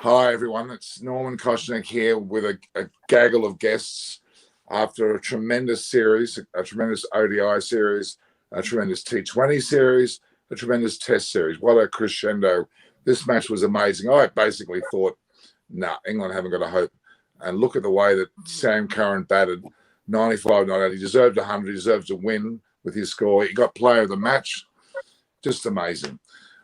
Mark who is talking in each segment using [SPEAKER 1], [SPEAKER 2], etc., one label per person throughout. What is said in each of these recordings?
[SPEAKER 1] Hi, everyone. It's Norman Koshnick here with a gaggle of guests after a tremendous series, a tremendous ODI series, a tremendous T20 series, a tremendous Test series. What a crescendo. This match was amazing. I basically thought, England haven't got a hope. And look at the way that Sam Curran batted, 95 not only. He deserved 100, he deserved to win with his score. He got player of the match. Just amazing.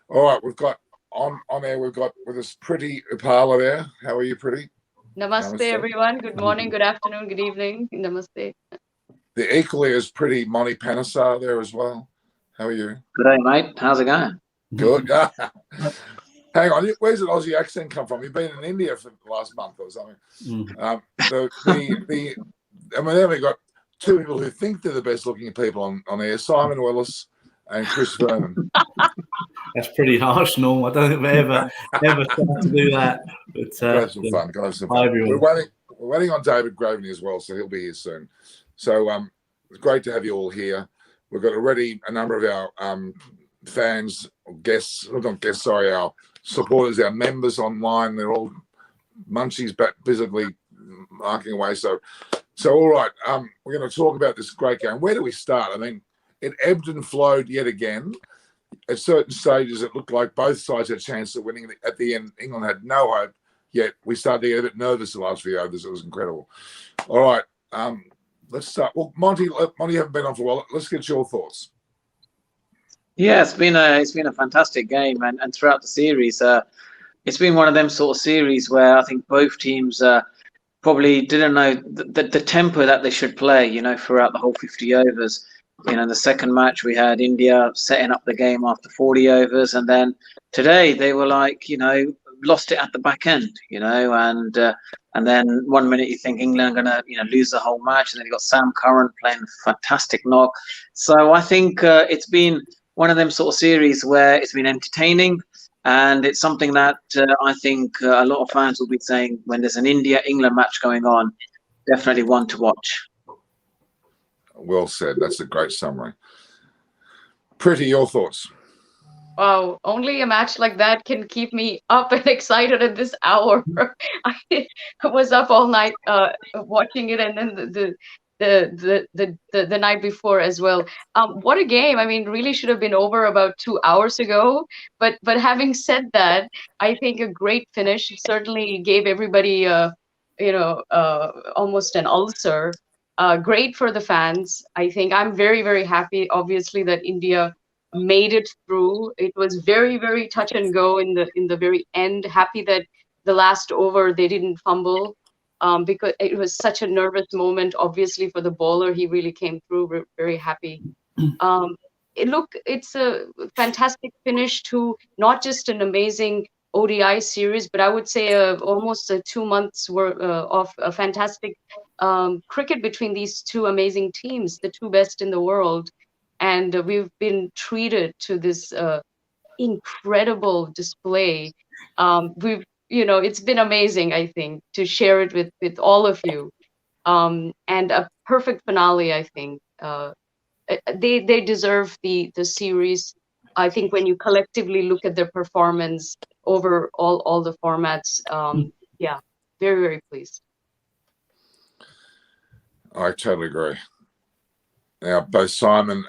[SPEAKER 1] All right, we've got on air, we've got with us Pretty Upala there. How are you, Pretty?
[SPEAKER 2] Namaste, everyone. Good morning, good afternoon, good evening. Namaste.
[SPEAKER 1] The equally as pretty Monty Panesar there as well. How are you?
[SPEAKER 3] Good day, mate. How's it going?
[SPEAKER 1] Good. Hang on, where's an Aussie accent come from? You've been in India for the last month or something. And then we've got two people who think they're the best looking people on air, Simon Willis and Chris Vernon.
[SPEAKER 4] That's pretty harsh, Norm. I don't think we've ever tried to do that. But
[SPEAKER 1] have some fun. We're waiting on David Graveney as well, so he'll be here soon. So it's great to have you all here. We've got already a number of our fans, our supporters, our members online. They're all munchies back visibly marking away. So all right, we're going to talk about this great game. Where do we start? I mean, it ebbed and flowed yet again. At certain stages, it looked like both sides had a chance of winning. At the end, England had no hope, yet we started to get a bit nervous the last few overs. It was incredible. All right, let's start. Well, Monty, you haven't been on for a while. Let's get your thoughts.
[SPEAKER 3] Yeah, it's been a fantastic game, and throughout the series, it's been one of them sort of series where I think both teams probably didn't know the tempo that they should play, throughout the whole 50 overs. The second match we had India setting up the game after 40 overs, and then today they were like, lost it at the back end, and then 1 minute you think England are going to, lose the whole match, and then you got Sam Curran playing a fantastic knock. So I think it's been one of them sort of series where it's been entertaining, and it's something that I think a lot of fans will be saying when there's an India-England match going on, definitely one to watch.
[SPEAKER 1] Well said. That's a great summary. Pretty, your thoughts?
[SPEAKER 2] Wow, only a match like that can keep me up and excited at this hour. I was up all night watching it, and then the night before as well. What a game! I mean, really should have been over about 2 hours ago. But having said that, I think a great finish certainly gave everybody almost an ulcer. Great for the fans. I think I'm very, very happy, obviously, that India made it through. It was very, very touch and go in the very end. Happy that the last over they didn't fumble, because it was such a nervous moment. Obviously, for the bowler, he really came through. We're very happy. It's a fantastic finish to not just an amazing ODI series, but I would say almost 2 months worth of a fantastic cricket between these two amazing teams, the two best in the world. And we've been treated to this incredible display. It's been amazing, I think, to share it with all of you. And a perfect finale, I think. They deserve the series. I think when you collectively look at their performance over all the formats, very, very pleased.
[SPEAKER 1] I totally agree. Now, both Simon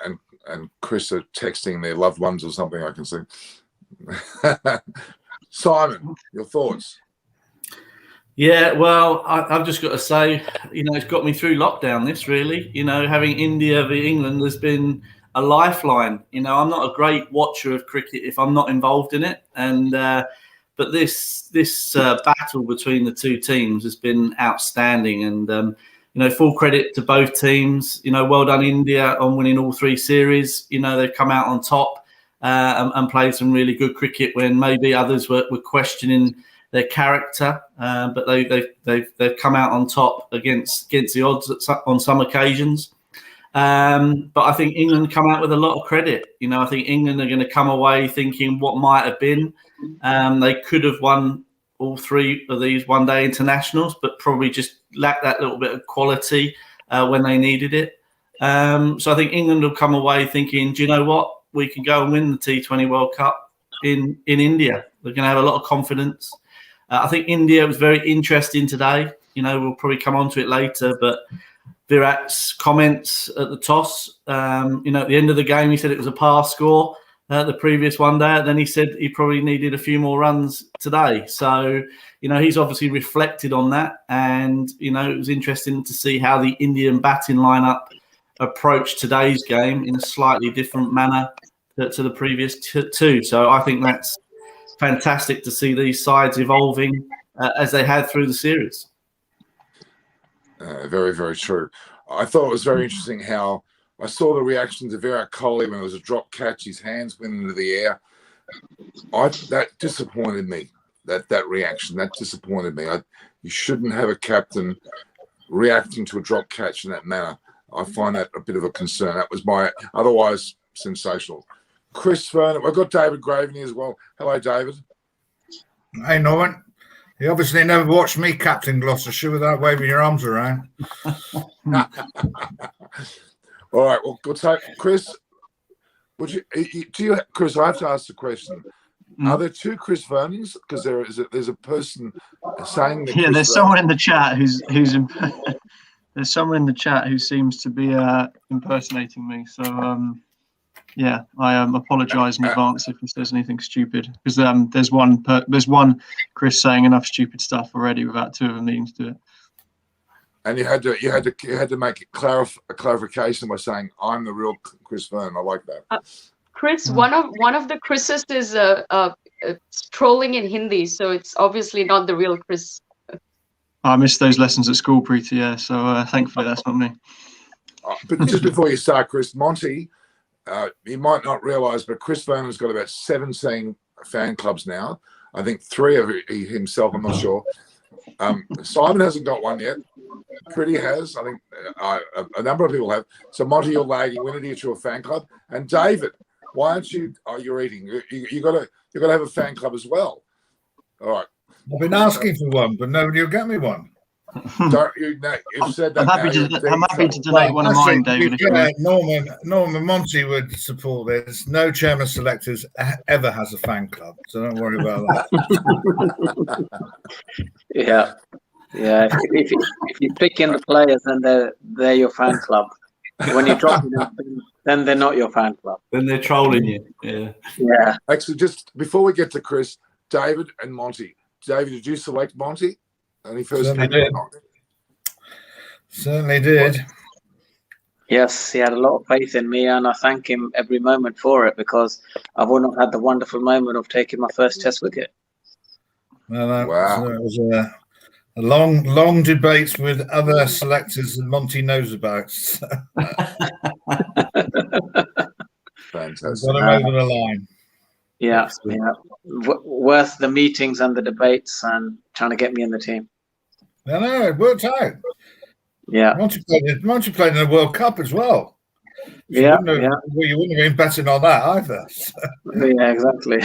[SPEAKER 1] and Chris are texting their loved ones or something, I can see. Simon, your thoughts?
[SPEAKER 4] Yeah, well, I've just got to say, it's got me through lockdown, this really. Having India v England has been a lifeline. I'm not a great watcher of cricket if I'm not involved in it. And but this battle between the two teams has been outstanding. And full credit to both teams. Well done India on winning all 3 series. They've come out on top and played some really good cricket when maybe others were questioning their character. But they've come out on top against the odds on some occasions. But I think England come out with a lot of credit. I think England are going to come away thinking what might have been. They could have won all 3 of these one-day internationals, but probably just lacked that little bit of quality when they needed it. So I think England will come away thinking, do you know what? We can go and win the T20 World Cup in India. They're going to have a lot of confidence. I think India was very interesting today. You know, we'll probably come on to it later, but Virat's comments at the toss, you know, at the end of the game, he said it was a par score the previous one day. Then he said he probably needed a few more runs today. So, you know, he's obviously reflected on that. And, you know, it was interesting to see how the Indian batting lineup approached today's game in a slightly different manner to the previous two. So I think that's fantastic to see these sides evolving as they had through the series.
[SPEAKER 1] Very, very true. I thought it was very interesting how I saw the reaction to Virat Kohli when it was a drop catch. His hands went into the air. That disappointed me. That reaction, that disappointed me. You shouldn't have a captain reacting to a drop catch in that manner. I find that a bit of a concern. That was my otherwise sensational. Chris Vernon. I've got David Graven here as well. Hello, David.
[SPEAKER 5] Hey, Norman. You obviously never watched me captain Gloucestershire without waving your arms around.
[SPEAKER 1] All right. Well, good take, Chris. Chris? I have to ask the question. Are there two Chris Vernons? Because there's a person saying that.
[SPEAKER 6] Yeah, there's someone in the chat who's there's someone in the chat who seems to be impersonating me. So yeah, I apologise in advance if he says anything stupid, because there's one Chris saying enough stupid stuff already without two of them needing to do it.
[SPEAKER 1] And you had to make a clarification by saying I'm the real Chris Vernon. I like that.
[SPEAKER 2] Chris, one of the Chris's is trolling in Hindi, so it's obviously not the real Chris.
[SPEAKER 6] I missed those lessons at school, Preeti. Yeah, so thankfully that's not me.
[SPEAKER 1] But just before you start, Chris, Monty. You might not realise, but Chris Vernon's got about 17 fan clubs now. I think 3 of himself, I'm not sure. Simon hasn't got one yet. Pretty has. I think a number of people have. So, Monty, you're lagging. We need to get you a fan club. And David, why aren't you? Oh, you're eating. You got to have a fan club as well. All right.
[SPEAKER 5] I've been asking for one, but nobody will get me one.
[SPEAKER 1] You've said that.
[SPEAKER 6] I'm happy to donate one of mine, David.
[SPEAKER 5] Norman Monty would support this. No chairman selectors ever has a fan club, so don't worry about that.
[SPEAKER 3] Yeah. If you pick in the players, then they're your fan club. When you drop them, then they're not your fan club.
[SPEAKER 4] Then they're trolling you.
[SPEAKER 3] Yeah.
[SPEAKER 1] Actually, just before we get to Chris, David and Monty. David, did you select Monty? And he first
[SPEAKER 5] Certainly did.
[SPEAKER 3] Yes, he had a lot of faith in me, and I thank him every moment for it, because I would not have had the wonderful moment of taking my first Test wicket.
[SPEAKER 5] Well, wow. It was a long debate with other selectors that Monty knows about.
[SPEAKER 1] Fantastic.
[SPEAKER 5] Got him over the line.
[SPEAKER 3] Yeah. Worth the meetings and the debates and trying to get me in the team.
[SPEAKER 5] No, it worked out.
[SPEAKER 3] Yeah.
[SPEAKER 5] Monty played in the World Cup as well. So
[SPEAKER 3] You
[SPEAKER 5] wouldn't have been betting on that either.
[SPEAKER 3] Yeah, exactly.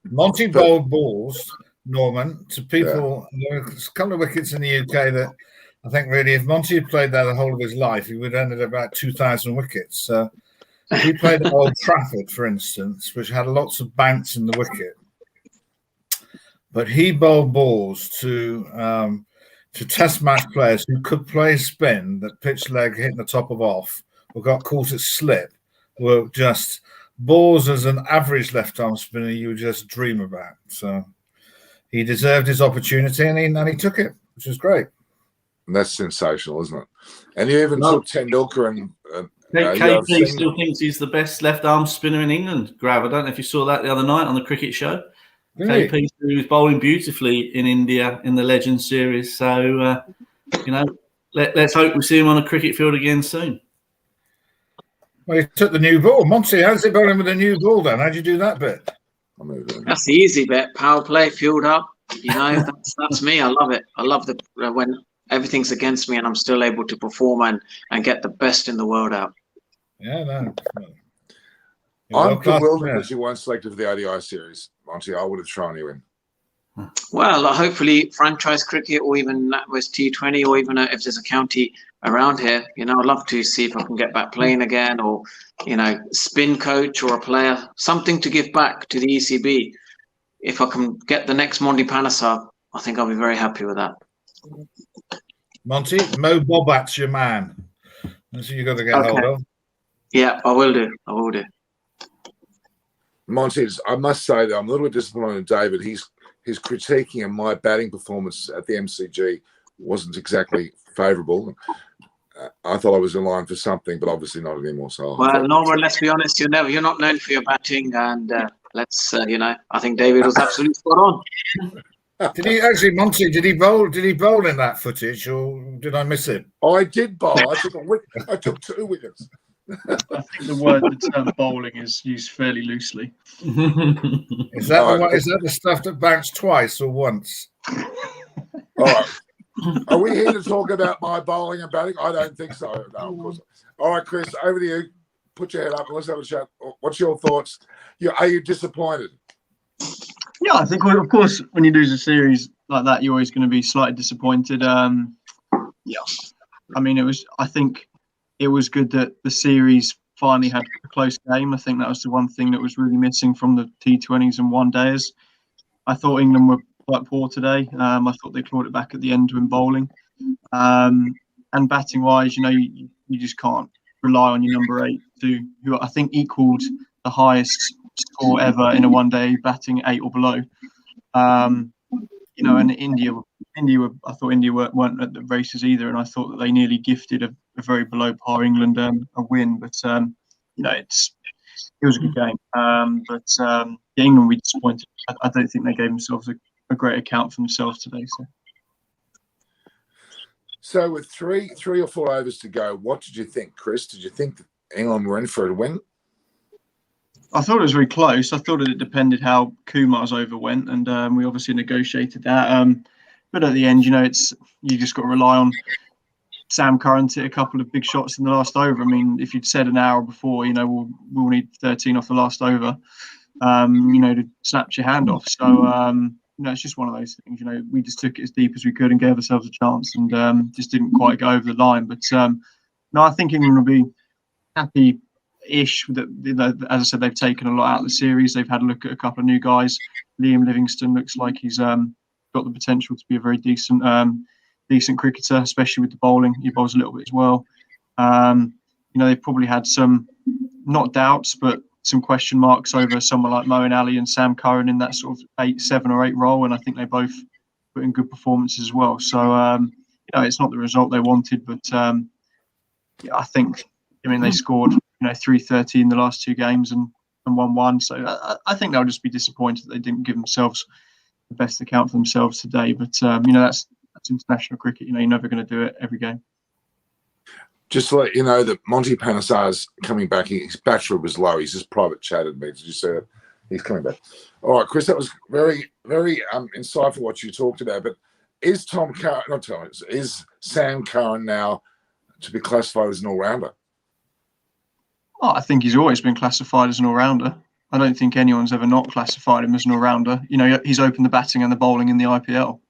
[SPEAKER 5] Monty bowled balls, Norman, to people. Yeah. There's a couple of wickets in the UK that I think really, if Monty had played there the whole of his life, he would have ended about 2,000 wickets. So he played at Old Trafford, for instance, which had lots of bounce in the wicket. But he bowled balls to Test match players who could play spin, that pitch leg hitting the top of off, or got caught at slip, were just balls as an average left-arm spinner you would just dream about. So he deserved his opportunity, and he took it, which was great.
[SPEAKER 1] And that's sensational, isn't it? And you even took Tendulkar and
[SPEAKER 4] KP still thinks he's the best left-arm spinner in England. Grav, I don't know if you saw that the other night on the cricket show.
[SPEAKER 5] Really?
[SPEAKER 4] KP was bowling beautifully in India in the Legends series. So, let's hope we see him on a cricket field again soon.
[SPEAKER 5] Well, he took the new ball. Monty, how's it bowling with the new ball then? How'd you do that bit?
[SPEAKER 3] That's the easy bit. Power play, field up. That's me. I love it. I love when everything's against me and I'm still able to perform and get the best in the world out.
[SPEAKER 5] Yeah, no.
[SPEAKER 1] I'm bewildered that you weren't selected for the ODI series, Monty. I would have thrown you in.
[SPEAKER 3] Well, hopefully franchise cricket, or even NatWest T20, or even if there's a county around here, I'd love to see if I can get back playing again, or, spin coach or a player, something to give back to the ECB. if I can get the next Monty Panesar, I think I'll be very happy with that.
[SPEAKER 5] Monty, Mo Bobbat's your man. That's who you got to get hold of.
[SPEAKER 3] Yeah, I will do. I will do.
[SPEAKER 1] Monty, I must say that I'm a little bit disappointed in David. His critiquing of my batting performance at the MCG wasn't exactly favourable. I thought I was in line for something, but obviously not anymore. So
[SPEAKER 3] well, Norman, let's be honest. You're not known for your batting, and I think David was absolutely spot on.
[SPEAKER 5] Did he actually, Monty? Did he bowl? Did he bowl in that footage, or did I miss it?
[SPEAKER 1] I did bowl. I took 2 wickets.
[SPEAKER 6] I think the term bowling is used fairly loosely.
[SPEAKER 5] Is that the stuff that bounced twice or once?
[SPEAKER 1] All right. Are we here to talk about my bowling and batting? I don't think so. No, of course not. All right, Chris, over to you. Put your head up and let's have a chat. What's your thoughts? Are you disappointed?
[SPEAKER 6] Yeah, I think, of course, when you lose a series like that, you're always going to be slightly disappointed. Yeah, I mean, I think it was good that the series finally had a close game. I think that was the one thing that was really missing from the T20s and one-dayers. I thought England were quite poor today. I thought they clawed it back at the end when bowling. And batting-wise, you just can't rely on your number 8, who I think equalled the highest score ever in a one-day batting 8 or below. And India, I thought India weren't at the races either, and I thought that they nearly gifted a very below par England a win. But it was a good game. England were disappointed. I don't think they gave themselves a great account for themselves today.
[SPEAKER 1] So with three or 4 overs to go, what did you think, Chris? Did you think that England were in for a win?
[SPEAKER 6] I thought it was very close. I thought it depended how Kumar's over went, and we obviously negotiated that. But at the end, you just got to rely on Sam Curran to hit a couple of big shots in the last over. I mean, if you'd said an hour before, we'll need 13 off the last over, to snap your hand off. So, it's just one of those things. We just took it as deep as we could and gave ourselves a chance, and just didn't quite go over the line. But no, I think England will be happy-ish. That, as I said, they've taken a lot out of the series. They've had a look at a couple of new guys. Liam Livingstone looks like he's got the potential to be a very decent cricketer, especially with the bowling. He bowls a little bit as well. They've probably had some, not doubts, but some question marks over someone like Moeen Ali and Sam Curran in that sort of 7 or 8 role, and I think they both put in good performances as well. So it's not the result they wanted, but I think they scored 330 in the last 2 games and won 1. So I think they'll just be disappointed that they didn't give themselves the best account for themselves today. But that's international cricket. You're never going to do it every game.
[SPEAKER 1] Just to let you know that Monty Panesar's coming back. His battery was low. He's just private chatted me. Did you see that? He's coming back. All right, Chris, that was very, very insightful what you talked about. But is Sam Curran now to be classified as an all-rounder?
[SPEAKER 6] Oh, I think he's always been classified as an all-rounder. I don't think anyone's ever not classified him as an all-rounder. He's opened the batting and the bowling in the IPL.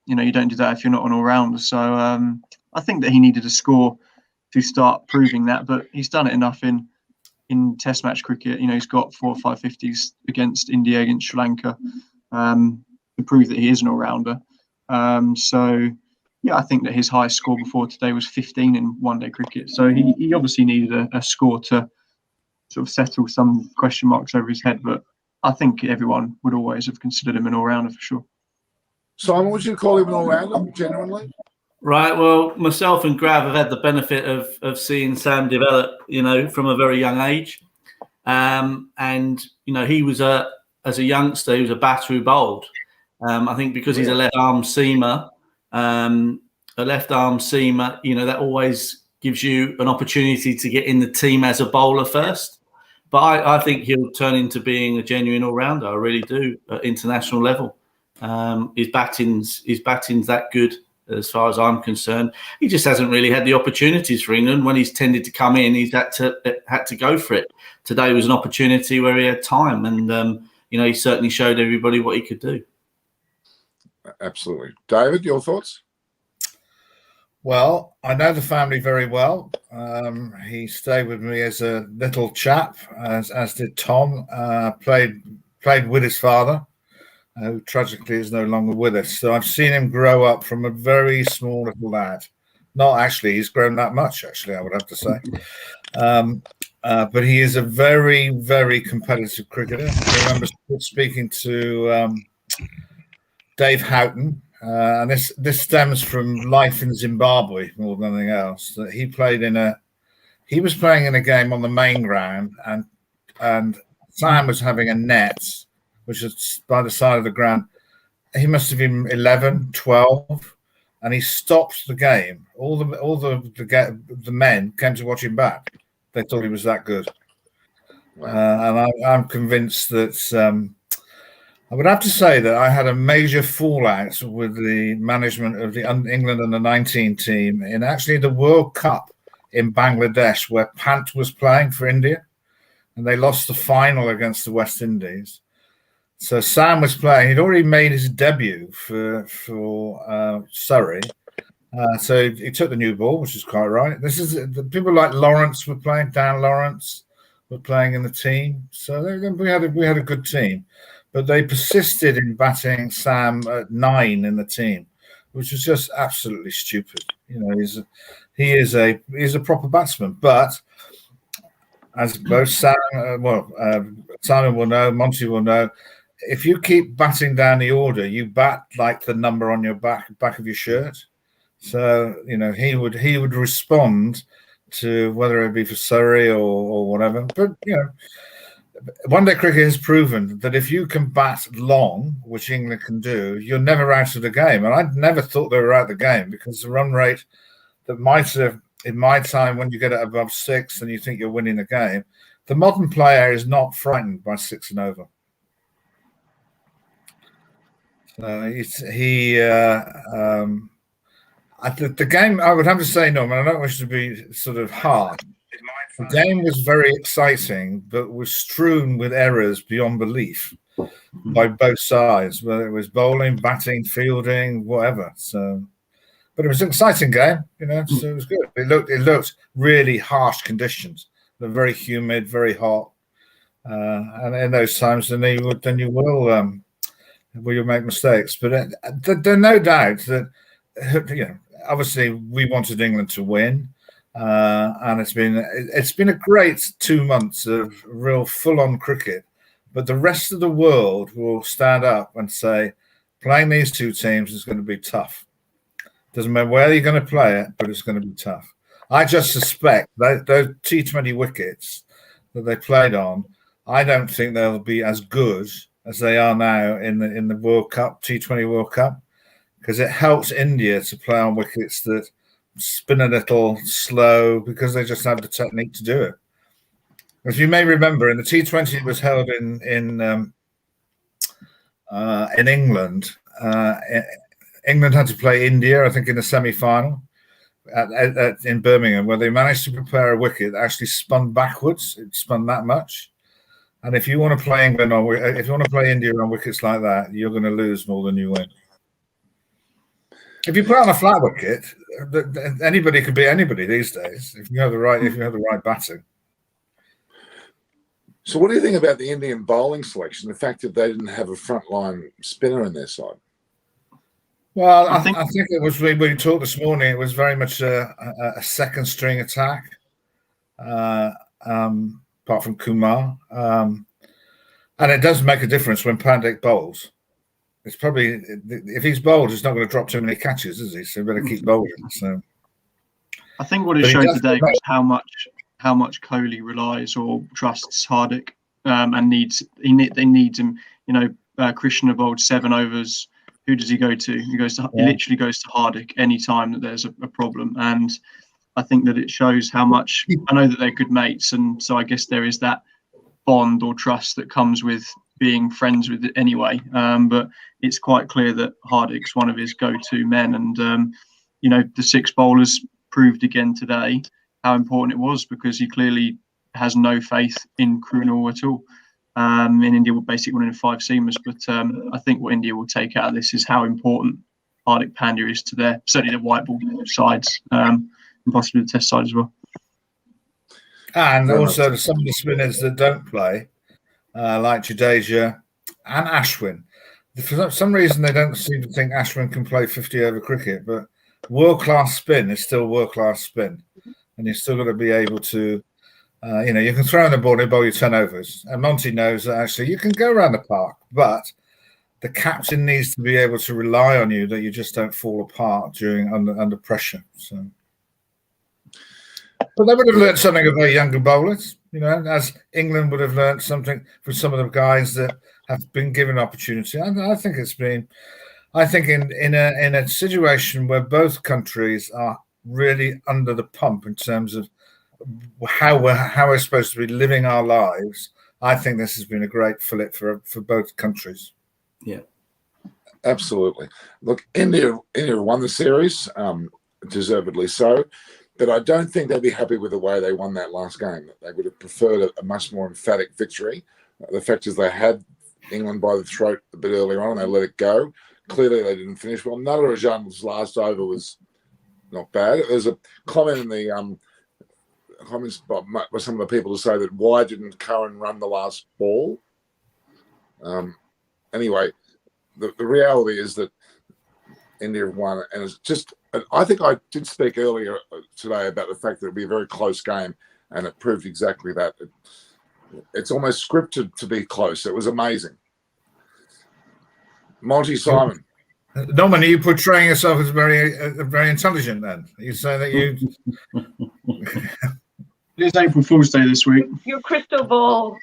[SPEAKER 6] You don't do that if you're not an all-rounder. So I think that he needed a score to start proving that, but he's done it enough in Test match cricket. He's got 4 or 5 50s against India, against Sri Lanka, to prove that he is an all-rounder. I think that his highest score before today was 15 in one-day cricket. So he obviously needed a score to sort of settle some question marks over his head, but I think everyone would always have considered him an all-rounder for sure.
[SPEAKER 1] Simon, would you call him an all-rounder, genuinely?
[SPEAKER 4] Right. Well, myself and Grav have had the benefit of seeing Sam develop, from a very young age. He was as a youngster, he was a batter who bowled. I think because he's a left-arm seamer, that always gives you an opportunity to get in the team as a bowler first. But I think he'll turn into being a genuine all-rounder. I really do at international level. His batting's that good. As far as I'm concerned, he just hasn't really had the opportunities for England. When he's tended to come in, he's had to go for it. Today was an opportunity where he had time, and he certainly showed everybody what he could do.
[SPEAKER 1] Absolutely, David, your thoughts?
[SPEAKER 5] Well, I know the family very well. He stayed with me as a little chap, as did Tom. Played with his father. who tragically is no longer with us. So I've seen him grow up from a very small little lad. Not actually, he's grown that much, actually, I would have to say. But he is a very, very competitive cricketer. I remember speaking to Dave Houghton, and this stems from life in Zimbabwe more than anything else. That he was playing in a game on the main ground, and Sam was having a net, which was by the side of the ground. He must have been 11, 12. And he stopped the game. All the men came to watch him bat. They thought he was that good. Wow. And I'm convinced that I would have to say that I had a major fallout with the management of the England under 19 team in actually the World Cup in Bangladesh, where Pant was playing for India, and they lost the final against the West Indies. So Sam was playing. He'd already made his debut for Surrey. So he took the new ball, which is quite right. This is the people like Lawrence were playing. Dan Lawrence were playing in the team. So we had a good team, but they persisted in batting Sam at 9 in the team, which was just absolutely stupid. You know, he's a proper batsman, but as both Simon will know, Monty will know. If you keep batting down the order, you bat like the number on your back of your shirt. So, you know, he would respond to whether it be for Surrey or whatever. But, you know, one day cricket has proven that if you can bat long, which England can do, you're never out of the game. And I never thought they were out of the game, because the run rate that might have, in my time, when you get it above 6 and you think you're winning a game, the modern player is not frightened by 6 and over. The game, I would have to say, Norman, I don't wish to be sort of hard. The game was very exciting, but was strewn with errors beyond belief by both sides, whether it was bowling, batting, fielding, whatever. So, but it was an exciting game, you know. So it was good. It looked really harsh conditions. They're very humid, very hot, and in those times, then you will make mistakes. But there's no doubt that, you know, obviously we wanted England to win, and it's been a great 2 months of real full-on cricket. But the rest of the world will stand up and say, playing these two teams is going to be tough. Doesn't matter where you're going to play it, but it's going to be tough. I just suspect that those T20 wickets that they played on, I don't think they'll be as good as they are now in the World Cup, T20 World Cup, because it helps India to play on wickets that spin a little slow, because they just have the technique to do it. As you may remember, in the T20 it was held in England. England had to play India, I think, in the semi-final in Birmingham, where they managed to prepare a wicket that actually spun backwards. It spun that much. And if you want to play England if you want to play India on wickets like that, you're going to lose more than you win. If you put on a flat wicket, anybody can beat anybody these days if you have the right batting.
[SPEAKER 1] So, what do you think about the Indian bowling selection? The fact that they didn't have a frontline spinner in their side.
[SPEAKER 5] Well, I think it was. We talked this morning. It was very much a second string attack. Apart from Kumar, and it does make a difference when Pandit bowls. It's probably, if he's bowled, he's not going to drop too many catches, is he? So better keep bowling. So
[SPEAKER 6] I think what it showed today was how much Kohli relies or trusts Hardik, and they need him. You know, Krishna bowled 7 overs. Who does he go to? He literally goes to Hardik any time that there's a problem, and I think that it shows how much. I know that they're good mates, and so I guess there is that bond or trust that comes with being friends with it anyway. But it's quite clear that Hardik's one of his go-to men, and you know, the 6 bowlers proved again today how important it was, because he clearly has no faith in Krunal at all. In India, we're basically winning 5 seamers, but I think what India will take out of this is how important Hardik Pandya is to certainly the white ball sides, and possibly the Test side as well.
[SPEAKER 5] And also some of the spinners that don't play, like Jadeja and Ashwin. for some reason they don't seem to think Ashwin can play 50 over cricket, but world-class spin is still world-class spin, and you've still got to be able to, you can throw in the ball and bowl your 10 overs. And Monty knows that actually you can go around the park, but the captain needs to be able to rely on you, that you just don't fall apart under pressure. So, but they would have learned something about younger bowlers, as England would have learned something from some of the guys that have been given opportunity. I think it's been, in a situation where both countries are really under the pump in terms of how we're supposed to be living our lives, I think this has been a great fillip for both countries.
[SPEAKER 4] Yeah,
[SPEAKER 1] absolutely. Look, India won the series, deservedly so, but I don't think they'd be happy with the way they won that last game. They would have preferred a much more emphatic victory. The fact is they had England by the throat a bit earlier on and they let it go. Clearly they didn't finish well. Natarajan's last over was not bad. There's a comment in the comments by some of the people to say that why didn't Curran run the last ball? Anyway, the reality is that India won, and it's just. I think I did speak earlier today about the fact that it'd be a very close game, and it proved exactly that. It's almost scripted to be close. It was amazing. Monty, Simon.
[SPEAKER 5] Norman, are you portraying yourself as very intelligent then? You say that you.
[SPEAKER 6] It is April Fool's Day this week.
[SPEAKER 2] Your crystal ball.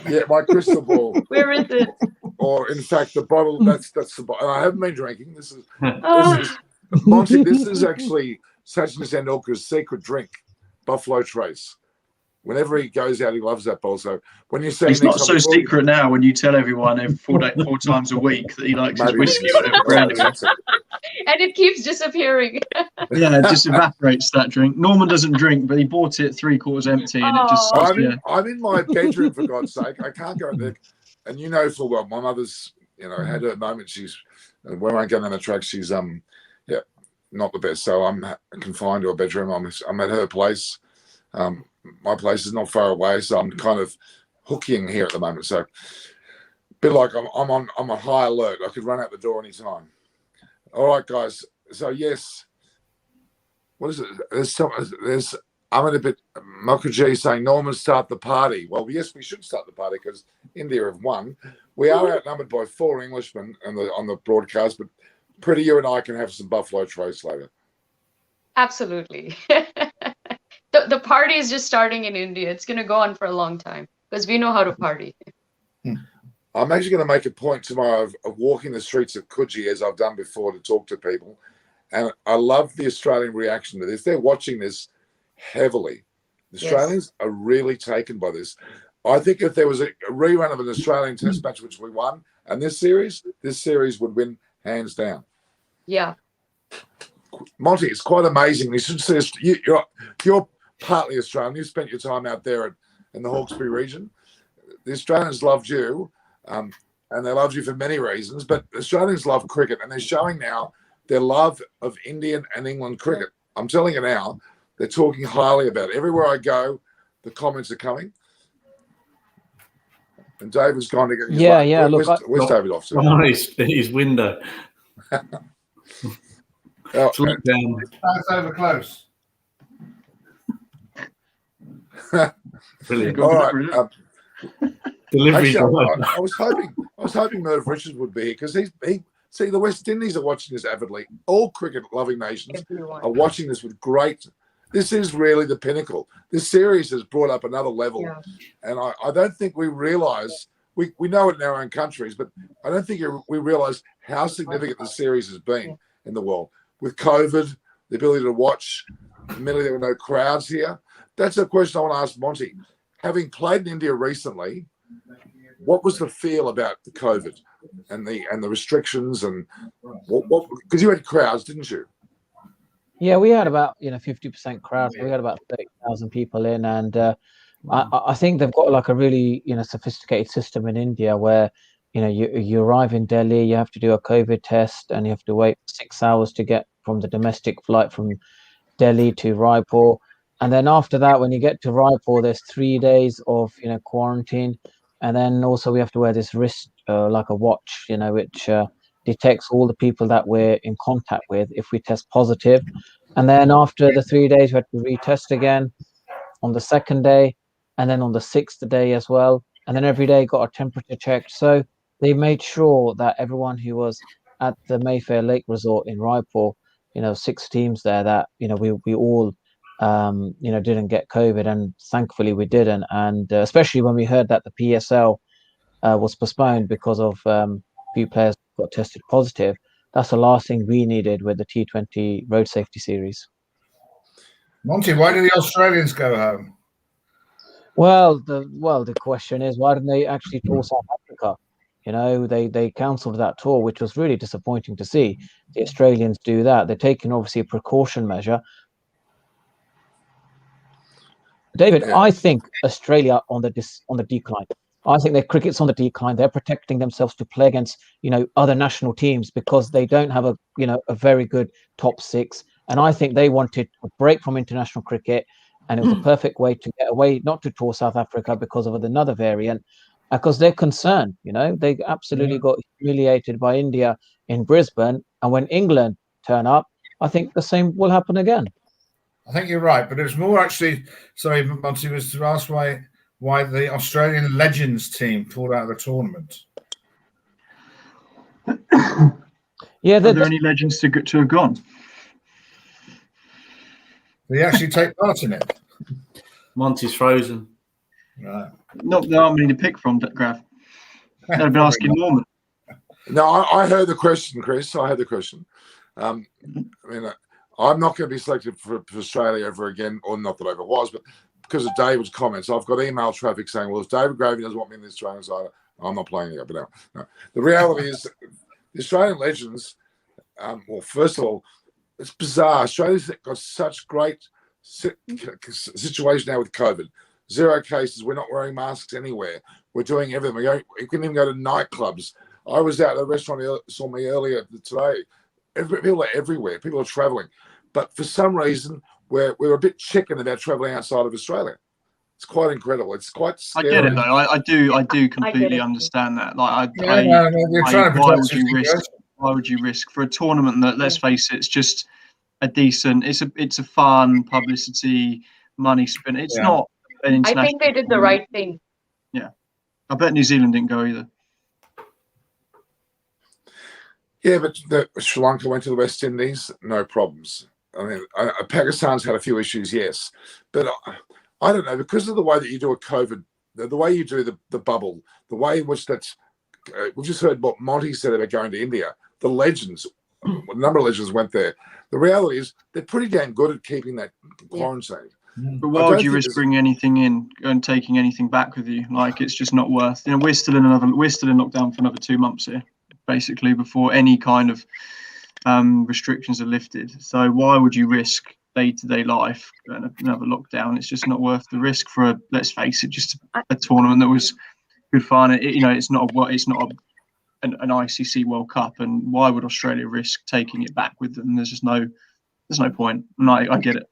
[SPEAKER 1] Yeah, my crystal ball.
[SPEAKER 2] Where is it?
[SPEAKER 1] Or in fact, the bottle. That's the bottle. I haven't been drinking. This is Monty. This is actually Sachin Tendulkar's secret drink, Buffalo Trace. Whenever he goes out, he loves that bowl. So when you say
[SPEAKER 6] it's not so secret now, when you tell everyone every 4 times a week that he likes his whiskey or whatever brand it is.
[SPEAKER 2] And it keeps disappearing.
[SPEAKER 6] Yeah, it just evaporates, that drink. Norman doesn't drink, but he bought it 3/4 empty, and it just.
[SPEAKER 1] I'm in my bedroom, for God's sake. I can't go there. And you know full well, my mother's, had her moment. She's, when I go down the track, she's not the best. So I'm confined to a bedroom. I'm at her place. My place is not far away, so I'm kind of hooking here at the moment. So, a bit like I'm on high alert. I could run out the door anytime. All right, guys. So yes, what is it? There's I'm in a bit. Mukherjee saying Norman, start the party. Well, yes, we should start the party because India have won. We are outnumbered by 4 Englishmen on the broadcast, but Pretty, you and I can have some Buffalo Trace later.
[SPEAKER 2] Absolutely. The party is just starting in India. It's going to go on for a long time because we know how to party.
[SPEAKER 1] I'm actually going to make a point tomorrow of walking the streets of Coogee, as I've done before, to talk to people. And I love the Australian reaction to this. They're watching this heavily. The Australians are really taken by this. I think if there was a rerun of an Australian Test match, which we won, and this series would win hands down.
[SPEAKER 2] Yeah.
[SPEAKER 1] Monty, it's quite amazing. You should see you're partly Australian. You spent your time out there in the Hawkesbury region. The Australians loved you, and they loved you for many reasons. But Australians love cricket, and they're showing now their love of Indian and England cricket. I'm telling you now, they're talking highly about it. Everywhere I go, the comments are coming. And David's gone to get his where's David off to?
[SPEAKER 4] Oh, his window.
[SPEAKER 5] That's over close.
[SPEAKER 1] Brilliant. All right. Delivery. I was hoping Merv Richards would be here because see the West Indies are watching this avidly. All cricket-loving nations are watching this with great. This is really the pinnacle. This series has brought up another level, and I don't think we realise. We know it in our own countries, but I don't think we realise how significant the series has been in the world. With COVID, the ability to watch, admittedly there were no crowds here. That's a question I want to ask Monty. Having played in India recently, what was the feel about the COVID and the restrictions and what? Because you had crowds, didn't you?
[SPEAKER 7] Yeah, we had about 50% crowd. So we had about 30,000 people in, and I think they've got like a really sophisticated system in India where you arrive in Delhi, you have to do a COVID test, and you have to wait 6 hours to get from the domestic flight from Delhi to Raipur, and then after that, when you get to Raipur, there's 3 days of quarantine. And then also we have to wear this wrist, like a watch, which detects all the people that we're in contact with if we test positive. And then after the 3 days, we had to retest again on the second day, and then on the sixth day as well. And then every day got a temperature checked. So they made sure that everyone who was at the Mayfair Lake Resort in Raipur, 6 teams there, that we all didn't get COVID, and thankfully we didn't. And especially when we heard that the PSL was postponed because of few players got tested positive. That's the last thing we needed with the T20 Road Safety Series.
[SPEAKER 5] Monty, why did the Australians go home?
[SPEAKER 7] Well, the question is, why didn't they actually tour South Africa? They cancelled that tour, which was really disappointing to see the Australians do that. They're taking obviously a precaution measure. David, yeah. I think Australia on the decline. I think their cricket's on the decline. They're protecting themselves to play against, other national teams because they don't have a very good top 6. And I think they wanted a break from international cricket, and it was a perfect way to get away, not to tour South Africa because of another variant, because they're concerned. They absolutely got humiliated by India in Brisbane, and when England turn up, I think the same will happen again.
[SPEAKER 5] I think you're right, but it was more actually. Sorry, Monty, was to ask why the Australian Legends team pulled out of the tournament.
[SPEAKER 6] Yeah, are there any legends to have gone?
[SPEAKER 5] They actually take part in it.
[SPEAKER 4] Monty's frozen.
[SPEAKER 5] Right.
[SPEAKER 6] Not there aren't many to pick from, Graf. I've been asking Norman.
[SPEAKER 1] No, I heard the question, Chris. I heard the question. I'm not going to be selected for Australia ever again, or not that I ever was, but because of David's comments, I've got email traffic saying, well, if David Gravy doesn't want me in the Australian side, I'm not playing it. But no. The reality is the Australian Legends, well, first of all, it's bizarre. Australia's got such great situation now with COVID. 0 cases. We're not wearing masks anywhere. We're doing everything. We can even go to nightclubs. I was out at a restaurant, saw me earlier today. People are everywhere. People are traveling. But for some reason, we're a bit chicken about traveling outside of Australia. It's quite incredible. It's quite scary.
[SPEAKER 6] I get it, though. I do completely understand that. Like, why would you risk for a tournament that, let's face it, it's just a decent, it's a fun publicity, money spin. It's not an international.
[SPEAKER 2] I think they did the right thing.
[SPEAKER 6] Yeah. I bet New Zealand didn't go either.
[SPEAKER 1] Yeah, but Sri Lanka went to the West Indies, no problems. I mean, Pakistan's had a few issues, yes. But I don't know, because of the way that you do a COVID, the way you do the bubble, the way in which we've just heard what Monty said about going to India. The legends, a number of legends went there. The reality is they're pretty damn good at keeping that quarantine.
[SPEAKER 6] But why would you risk bringing anything in and taking anything back with you? Like, it's just not worth. We're still in lockdown for another 2 months here, basically, before any kind of restrictions are lifted. So why would you risk day-to-day life and another lockdown? It's just not worth the risk for let's face it, just a tournament that was good fun. It's not an ICC World Cup, and why would Australia risk taking it back with them? There's no point. And I get it.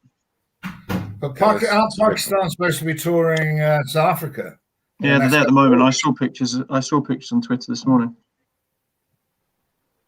[SPEAKER 5] But Pakistan's supposed to be touring South Africa.
[SPEAKER 6] Yeah, they're there at the moment. I saw pictures on Twitter this morning.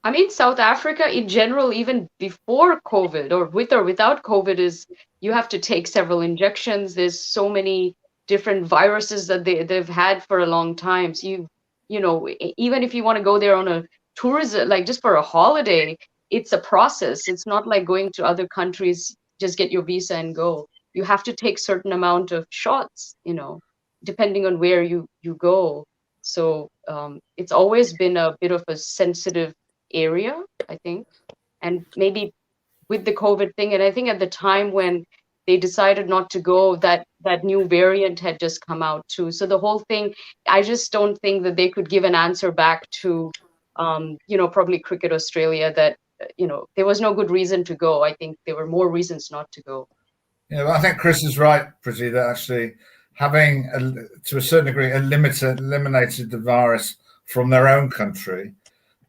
[SPEAKER 2] I mean, South Africa in general, even before COVID or with or without COVID, is you have to take several injections. There's so many different viruses that they've had for a long time. So even if you want to go there on a tourism, like just for a holiday, it's a process. It's not like going to other countries, just get your visa and go. You have to take certain amount of shots, depending on where you go. So it's always been a bit of a sensitive area, I think, and maybe with the COVID thing, and I think at the time when they decided not to go, that new variant had just come out too. So the whole thing, I just don't think that they could give an answer back to, probably Cricket Australia that, there was no good reason to go. I think there were more reasons not to go.
[SPEAKER 5] Yeah, well, I think Chris is right, Priti, that actually having, to a certain degree, eliminated the virus from their own country,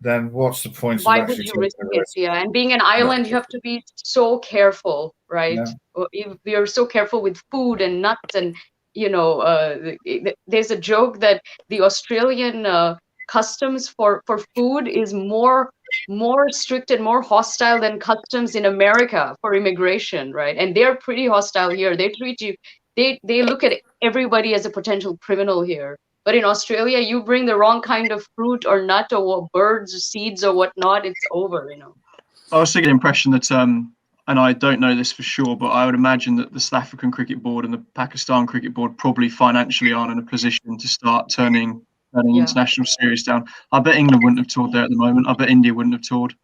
[SPEAKER 5] then what's the point?
[SPEAKER 2] Why would you risk it? Yeah, and being an island, you have to be so careful, right? Yeah. We are so careful with food and nuts, and there's a joke that the Australian customs for food is more strict and more hostile than customs in America for immigration, right? And they're pretty hostile here. They treat you, they look at everybody as a potential criminal here. But in Australia, you bring the wrong kind of fruit or nut or birds or seeds or whatnot, it's over,
[SPEAKER 6] I also get the impression that, and I don't know this for sure, but I would imagine that the South African Cricket Board and the Pakistan Cricket Board probably financially aren't in a position to start turning international series down. I bet England wouldn't have toured there at the moment. I bet India wouldn't have toured.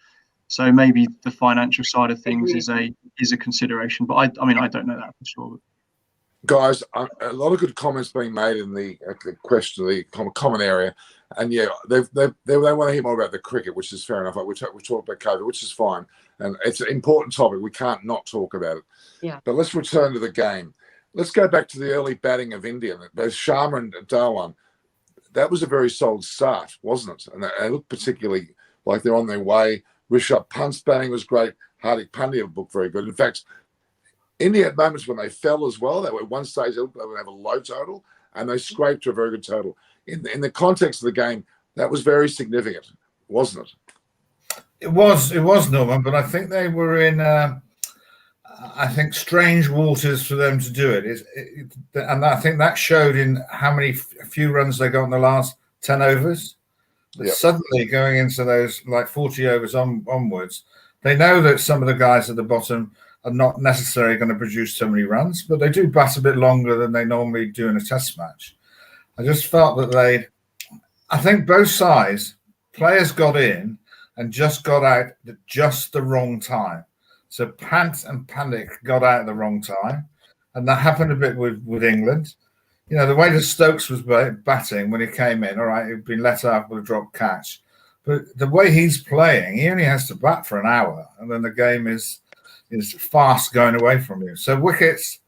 [SPEAKER 6] So maybe the financial side of things is a consideration. But I mean, I don't know that for sure.
[SPEAKER 1] Guys, a lot of good comments being made in the question, the common area, and yeah, they want to hear more about the cricket, which is fair enough. Like we talked about COVID, which is fine, and it's an important topic. We can't not talk about it.
[SPEAKER 2] Yeah.
[SPEAKER 1] But let's return to the game. Let's go back to the early batting of India. Both Sharma and Dhawan. That was a very solid start, wasn't it? And they looked particularly like they're on their way. Rishabh Pant's batting was great. Hardik Pandya looked very good. In fact, India had moments when they fell as well. They were at one stage, they would have a low total, and they scraped to a very good total. In the context of the game, that was very significant, wasn't it?
[SPEAKER 5] It was, Norman, but I think they were in, strange waters for them to do it. And I think that showed in how many few runs they got in the last 10 overs. But suddenly going into those like 40 overs onwards, they know that some of the guys at the bottom are not necessarily going to produce so many runs, but they do bat a bit longer than they normally do in a test match. I just felt that I think both sides, players got in and just got out at just the wrong time. So Pant and Pandya got out at the wrong time, and that happened a bit with England. The way that Stokes was batting when he came in, all right, he'd been let out with a drop catch. But the way he's playing, he only has to bat for an hour, and then the game is fast going away from you. So wickets,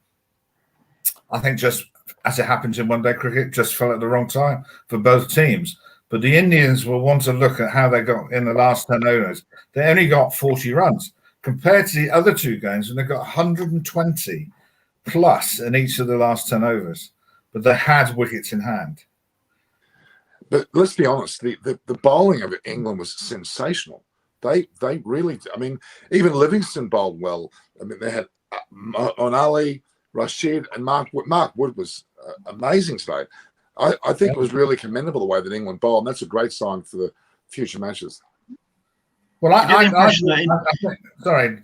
[SPEAKER 5] I think, just as it happens in one-day cricket, just fell at the wrong time for both teams. But the Indians will want to look at how they got in the last 10 overs. They only got 40 runs compared to the other two games, and they got 120 plus in each of the last 10 overs. But they had wickets in hand.
[SPEAKER 1] But let's be honest, the bowling of England was sensational. They really, I mean, even Livingston bowled well. I mean, they had Onali, Rashid, and Mark Wood. Mark Wood was amazing today. I think it was really commendable the way that England bowled, and that's a great sign for the future matches.
[SPEAKER 5] Well,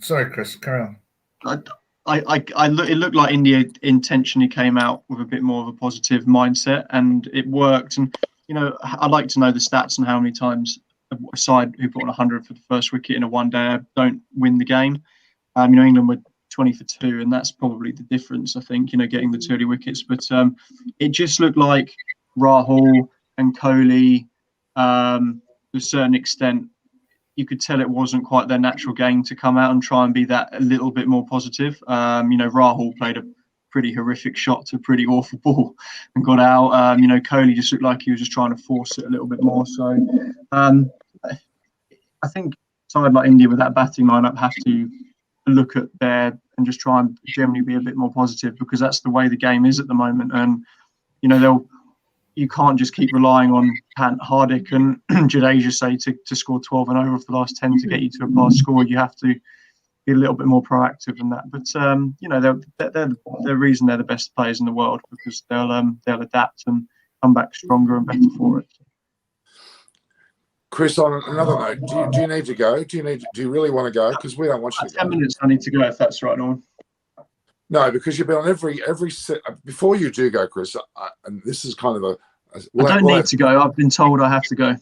[SPEAKER 5] sorry, Chris, carry on.
[SPEAKER 6] It looked like India intentionally came out with a bit more of a positive mindset, and it worked. And I'd like to know the stats and how many times a side who put on 100 for the first wicket in a one-day don't win the game. England were 20 for 2, and that's probably the difference, I think, getting the 2 early wickets. But it just looked like Rahul and Kohli, to a certain extent, you could tell it wasn't quite their natural game to come out and try and be that a little bit more positive. Rahul played a pretty horrific shot to a pretty awful ball and got out. Kohli just looked like he was just trying to force it a little bit more. So I think side like India with that batting lineup have to look at their and just try and generally be a bit more positive, because that's the way the game is at the moment. And you can't just keep relying on Pant, Hardik and Jadeja, say, to score 12 and over for the last 10 to get you to a pass score. You have to be a little bit more proactive than that. But they're the reason they're the best players in the world, because they'll adapt and come back stronger and better for it.
[SPEAKER 1] Chris, on another note, do you need to go? Do you really want to go? Because we don't want you to go.
[SPEAKER 6] 10 minutes. I need to go, if that's right, Norman.
[SPEAKER 1] No, because you've been on every set. Before you do go, Chris, and this is kind of
[SPEAKER 6] I don't need to go. I've been told I have to go.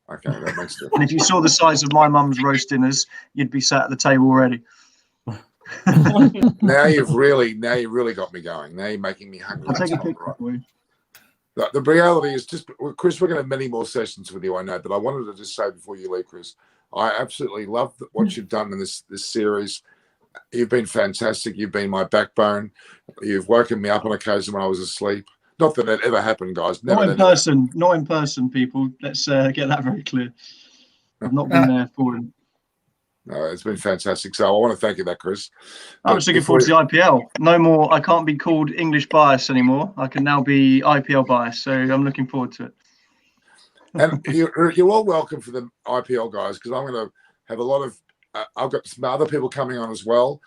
[SPEAKER 1] Okay, that makes sense.
[SPEAKER 6] And if you saw the size of my mum's roast dinners, you'd be sat at the table already.
[SPEAKER 1] Now you've really got me going. Now you're making me hungry.
[SPEAKER 6] I'll take a picture for you.
[SPEAKER 1] The reality is, just Chris, we're going to have many more sessions with you, I know, but I wanted to just say before you leave, Chris, I absolutely love what you've done in this series. You've been fantastic. You've been my backbone. You've woken me up on occasion when I was asleep. Not that ever happened, guys. Never,
[SPEAKER 6] not in person, people. Let's get that very clear. I've not been there for him.
[SPEAKER 1] No, it's been fantastic. So I want to thank you for that, Chris.
[SPEAKER 6] I'm just looking forward to the IPL. No more. I can't be called English bias anymore. I can now be IPL bias. So I'm looking forward to it.
[SPEAKER 1] And you're all welcome for the IPL guys, because I'm going to have a lot of. I've got some other people coming on as well.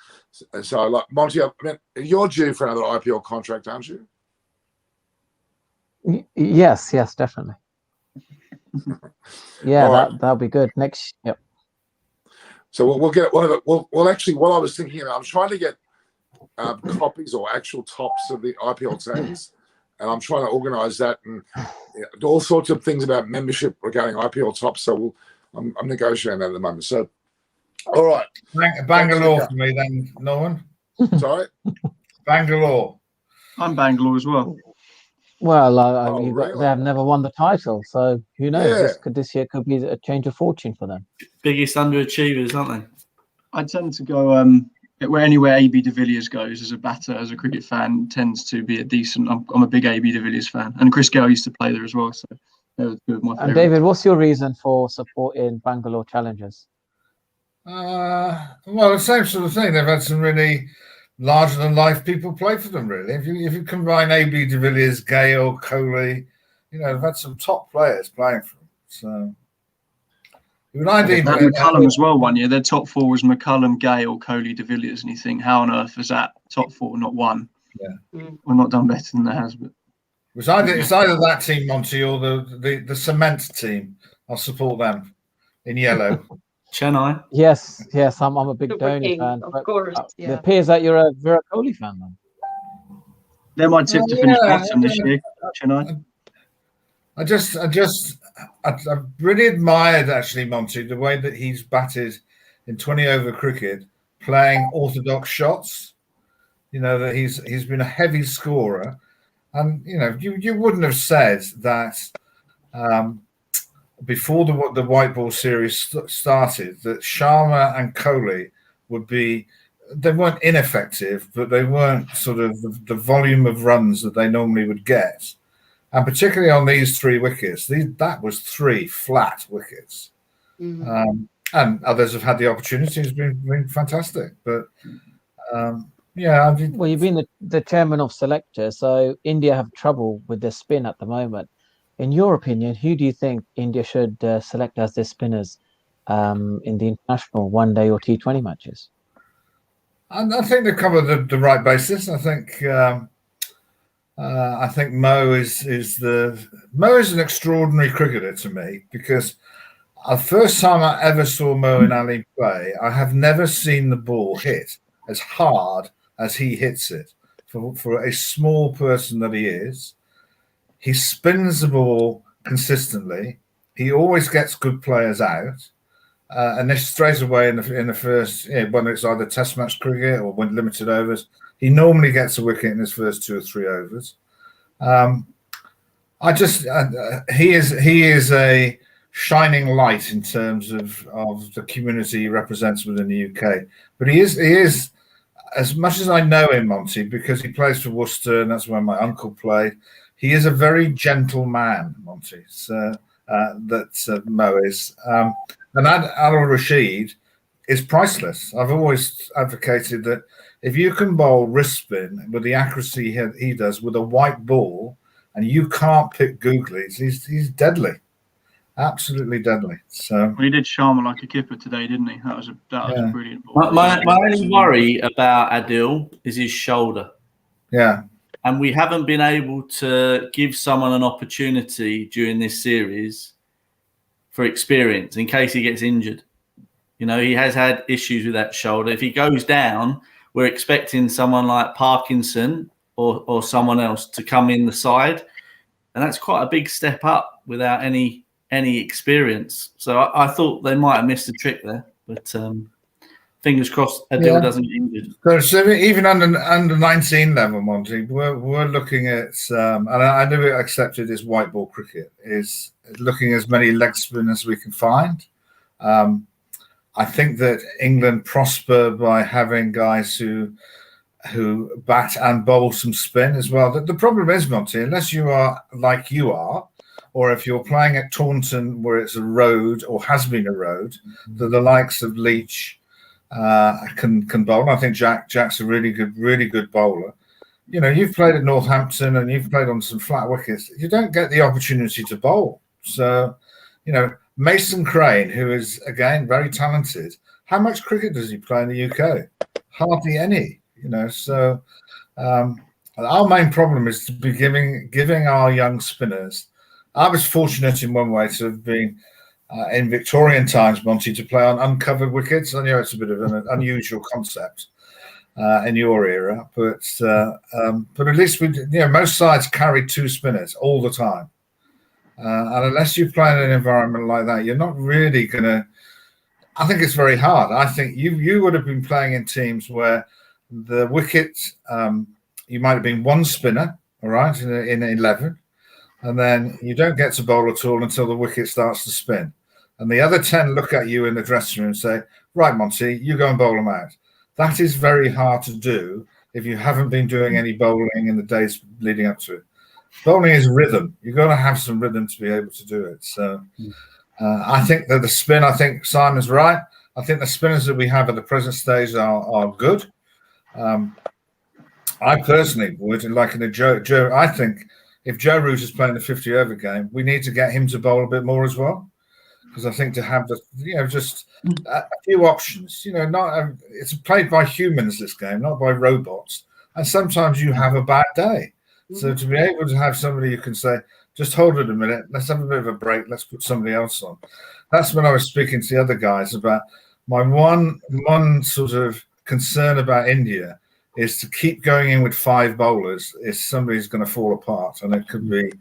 [SPEAKER 1] So like Monty, I mean, you're due for another IPL contract, aren't you?
[SPEAKER 7] Yes, definitely. Yeah,
[SPEAKER 1] right.
[SPEAKER 7] that'll be good next. Yep.
[SPEAKER 1] So we'll get one of the. Well, actually, what I was thinking, I'm trying to get copies or actual tops of the IPL teams, and I'm trying to organise that and all sorts of things about membership regarding IPL tops. So I'm negotiating that at the moment. So, all right,
[SPEAKER 5] Bangalore for me then, Norman.
[SPEAKER 1] Sorry,
[SPEAKER 5] Bangalore.
[SPEAKER 6] I'm Bangalore as well.
[SPEAKER 7] Well,
[SPEAKER 1] really?
[SPEAKER 7] they have never won the title, so who knows?
[SPEAKER 1] Yeah.
[SPEAKER 7] This year could be a change of fortune for them.
[SPEAKER 4] Biggest underachievers, aren't they?
[SPEAKER 6] I tend to go anywhere AB de Villiers goes as a batter, as a cricket fan, tends to be a decent. I'm a big AB de Villiers fan, and Chris Gale used to play there as well, so that was two of my favourites.
[SPEAKER 7] And David, what's your reason for supporting Bangalore Challengers?
[SPEAKER 5] Well, the same sort of thing. They've had some really larger than life people play for them. Really, if you combine AB de Villiers, Gale, Kohli, they've had some top players playing for them. So.
[SPEAKER 6] McCullum as well one year. Their top four was McCullum, Gale, Kohli, de Villiers, and you think, how on earth is that top four not one?
[SPEAKER 5] Yeah,
[SPEAKER 6] we're not done better than that, but
[SPEAKER 5] it's either that team, Monty, or the cement team. I'll support them in yellow.
[SPEAKER 4] Chennai.
[SPEAKER 7] Yes, I'm a big
[SPEAKER 2] Super
[SPEAKER 7] Dhoni
[SPEAKER 2] King,
[SPEAKER 7] fan.
[SPEAKER 2] of course.
[SPEAKER 7] It appears that you're a Virat Kohli fan, then.
[SPEAKER 6] They're my tip to finish bottom this year. Chennai.
[SPEAKER 5] I've really admired, actually, Monty, the way that he's batted in 20-over cricket, playing orthodox shots. That he's been a heavy scorer, and you wouldn't have said that before the white ball series started that Sharma and Kohli would be. They weren't ineffective, but they weren't sort of the volume of runs that they normally would get. And particularly on these 3 wickets, that was 3 flat wickets. Mm-hmm. And others have had the opportunity. It's been fantastic. But,
[SPEAKER 7] well, you've been the chairman of selectors, so India have trouble with their spin at the moment. In your opinion, who do you think India should select as their spinners in the international one-day or T20 matches?
[SPEAKER 5] I think they've covered the right basis. I think Mo is an extraordinary cricketer to me, because the first time I ever saw Moeen Ali play, I have never seen the ball hit as hard as he hits it. For a small person that he is, he spins the ball consistently. He always gets good players out. And then straight away in the first, when it's either Test match cricket or when limited overs, he normally gets a wicket in his first 2 or 3 overs. He is a shining light in terms of the community he represents within the UK. But he is, as much as I know him, Monty, because he plays for Worcester and that's where my uncle played. He is a very gentle man, Monty. So Mo is. And Adil Rashid is priceless. I've always advocated that if you can bowl wrist spin with the accuracy he does with a white ball, and you can't pick googlies, he's deadly, absolutely deadly. So
[SPEAKER 6] he did Sharma like a kipper today, didn't he? That was a brilliant ball.
[SPEAKER 4] My only worry about Adil is his shoulder.
[SPEAKER 5] Yeah.
[SPEAKER 4] And we haven't been able to give someone an opportunity during this series for experience in case he gets injured. He has had issues with that shoulder. If he goes down, we're expecting someone like Parkinson or someone else to come in the side. And that's quite a big step up without any experience. So I thought they might have missed a trick there. But fingers crossed Adil doesn't get injured.
[SPEAKER 5] So even under 19 level, Monty, we're looking at, and I never accepted this white ball cricket, is looking as many leg spin as we can find. I think that England prosper by having guys who bat and bowl some spin as well. The problem is, Monty, unless you are like you are, or if you're playing at Taunton where it's a road or has been a road, that the likes of Leach can bowl. I think Jack's a really good bowler. You know, you've played at Northampton and you've played on some flat wickets. You don't get the opportunity to bowl. So, you know, Mason Crane, who is again very talented, how much cricket does he play in the UK? Hardly any. You know, so our main problem is to be giving our young spinners. I was fortunate in one way to have been in Victorian times, Monty, to play on uncovered wickets. I know it's a bit of an unusual concept in your era, but at least most sides carried 2 spinners all the time, and unless you play in an environment like that, you're not really gonna. I think it's very hard. I think you would have been playing in teams where the wicket you might have been 1 spinner, all right, in 11. And then you don't get to bowl at all until the wicket starts to spin. And the other 10 look at you in the dressing room and say, right, Monty, you go and bowl them out. That is very hard to do if you haven't been doing any bowling in the days leading up to it. Bowling is rhythm. You've got to have some rhythm to be able to do it. So I think that the spin, I think Simon's right. I think the spinners that we have at the present stage are good. I personally would, like in a Joe, I think if Joe Root is playing the 50-over game, we need to get him to bowl a bit more as well, because I think to have the just a few options. Not it's played by humans, this game, not by robots, and sometimes you have a bad day. So to be able to have somebody who can say, just hold it a minute, let's have a bit of a break, let's put somebody else on. That's when I was speaking to the other guys about my one sort of concern about India is to keep going in with 5 bowlers is somebody's going to fall apart, and it could be,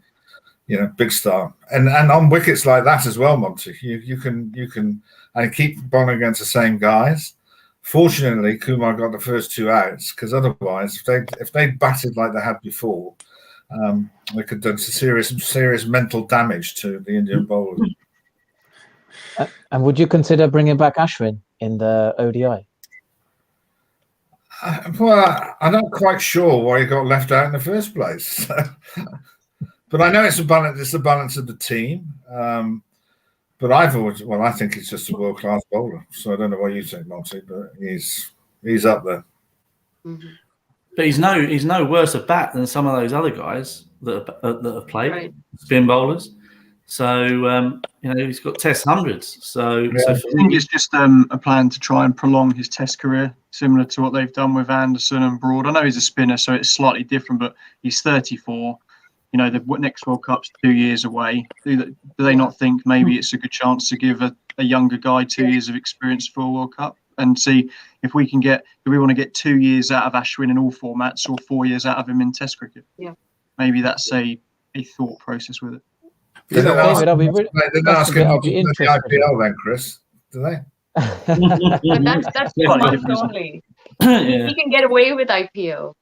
[SPEAKER 5] big star. And on wickets like that as well, Monty, you can and keep bowling against the same guys. Fortunately, Kumar got the first 2 outs, because otherwise, if they batted like they had before, they could have done serious mental damage to the Indian bowlers.
[SPEAKER 7] And would you consider bringing back Ashwin in the ODI?
[SPEAKER 5] Well, I'm not quite sure why he got left out in the first place. But I know it's a balance. It's the balance of the team. But I think he's just a world-class bowler. So I don't know what you think, Monty, but he's up there.
[SPEAKER 4] But he's no worse a bat than some of those other guys that have played spin bowlers. So he's got Test hundreds. So
[SPEAKER 6] I think it's just a plan to try and prolong his Test career, similar to what they've done with Anderson and Broad. I know he's a spinner, so it's slightly different, but he's 34. The next World Cup's 2 years away. Do they not think maybe it's a good chance to give a younger guy 2 years of experience for a World Cup and see if we can do we want to get 2 years out of Ashwin in all formats or 4 years out of him in Test cricket? Yeah. Maybe that's a thought process with it.
[SPEAKER 5] They didn't ask him to play the IPL then, Chris, do they?
[SPEAKER 2] But that's only. He can get away with IPL.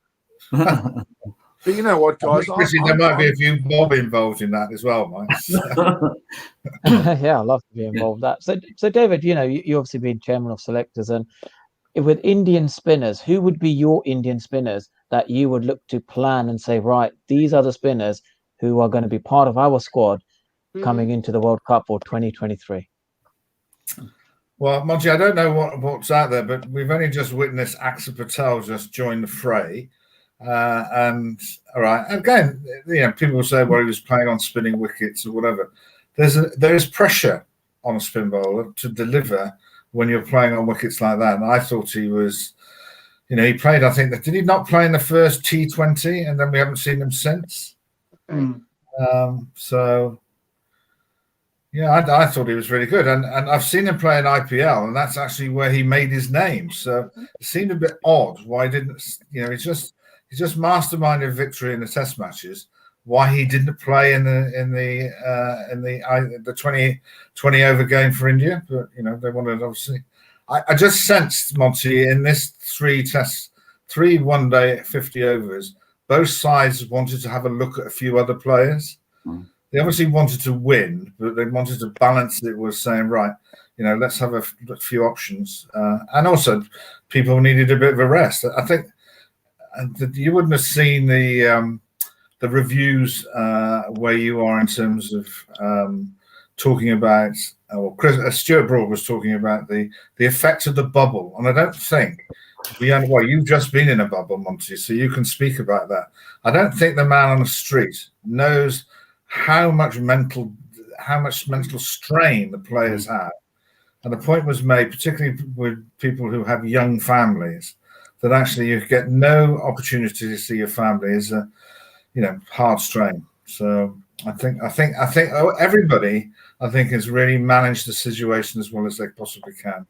[SPEAKER 1] But you know what, guys?
[SPEAKER 5] There might be a few Bob involved in that as well, Mike.
[SPEAKER 7] Yeah, I'd love to be involved in that. So David, you obviously been chairman of selectors, and with Indian spinners, who would be your Indian spinners that you would look to plan and say, right, these are the spinners who are going to be part of our squad coming into the World Cup for 2023?
[SPEAKER 5] Well, Monty, I don't know what's out there, but we've only just witnessed Akshar Patel just join the fray. And all right, again, people will say, well, he was playing on spinning wickets or whatever. There is pressure on a spin bowler to deliver when you're playing on wickets like that. And I thought he was, he played, I think, did he not play in the first T20 and then we haven't seen him since? So, yeah, I thought he was really good. And I've seen him play in IPL, and that's actually where he made his name. So it seemed a bit odd why he didn't, he's just masterminded victory in the Test matches. Why he didn't play in the 20 over game for India, but they wanted, obviously. I just sensed, Monty, in this 3 one-day 50 overs, both sides wanted to have a look at a few other players. They obviously wanted to win, but they wanted to balance it with saying, right, let's have a few options. And also, people needed a bit of a rest. I think you wouldn't have seen the the reviews where you are in terms of talking about, or Stuart Broad was talking about the effect of the bubble, and I don't think you've just been in a bubble, Monty, so you can speak about that. I don't think the man on the street knows how much mental strain the players have. And the point was made, particularly with people who have young families, that actually you get no opportunity to see your family is a, hard strain. So I think everybody, has really managed the situation as well as they possibly can.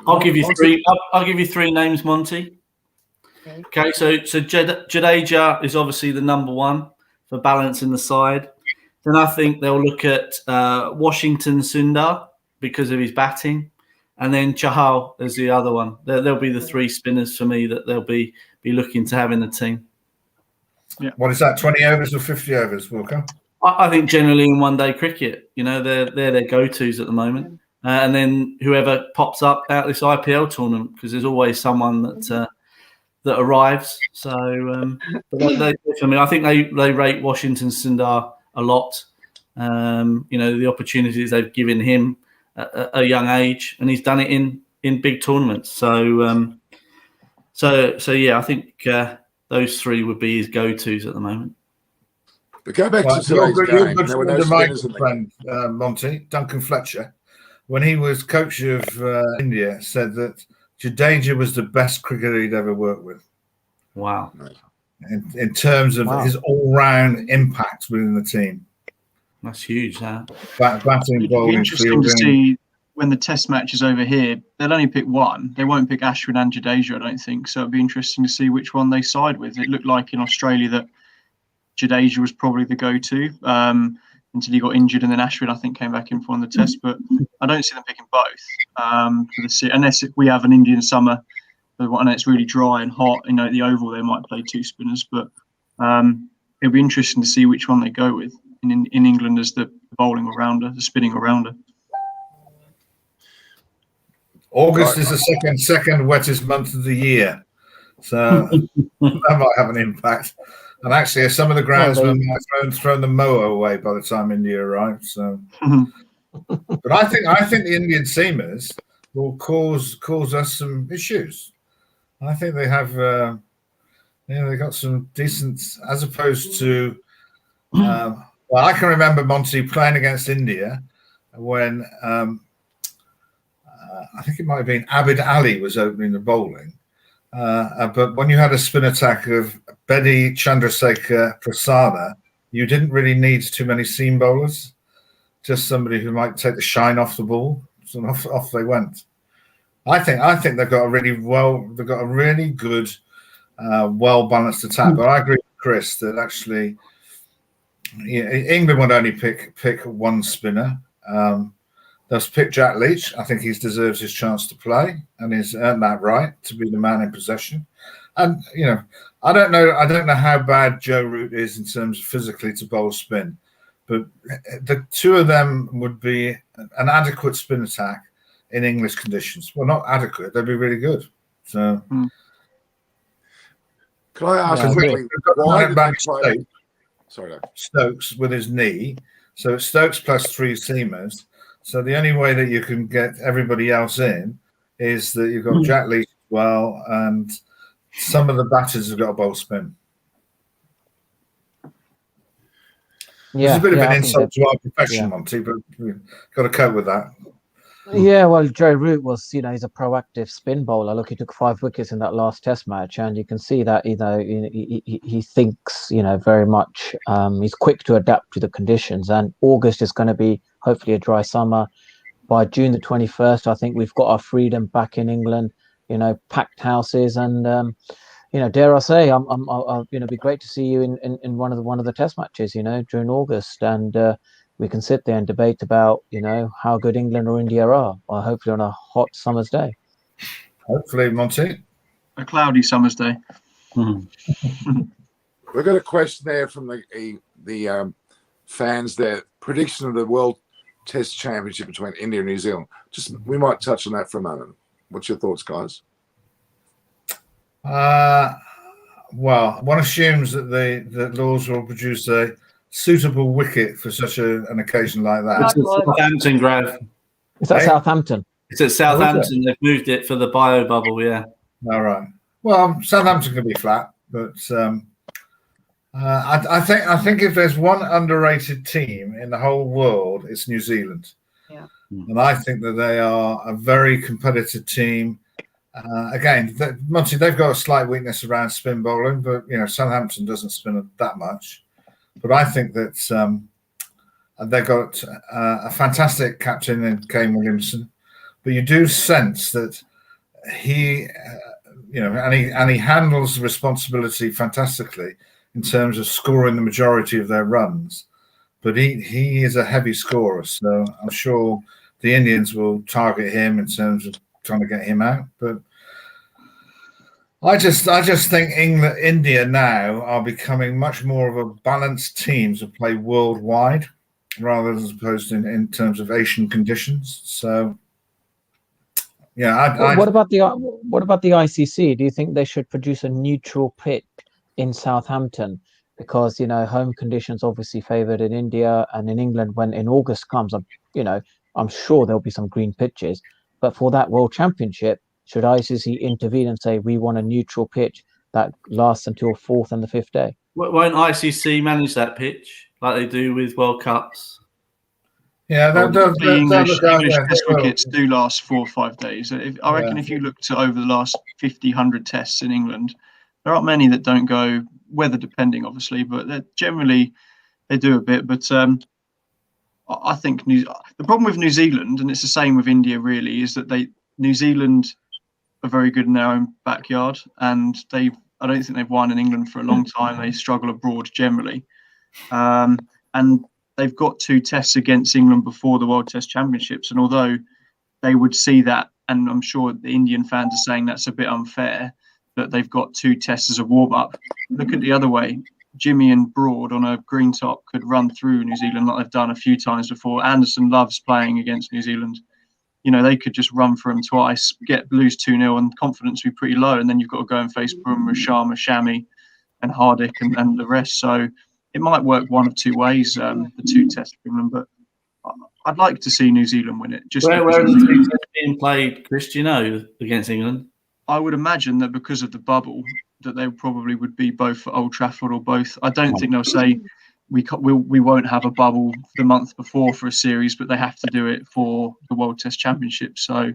[SPEAKER 4] I'll give you three. I'll give you three names, Monty. Okay, so Jadeja is obviously the number one for balance in the side. Then I think they'll look at Washington Sundar because of his batting, and then Chahal as the other one. There'll be the three spinners for me that they'll be looking to have in the team.
[SPEAKER 5] Yeah. What is that? 20 overs or 50 overs, Wilco?
[SPEAKER 4] I think generally in one-day cricket, they're their go-tos at the moment. And then whoever pops up out of this IPL tournament, because there's always someone that arrives. So for me, I think they rate Washington Sundar a lot. The opportunities they've given him at a young age, and he's done it in big tournaments. So yeah, I think those three would be his go-tos at the moment.
[SPEAKER 1] But go back to today's game. There were no spinners in
[SPEAKER 5] friend, Monty, Duncan Fletcher, when he was coach of India, said that Jadeja was the best cricketer he'd ever worked with.
[SPEAKER 4] Wow.
[SPEAKER 5] In terms of his all-round impact within the team.
[SPEAKER 4] That's huge, huh?
[SPEAKER 5] Batting, bowling,
[SPEAKER 6] be interesting to see when the test match is over here. They'll only pick one. They won't pick Ashwin and Jadeja, I don't think. So it'll be interesting to see which one they side with. It looked like in Australia that Jadeja was probably the go-to until he got injured, and then Ashwin, I think, came back in for one of the tests. But I don't see them picking both unless we have an Indian summer and it's really dry and hot. At the Oval they might play two spinners, but it'll be interesting to see which one they go with in England as the bowling all-rounder, the spinning all-rounder.
[SPEAKER 5] August is the second wettest month of the year, so that might have an impact. And actually, some of the groundsmen might have thrown the mower away by the time India arrives. So, but I think the Indian seamers will cause us some issues. I think they have, they got some decent, as opposed to. Well, I can remember Monty playing against India when I think it might have been Abid Ali was opening the bowling. But when you had a spin attack of Bedi Chandrasekhar Prasada, you didn't really need too many seam bowlers, just somebody who might take the shine off the ball. So off they went. I think they've got a really good, well balanced attack. But I agree with Chris that actually, England would only pick one spinner. They'll pick Jack Leach. I think he deserves his chance to play, and he's earned that right to be the man in possession. And I don't know how bad Joe Root is in terms of physically to bowl spin, but the two of them would be an adequate spin attack in English conditions. Well, not adequate; they'd be really good. So,
[SPEAKER 1] can I ask quickly? Why did they play? Sorry,
[SPEAKER 5] Stokes with his knee. So it's Stokes plus three seamers. So the only way that you can get everybody else in is that you've got Jack Leach as well, and some of the batters have got a bowl spin. Yeah, it's a bit of an insult to our profession, Monty, but we've got to cope with that.
[SPEAKER 7] Yeah, well, Joe Root was, he's a proactive spin bowler. Look, he took 5 wickets in that last Test match, and you can see that, he thinks, very much. He's quick to adapt to the conditions, and August is going to be hopefully a dry summer. By June the 21st, I think we've got our freedom back in England. Packed houses, and dare I say, it'd be great to see you in one of the Test matches, during August, and. We can sit there and debate about, how good England or India are, or hopefully on a hot summer's day.
[SPEAKER 5] Hopefully, Monty.
[SPEAKER 6] A cloudy summer's day.
[SPEAKER 1] Mm-hmm. We've got a question there from the fans there. Prediction of the World Test Championship between India and New Zealand. We might touch on that for a moment. What's your thoughts, guys?
[SPEAKER 5] Well, one assumes that that Lords will produce a suitable wicket for such an occasion like that.
[SPEAKER 2] Not
[SPEAKER 4] It's
[SPEAKER 2] all.
[SPEAKER 4] at Southampton, Grav.
[SPEAKER 7] Is that
[SPEAKER 5] Hey?
[SPEAKER 7] Southampton?
[SPEAKER 4] It's at Southampton. They've moved it for the bio bubble. Yeah.
[SPEAKER 5] All right. Well, Southampton can be flat, but I think if there's one underrated team in the whole world, it's New Zealand.
[SPEAKER 2] Yeah.
[SPEAKER 5] And I think that they are a very competitive team. Again, Monty, they've got a slight weakness around spin bowling, but Southampton doesn't spin that much. But I think that they've got a fantastic captain in Kane Williamson. But you do sense that he, and he handles the responsibility fantastically in terms of scoring the majority of their runs. But he is a heavy scorer, so I'm sure the Indians will target him in terms of trying to get him out. But I just think India now are becoming much more of a balanced team to play worldwide rather as opposed to in terms of Asian conditions. So yeah,
[SPEAKER 7] what about the ICC? Do you think they should produce a neutral pitch in Southampton? Because home conditions obviously favoured in India and in England. When in August comes, I'm sure there'll be some green pitches. But for that World Championship, should ICC intervene and say we want a neutral pitch that lasts until 4th and the 5th day?
[SPEAKER 4] Won't ICC manage that pitch like they do with World Cups?
[SPEAKER 5] Yeah,
[SPEAKER 6] English Test crickets do last 4 or 5 days. I reckon if you looked at over the last 50, 100 tests in England, there aren't many that don't go, weather depending, obviously, but generally they do a bit. But I think the problem with New Zealand, and it's the same with India really, is that New Zealand are very good in their own backyard, and I don't think they've won in England for a long time. They struggle abroad generally, and they've got 2 tests against England before the World Test Championships. And although they would see that, and I'm sure the Indian fans are saying that's a bit unfair, that they've got 2 tests as a warm-up. Look at the other way. Jimmy and Broad on a green top could run through New Zealand like they've done a few times before. Anderson loves playing against New Zealand. They could just run for them twice, lose 2-0, and confidence would be pretty low. And then you've got to go and face Bumrah, Sharma, Shami, and Hardik and the rest. So it might work one of 2 ways, the 2 tests for England. But I'd like to see New Zealand win it.
[SPEAKER 4] Where are the 2 tests being played, Chris, against England?
[SPEAKER 6] I would imagine that because of the bubble, that they probably would be both at Old Trafford or both. I don't think they'll say we won't have a bubble the month before for a series, but they have to do it for the World Test Championship. So,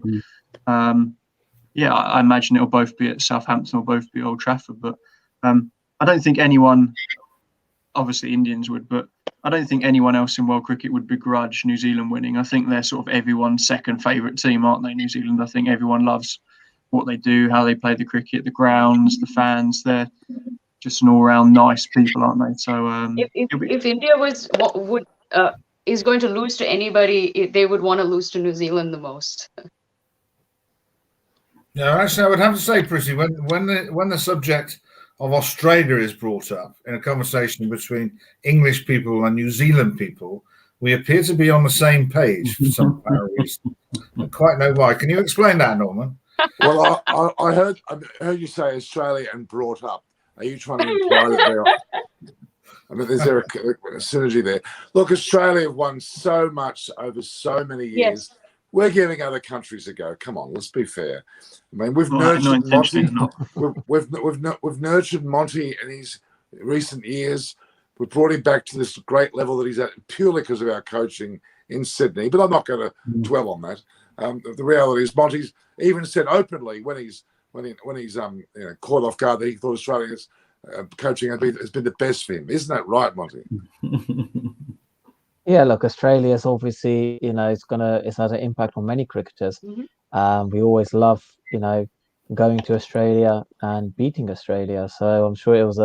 [SPEAKER 6] I imagine it'll both be at Southampton or both be Old Trafford. But I don't think anyone, obviously Indians would, but I don't think anyone else in world cricket would begrudge New Zealand winning. I think they're sort of everyone's second favourite team, aren't they, New Zealand? I think everyone loves what they do, how they play the cricket, the grounds, the fans. They're just an all-round nice people, aren't they? So
[SPEAKER 2] if India is going to lose to anybody, they would want to lose to New Zealand the most.
[SPEAKER 5] No, actually, I would have to say, Prissy, when the subject of Australia is brought up in a conversation between English people and New Zealand people, we appear to be on the same page for some reason. I don't quite know why. Can you explain that, Norman?
[SPEAKER 1] Well, I heard you say Australia and brought up. Are you trying to imply that is there a synergy there? Look, Australia have won so much over so many years.
[SPEAKER 2] Yes.
[SPEAKER 1] We're giving other countries a go. Come on, let's be fair. I mean, we've nurtured Monty. We've nurtured Monty in his recent years. We brought him back to this great level that he's at purely because of our coaching in Sydney. But I'm not going to dwell on that. The reality is, Monty's even said openly when he's caught off guard that he thought Australia's coaching has been the best for him. Isn't that right, Monty?
[SPEAKER 7] Yeah, look, Australia's obviously it's had an impact on many cricketers. We always love going to Australia and beating Australia. So I'm sure it was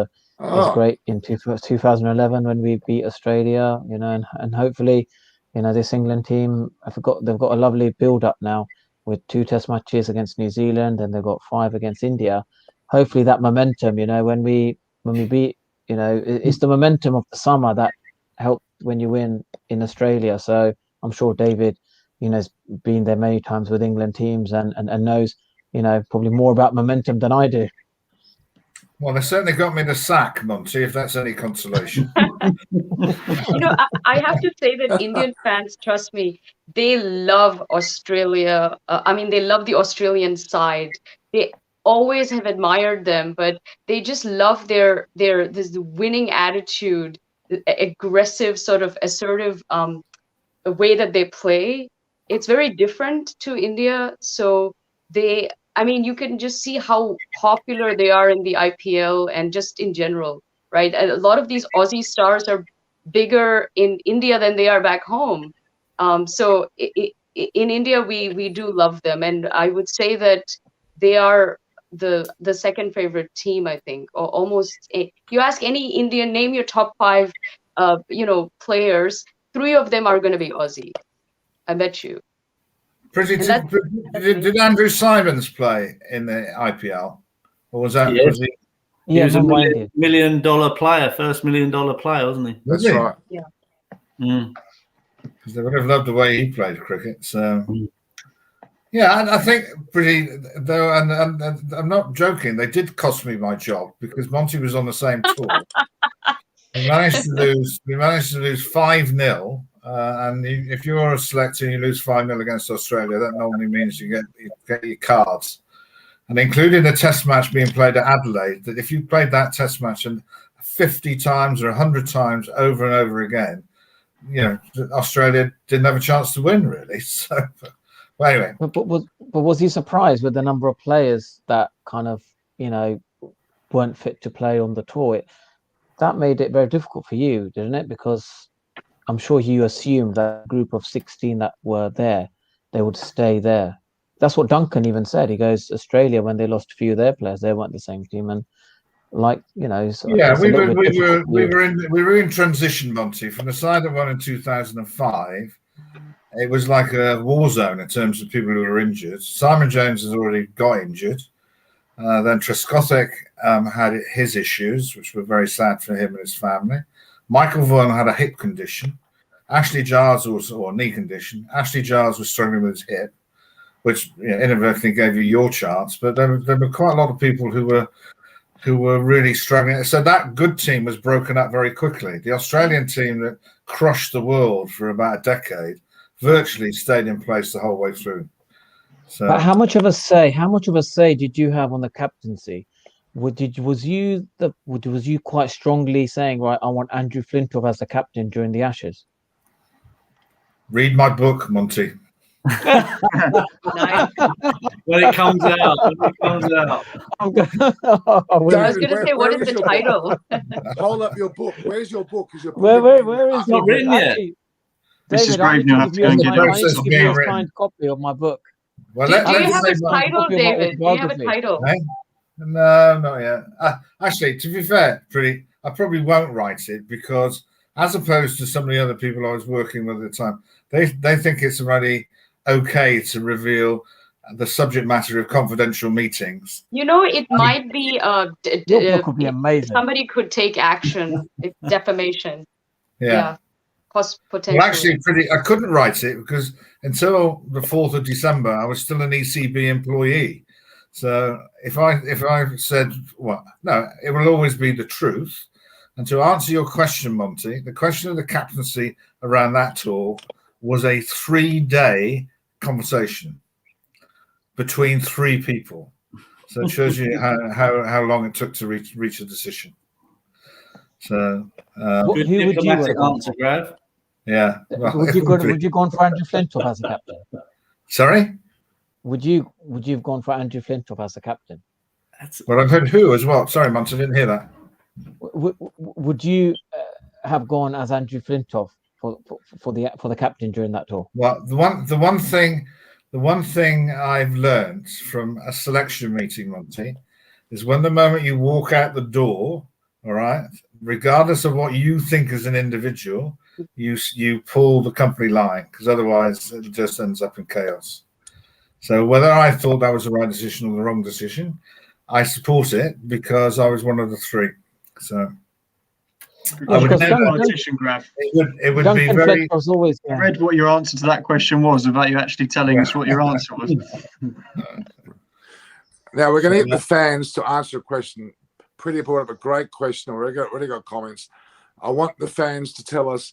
[SPEAKER 7] great in 2011 when we beat Australia. And hopefully. This England team, they've got a lovely build-up now with 2 test matches against New Zealand, and they've got 5 against India. Hopefully that momentum, when we beat, it's the momentum of the summer that helped when you win in Australia. So I'm sure David, has been there many times with England teams and knows, probably more about momentum than I do.
[SPEAKER 5] Well, they certainly got me the sack, Monty, if that's any consolation.
[SPEAKER 2] I have to say that Indian fans, trust me, they love Australia. I mean, they love the Australian side. They always have admired them, but they just love their this winning attitude, the aggressive, sort of assertive way that they play. It's very different to India. So I mean, you can just see how popular they are in the IPL and just in general, right? A lot of these Aussie stars are bigger in India than they are back home. So in India, we do love them, and I would say that they are the second favorite team, I think, or almost. You ask any Indian, name your top 5, players. 3 of them are going to be Aussie. I bet you.
[SPEAKER 5] Did Andrew Simons play in the IPL, or was that?
[SPEAKER 4] Yes.
[SPEAKER 5] Was he?
[SPEAKER 4] He was a $1 million player, first $1 million player, wasn't he?
[SPEAKER 5] That's right.
[SPEAKER 2] Yeah.
[SPEAKER 5] Because they would have loved the way he played cricket. So, yeah, I think though, and I'm not joking. They did cost me my job because Monty was on the same tour. We managed to lose 5-0. And if you're a selector and you lose 5-0 against Australia, that normally means you get your cards. And including the test match being played at Adelaide, that if you played that test match and 50 times or 100 times over and over again, Australia didn't have a chance to win, really. So, well, anyway.
[SPEAKER 7] But was he surprised with the number of players that kind of, weren't fit to play on the tour? That made it very difficult for you, didn't it? Because I'm sure you assumed that group of 16 that were there, they would stay there. That's what Duncan even said. He goes, Australia, when they lost a few of their players, they weren't the same team. And
[SPEAKER 5] we were in transition, Monty, from the side that won in 2005. It was like a war zone in terms of people who were injured. Simon James has already got injured. Then Trescothick had his issues, which were very sad for him and his family. Michael Vaughan had a hip condition. Ashley Giles or knee condition. Ashley Giles was struggling with his hip, which inadvertently gave you your chance. But there were quite a lot of people who were really struggling. So that good team was broken up very quickly. The Australian team that crushed the world for about a decade virtually stayed in place the whole way through. So,
[SPEAKER 7] but how much of a say did you have on the captaincy? Was you quite strongly saying, right, I want Andrew Flintoff as the captain during the Ashes?
[SPEAKER 5] Read my book, Monty.
[SPEAKER 4] When it comes out.
[SPEAKER 2] I was going to say, what is the title?
[SPEAKER 1] Hold up your book. Where's your book? Is your book
[SPEAKER 7] where is
[SPEAKER 4] it? Not written yet.
[SPEAKER 6] Mrs. Grave, you'll have to go and get it.
[SPEAKER 7] I need to give you a signed copy of my book.
[SPEAKER 2] Well, do you have a title, David? Do you have a title?
[SPEAKER 5] No, not yet. Actually, to be fair, I probably won't write it because, as opposed to some of the other people I was working with at the time, they think it's already okay to reveal the subject matter of confidential meetings.
[SPEAKER 2] It might be
[SPEAKER 7] your book would be amazing.
[SPEAKER 2] Somebody could take action. It's defamation.
[SPEAKER 5] Yeah.
[SPEAKER 2] Potentially.
[SPEAKER 5] Well, actually, I couldn't write it because until the 4th of December, I was still an ECB employee. So if I said, well, no, it will always be the truth. And to answer your question, Monty, the question of the captaincy around that tour was a 3-day conversation between 3 people. So it shows you how long it took to reach a decision. So
[SPEAKER 4] good diplomatic answer, Grav.
[SPEAKER 5] Yeah.
[SPEAKER 7] Well, would you gone for Andrew Flintoff as a captain?
[SPEAKER 5] Sorry?
[SPEAKER 7] Would you have gone for Andrew Flintoff as a captain?
[SPEAKER 5] Well, I've heard who as well. Sorry, Monty, I didn't hear that.
[SPEAKER 7] Would you have gone as Andrew Flintoff for the captain during that tour?
[SPEAKER 5] Well, the one thing I've learned from a selection meeting, Monty, is when the moment you walk out the door, all right, regardless of what you think as an individual, you pull the company line because otherwise it just ends up in chaos. So whether I thought that was the right decision or the wrong decision, I support it because I was one of the 3. So
[SPEAKER 6] I would never politician, Grav.
[SPEAKER 5] It would be very.
[SPEAKER 6] I read what your answer to that question was without you actually telling us what your answer was.
[SPEAKER 1] Now we're going to get the fans to answer a question pretty brought up a great question. Already got comments. I want the fans to tell us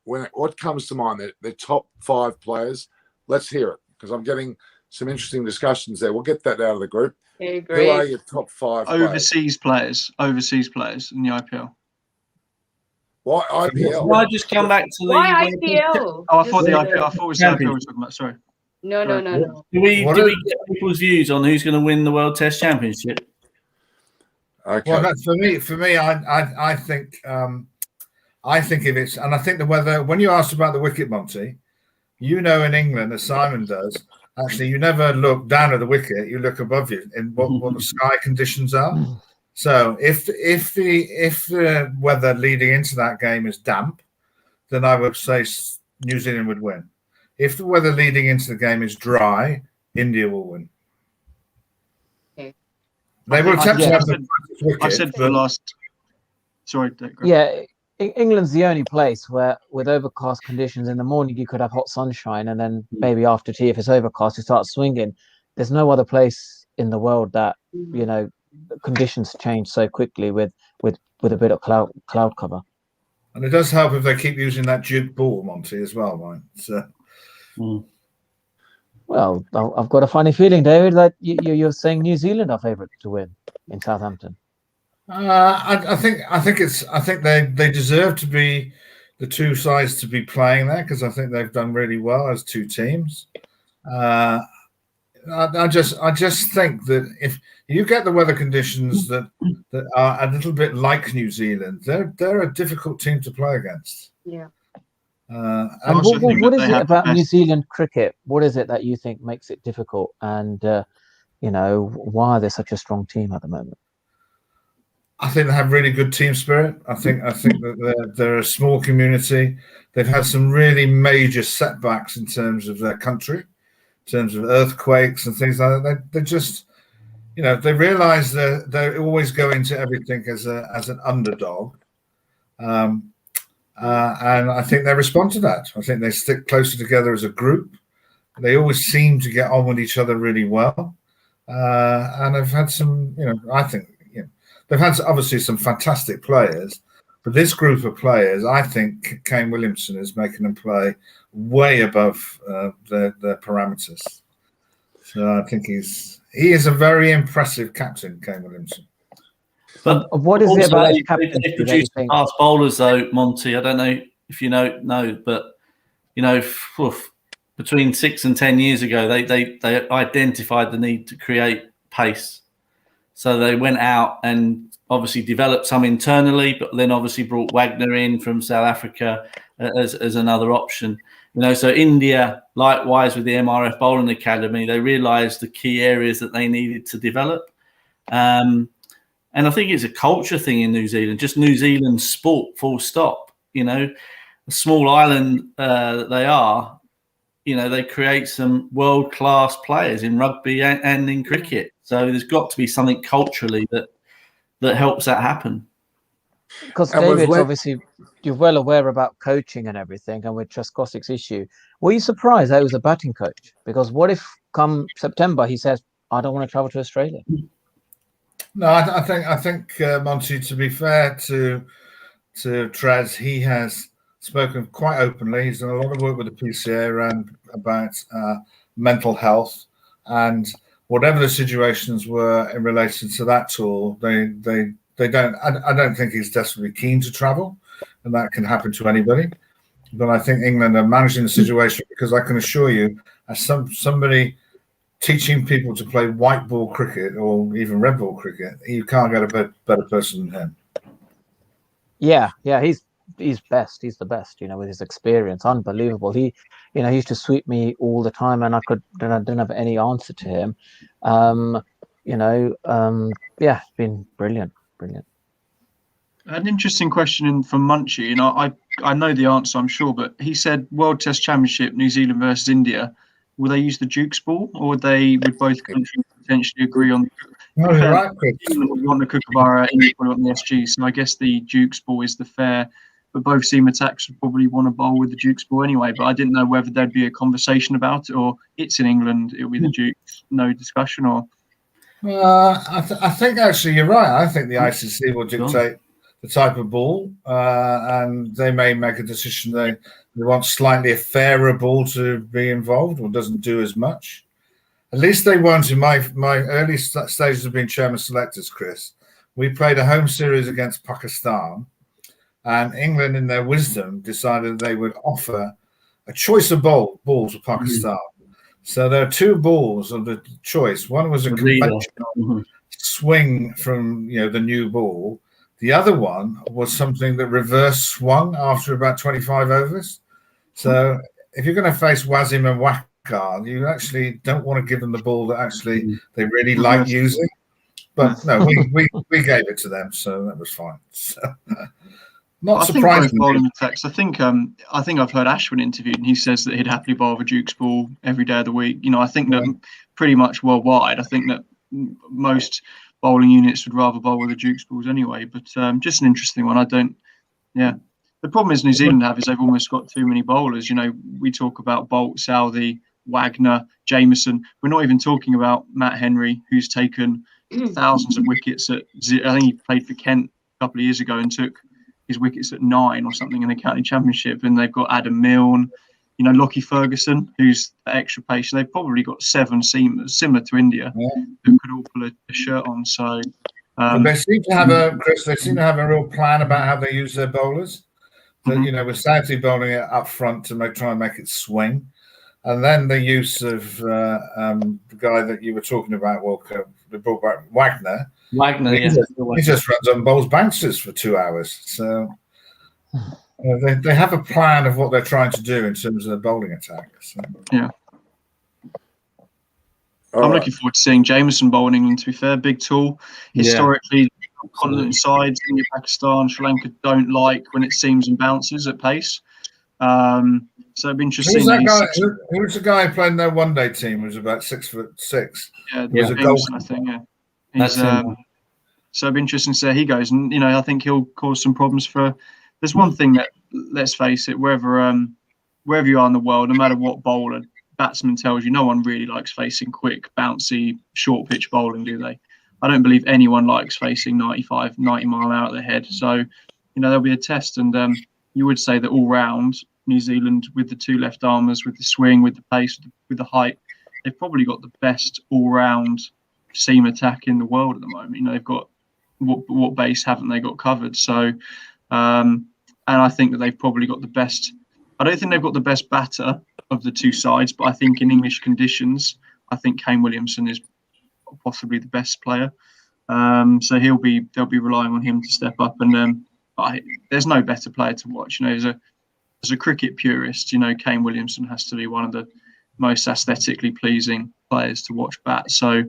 [SPEAKER 1] what comes to mind. Their top 5 players. Let's hear it, because I'm getting some interesting discussions there. We'll get that out of the group.
[SPEAKER 2] Okay, great.
[SPEAKER 1] Who are your top 5
[SPEAKER 6] overseas players in the IPL?
[SPEAKER 1] Why IPL?
[SPEAKER 4] Can I just come back to the
[SPEAKER 2] Why IPL?
[SPEAKER 6] Oh, I thought the IPL. I thought it was the IPL we were talking about. Sorry.
[SPEAKER 2] No.
[SPEAKER 4] Do we get people's views on who's going to win the World Test Championship?
[SPEAKER 1] Okay.
[SPEAKER 5] Well, for me, I think if it's, and I think the weather. When you asked about the wicket, Monty, in England, as Simon does, actually, you never look down at the wicket; you look above you in what the sky conditions are. So if the weather leading into that game is damp, then I would say New Zealand would win. If the weather leading into the game is dry, India will win.
[SPEAKER 2] Okay.
[SPEAKER 5] They will attempt to have the wicket.
[SPEAKER 6] I said for the last. Sorry, Greg.
[SPEAKER 7] Yeah, England's the only place where, with overcast conditions, in the morning you could have hot sunshine, and then maybe after tea, if it's overcast, it starts swinging. There's no other place in the world that conditions change so quickly with a bit of cloud cover.
[SPEAKER 5] And it does help if they keep using that Duke ball, Monty, as well, right? So.
[SPEAKER 7] Well, I've got a funny feeling, David, that you're saying New Zealand are favourite to win in Southampton.
[SPEAKER 5] I think they deserve to be the two sides to be playing there, because I think they've done really well as two teams. I just think that if you get the weather conditions that are a little bit like New Zealand, they're a difficult team to play against.
[SPEAKER 2] Yeah.
[SPEAKER 7] And what is it about New Zealand cricket? What is it that you think makes it difficult? And why are they such a strong team at the moment?
[SPEAKER 5] I think they have really good team spirit. I think that they're a small community. They've had some really major setbacks in terms of their country, in terms of earthquakes and things like that. They just, they realise that they always go into everything as an underdog. And I think they respond to that. I think they stick closer together as a group. They always seem to get on with each other really well. And they've had some, I think, they've had obviously some fantastic players. But this group of players, I think Kane Williamson is making them play way above their parameters. So I think he is a very impressive captain, Kane Williamson.
[SPEAKER 7] But what is it about his captain?
[SPEAKER 4] They produce fast bowlers, though, Monty. I don't know if you know, but between 6 and 10 years ago, they identified the need to create pace. So they went out and obviously developed some internally, but then obviously brought Wagner in from South Africa as another option. So India, likewise with the MRF Bowling Academy, they realised the key areas that they needed to develop. And I think it's a culture thing in New Zealand, just New Zealand sport, full stop. A small island that they are, they create some world-class players in rugby and in cricket. So there's got to be something culturally that helps that happen.
[SPEAKER 7] Because David, obviously, you're well aware about coaching and everything, and with Trescothick's issue. Were you surprised that he was a batting coach? Because what if come September he says, I don't want to travel to Australia?
[SPEAKER 5] No, I think Monty, to be fair to Trez, he has spoken quite openly. He's done a lot of work with the PCA around about mental health, and whatever the situations were in relation to that tour, they don't. I don't think he's desperately keen to travel, and that can happen to anybody. But I think England are managing the situation, because I can assure you, as somebody teaching people to play white ball cricket or even red ball cricket, you can't get a better person than him.
[SPEAKER 7] Yeah, he's best. He's the best, with his experience. Unbelievable. He used to sweep me all the time, and I didn't have any answer to him. It's been brilliant.
[SPEAKER 6] An interesting question from Munchie. I know the answer, I'm sure, but he said World Test Championship, New Zealand versus India. Will they use the Duke's ball, or would both countries potentially agree on?
[SPEAKER 5] No, you're right, Chris.
[SPEAKER 6] We want the Kookaburra, India would want the SG. So I guess the Duke's ball is the fair. But both seam attacks would probably want to bowl with the Duke's ball anyway. But I didn't know whether there'd be a conversation about it, or it's in England, it'll be the Duke's, no discussion, or.
[SPEAKER 5] I think actually you're right. I think the ICC will dictate the type of ball, and they may make a decision they want slightly a fairer ball to be involved or doesn't do as much. At least they won't. In my early stages of being chairman selectors, Chris, we played a home series against Pakistan, and England, in their wisdom, decided they would offer a choice of balls to Pakistan. So there are two balls of the choice. One was a conventional swing from the new ball. The other one was something that reverse swung after about 25 overs. So if you're going to face Wasim and Waqar, you actually don't want to give them the ball that actually they really like using. But no, we gave it to them, so that was fine. So, not surprising.
[SPEAKER 6] Bowling attacks. I think I've heard Ashwin interviewed, and he says that he'd happily bowl a Duke's ball every day of the week. I think that pretty much worldwide, I think that most bowling units would rather bowl with the Duke's balls anyway. But just an interesting one. The problem is New Zealand is they've almost got too many bowlers. We talk about Bolt, Southey, Wagner, Jameson. We're not even talking about Matt Henry, who's taken thousands of wickets I think he played for Kent a couple of years ago and took his wickets at 9 or something in the county championship. And they've got Adam Milne, Lockie Ferguson, who's extra patient. They've probably got 7 seamers similar to India who could all pull a shirt on. So
[SPEAKER 5] they seem to have a real plan about how they use their bowlers. So, with Southey bowling it up front to try and make it swing. And then the use of the guy that you were talking about, Walker, they brought back Wagner. He just runs on bowls bouncers for 2 hours. So they have a plan of what they're trying to do in terms of the bowling attack. So.
[SPEAKER 6] Yeah. I'm looking forward to seeing Jameson bowl in England, to be fair. Big tool. Historically, continent sides, India, Pakistan, Sri Lanka don't like when it seams and bounces at pace. So it'd be interesting.
[SPEAKER 5] Who was the guy who played in their one-day team? Who was about 6'6".
[SPEAKER 6] Yeah, was a Jameson, I think. Yeah, so it'd be interesting to see how he goes, and I think he'll cause some problems for. There's one thing that, let's face it, wherever you are in the world, no matter what bowler batsman tells you, no one really likes facing quick, bouncy, short pitch bowling, do they? I don't believe anyone likes facing 95, 90 mile out of their head. So, there'll be a test, and you would say that all round New Zealand, with the 2 left armers, with the swing, with the pace, with the height, they've probably got the best all-round seam attack in the world at the moment. They've got what base haven't they got covered? So, and I think that they've probably got the best. I don't think they've got the best batter of the 2 sides, but I think in English conditions, I think Kane Williamson is possibly the best player. So they'll be relying on him to step up, and there's no better player to watch. As a cricket purist, Kane Williamson has to be one of the most aesthetically pleasing players to watch bat. So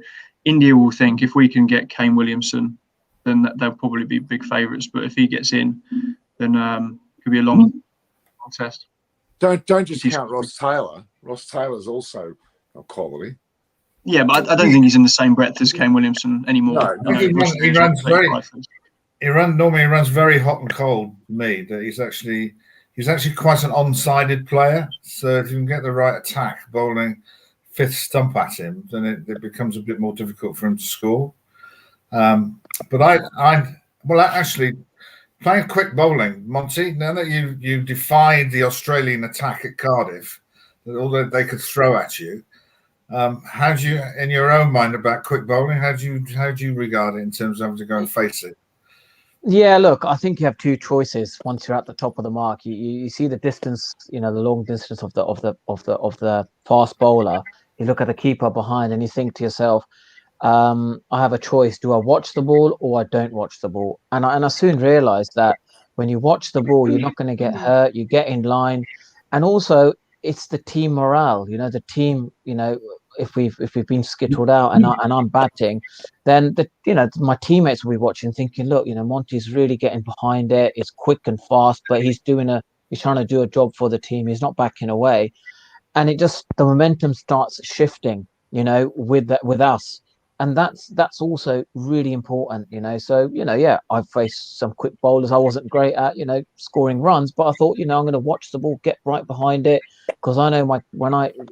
[SPEAKER 6] India will think if we can get Kane Williamson, then they'll probably be big favourites. But if he gets in, then it could be a long test.
[SPEAKER 1] Don't just count Ross Taylor. Ross Taylor's also a quality.
[SPEAKER 6] Yeah, but I don't think he's in the same breadth as Kane Williamson anymore.
[SPEAKER 5] No, he normally runs very hot and cold. He's actually quite an on-sided player. So if you can get the right attack bowling 5th stump at him, then it becomes a bit more difficult for him to score. But actually, playing quick bowling, Monty, now that you defied the Australian attack at Cardiff, all that they could throw at you, how do you, in your own mind, about quick bowling, how do you regard it in terms of having to go and face it?
[SPEAKER 7] Yeah, look, I think you have 2 choices once you're at the top of the mark. You see the distance, the long distance of the fast bowler. You look at the keeper behind and you think to yourself, I have a choice. Do I watch the ball or I don't watch the ball? And I soon realized that when you watch the ball, you're not going to get hurt. You get in line. And also it's the team morale, the team, if we've been skittled out and I'm batting, then my teammates will be watching, thinking, look, Monty's really getting behind it. It's quick and fast, but he's trying to do a job for the team. He's not backing away, and the momentum starts shifting, with us. and that's also really important, you know. So, you know, yeah, I've faced some quick bowlers I wasn't great at, you know, scoring runs, but I thought, you know, I'm going to watch the ball, get right behind it, because I know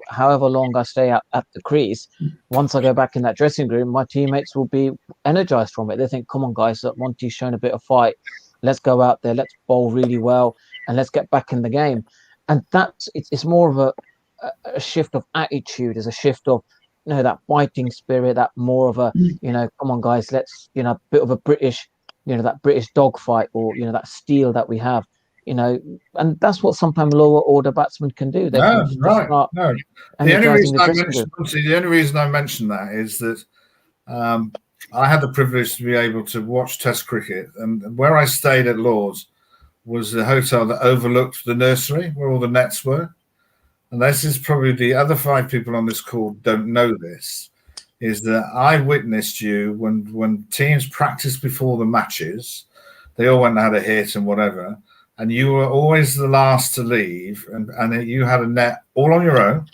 [SPEAKER 7] however long I stay at the crease, once I go back in that dressing room, my teammates will be energized from it. They think, come on, guys, look, Monty's shown a bit of fight. Let's go out there, let's bowl really well, and let's get back in the game. And it's more of a shift of attitude, is a shift of, you know, that fighting spirit, that more of a, you know, come on guys, let's, you know, a bit of a British, you know, that British dogfight, or, you know, that steel that we have, you know. And that's what sometimes lower order batsmen can do. They can just start energizing the dressing room.
[SPEAKER 5] The only reason I mentioned that is that I had the privilege to be able to watch Test cricket, and where I stayed at Lord's was the hotel that overlooked the nursery where all the nets were. And this is probably the other 5 people on this call don't know this, is that I witnessed you when teams practiced before the matches, they all went and had a hit and whatever, and you were always the last to leave, and you had a net all on your own.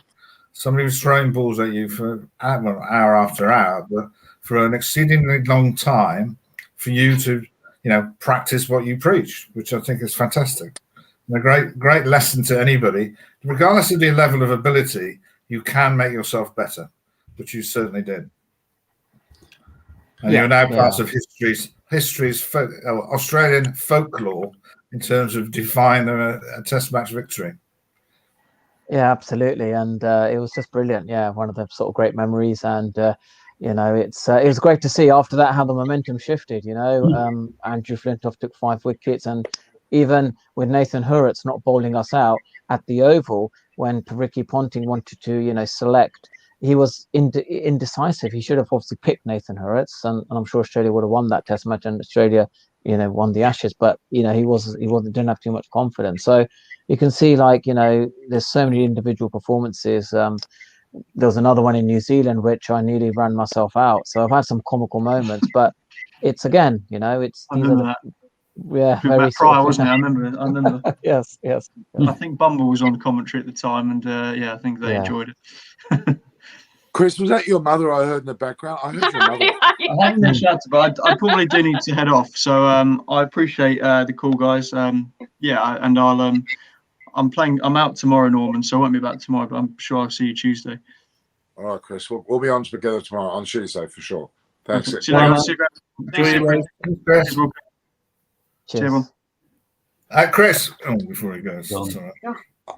[SPEAKER 5] Somebody was throwing balls at you for hour after hour, but for an exceedingly long time for you to, you know, practice what you preach, which I think is fantastic. And a great lesson to anybody, regardless of your level of ability, you can make yourself better, which you certainly did. And you're now part of history's Australian folklore in terms of defying a Test match victory.
[SPEAKER 7] Yeah, absolutely, and it was just brilliant. Yeah, one of the sort of great memories, and you know, it was great to see after that how the momentum shifted. You know, Andrew Flintoff took 5 wickets, and even with Nathan Hurrits not bowling us out at the Oval, when Ricky Ponting wanted to, you know, select, he was indecisive. He should have obviously picked Nathan Hurrits, and I'm sure Australia would have won that Test match, and Australia, you know, won the Ashes. But you know, he didn't have too much confidence. So you can see, like, you know, there's so many individual performances. There was another one in New Zealand which I nearly ran myself out. So I've had some comical moments, but it's, again, you know, it's
[SPEAKER 6] I remember that.
[SPEAKER 7] Yeah,
[SPEAKER 6] very Pryor, wasn't it? I remember.
[SPEAKER 7] yes.
[SPEAKER 6] I think Bumble was on commentary at the time, and I think they enjoyed it.
[SPEAKER 1] Chris, was that your mother I heard in the background? I heard your mother.
[SPEAKER 6] I haven't mentioned that, but I probably do need to head off. So I appreciate the call, guys. And I'm out tomorrow, Norman, so I won't be back tomorrow, but I'm sure I'll see you Tuesday.
[SPEAKER 1] All right, Chris. We'll be on together tomorrow on Tuesday for sure. Thanks.
[SPEAKER 6] See you later.
[SPEAKER 5] Chris.
[SPEAKER 6] Cheers.
[SPEAKER 5] Chris, before he goes,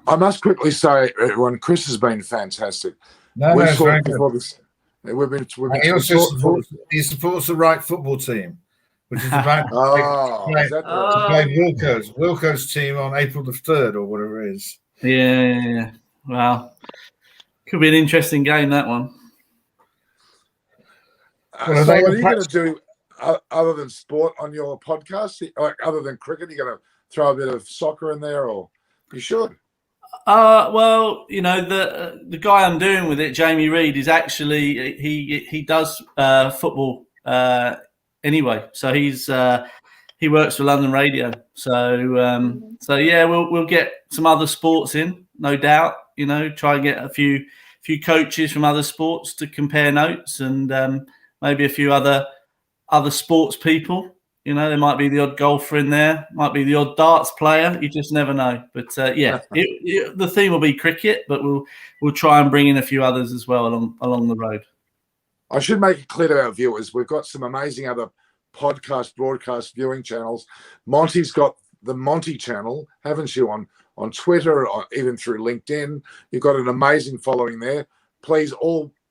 [SPEAKER 1] I must quickly say, everyone, Chris has been fantastic.
[SPEAKER 5] It's very good.
[SPEAKER 1] He
[SPEAKER 5] supports the right football team, which is about
[SPEAKER 1] to
[SPEAKER 5] play Wilco's team on April the 3rd or whatever it is.
[SPEAKER 4] Yeah. Well, could be an interesting game, that one.
[SPEAKER 1] So what are you going to do other than sport on your podcast? Like, other than cricket, you going to throw a bit of soccer in there, or you should?
[SPEAKER 4] Well, you know, the guy I'm doing with it, Jamie Reid, is actually he does football anyway. So he works for London Radio. So yeah, we'll get some other sports in, no doubt. You know, try and get a few coaches from other sports to compare notes, and maybe a few other sports people. You know, there might be the odd golfer in there, might be the odd darts player. You just never know. But the theme will be cricket, but we'll try and bring in a few others as well along the road.
[SPEAKER 1] I should make it clear to our viewers, we've got some amazing other broadcast viewing channels. Monty's got the Monty channel, haven't you, on Twitter or even through LinkedIn? You've got an amazing following there. Please,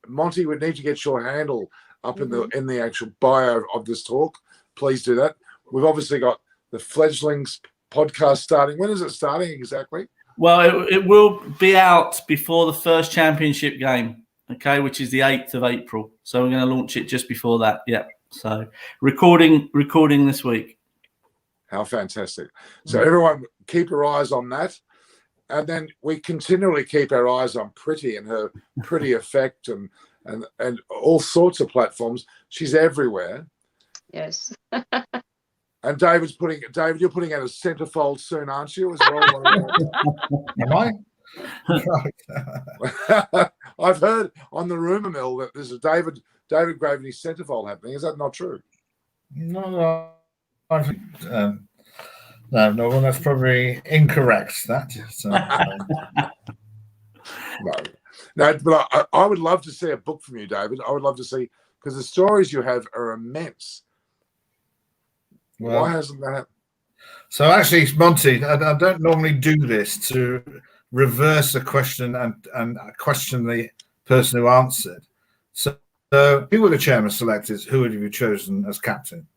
[SPEAKER 1] Monty, we need to get your handle up in the actual bio of this talk. Please do that. We've obviously got the Fledglings podcast starting. When is it starting exactly?
[SPEAKER 4] Well, it will be out before the first championship game, okay, which is the 8th of April. So we're going to launch it just before that. Yeah. So recording this week.
[SPEAKER 1] How fantastic. So everyone keep your eyes on that. And then we continually keep our eyes on Pretty and her Pretty Effect and all sorts of platforms. She's everywhere.
[SPEAKER 2] Yes.
[SPEAKER 1] And David, you're putting out a centerfold soon, aren't you? As well.
[SPEAKER 5] Am I?
[SPEAKER 1] I've heard on the rumor mill that there's a David Graveney centerfold happening. Is that not true?
[SPEAKER 5] No, I think no, well, that's probably incorrect. That so,
[SPEAKER 1] no, but I would love to see a book from you, David. I would love to see, because the stories you have are immense.
[SPEAKER 5] well,
[SPEAKER 1] why hasn't that happened?
[SPEAKER 5] So actually, Monty, I don't normally do this to reverse a question and question the person who answered. So who were the chairman selected? Who have you chosen as captain?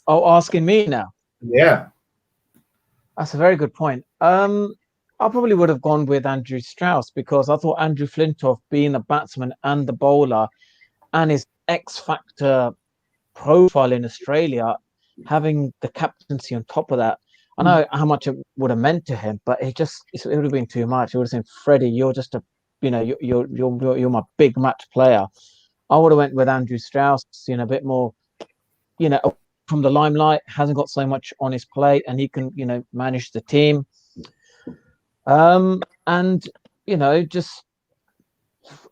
[SPEAKER 7] Oh, asking me now.
[SPEAKER 5] Yeah.
[SPEAKER 7] That's a very good point. I probably would have gone with Andrew Strauss, because I thought Andrew Flintoff, being the batsman and the bowler and his X Factor profile in Australia, having the captaincy on top of that, I know how much it would have meant to him, but it would have been too much. It would have said, Freddie, you're just you're my big match player. I would have went with Andrew Strauss, a bit more, from the limelight, hasn't got so much on his plate, and he can, manage the team. And just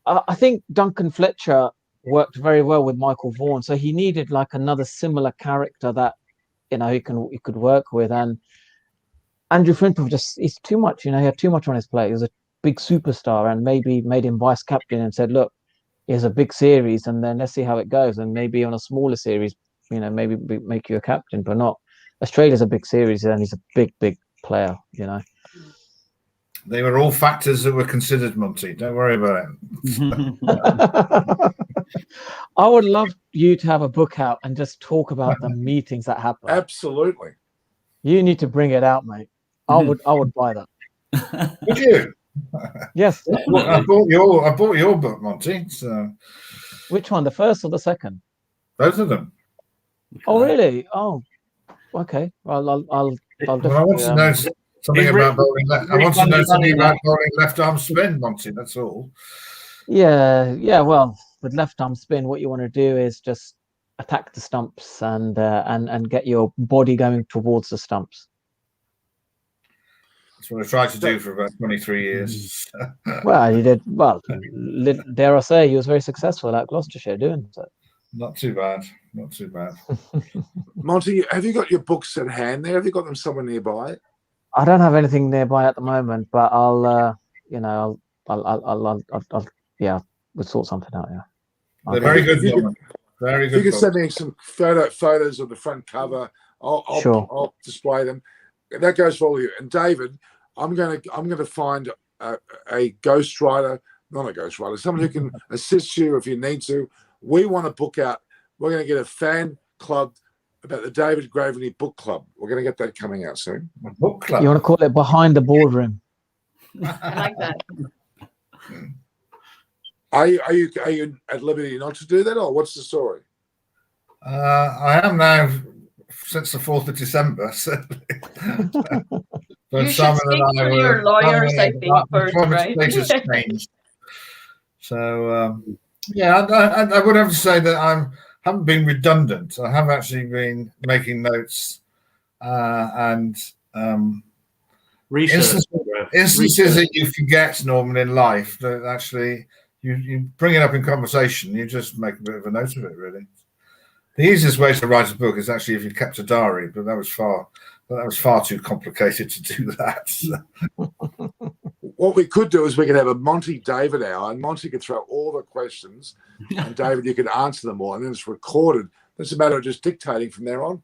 [SPEAKER 7] I think Duncan Fletcher worked very well with Michael Vaughan, so he needed like another similar character that he could work with. And Andrew Flintoff he's too much, he had too much on his plate. He was a big superstar, and maybe made him vice captain and said, look, here's a big series, and then let's see how it goes, and maybe on a smaller series, maybe make you a captain, but not. Australia's a big series, and he's a big player.
[SPEAKER 5] They were all factors that were considered, Monty. Don't worry about
[SPEAKER 7] it. I would love you to have a book out and just talk about the meetings that happen.
[SPEAKER 1] Absolutely.
[SPEAKER 7] You need to bring it out, mate. I would buy that.
[SPEAKER 5] Would you?
[SPEAKER 7] Yes.
[SPEAKER 5] I bought your book, Monty. So.
[SPEAKER 7] Which one, the first or the second?
[SPEAKER 5] Both of them.
[SPEAKER 7] Oh, really? Oh, okay. Well, I'll definitely.
[SPEAKER 5] I want to know something about bowling left. I want to know something about bowling left arm spin, Monty. That's all.
[SPEAKER 7] Yeah. Well, with left arm spin, what you want to do is just attack the stumps and get your body going towards the stumps.
[SPEAKER 5] That's what I tried to do for about 23 years.
[SPEAKER 7] Well, you did well. Dare I say, you was very successful at Gloucestershire doing so.
[SPEAKER 5] Not too bad. Not too bad.
[SPEAKER 1] Monty, have you got your books at hand there? Have you got them somewhere nearby?
[SPEAKER 7] I don't have anything nearby at the moment, but I'll we'll sort something out. Yeah.
[SPEAKER 5] They're very good. Very good.
[SPEAKER 1] If you could send me some photos of the front cover, I'll display them. That goes for all of you. And David, I'm gonna find a ghostwriter, not a ghostwriter, someone who can assist you if you need to. We want to book out. We're going to get a fan club about the David Graveney Book Club. We're going to get that coming out soon.
[SPEAKER 5] A book club.
[SPEAKER 7] You want to call it Behind the Boardroom?
[SPEAKER 2] I like that.
[SPEAKER 1] Are you at liberty not to do that, or what's the story?
[SPEAKER 5] I am now since the 4th of December. So.
[SPEAKER 2] You should speak to your lawyers, I think, first, right?
[SPEAKER 5] Changed. So I would have to say that I haven't been redundant. I have actually been making notes and instances that you forget normally in life, that actually you bring it up in conversation. You just make a bit of a note of it, really. The easiest way to write a book is actually if you kept a diary, but that was far too complicated to do that.
[SPEAKER 1] What we could do is we could have a Monty David hour, and Monty could throw all the questions, and David, you could answer them all, and then it's recorded. It's a matter of just dictating from there on.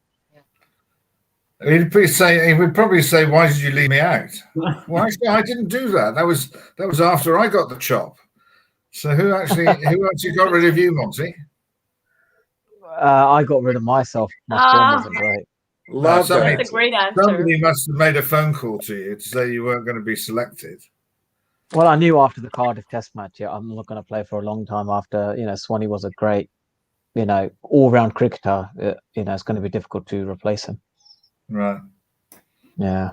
[SPEAKER 5] He would probably say, "Why did you leave me out?" Well, actually, I didn't do that. That was after I got the chop. So who actually got rid of you, Monty?
[SPEAKER 7] I got rid of myself. My form wasn't great.
[SPEAKER 1] Love that.
[SPEAKER 2] That's a great answer.
[SPEAKER 5] Somebody must have made a phone call to you to say you weren't going to be selected.
[SPEAKER 7] Well, I knew after the Cardiff Test match, I'm not going to play for a long time. After Swanee was a great, all-round cricketer. It's going to be difficult to replace him.
[SPEAKER 5] Right.
[SPEAKER 7] Yeah.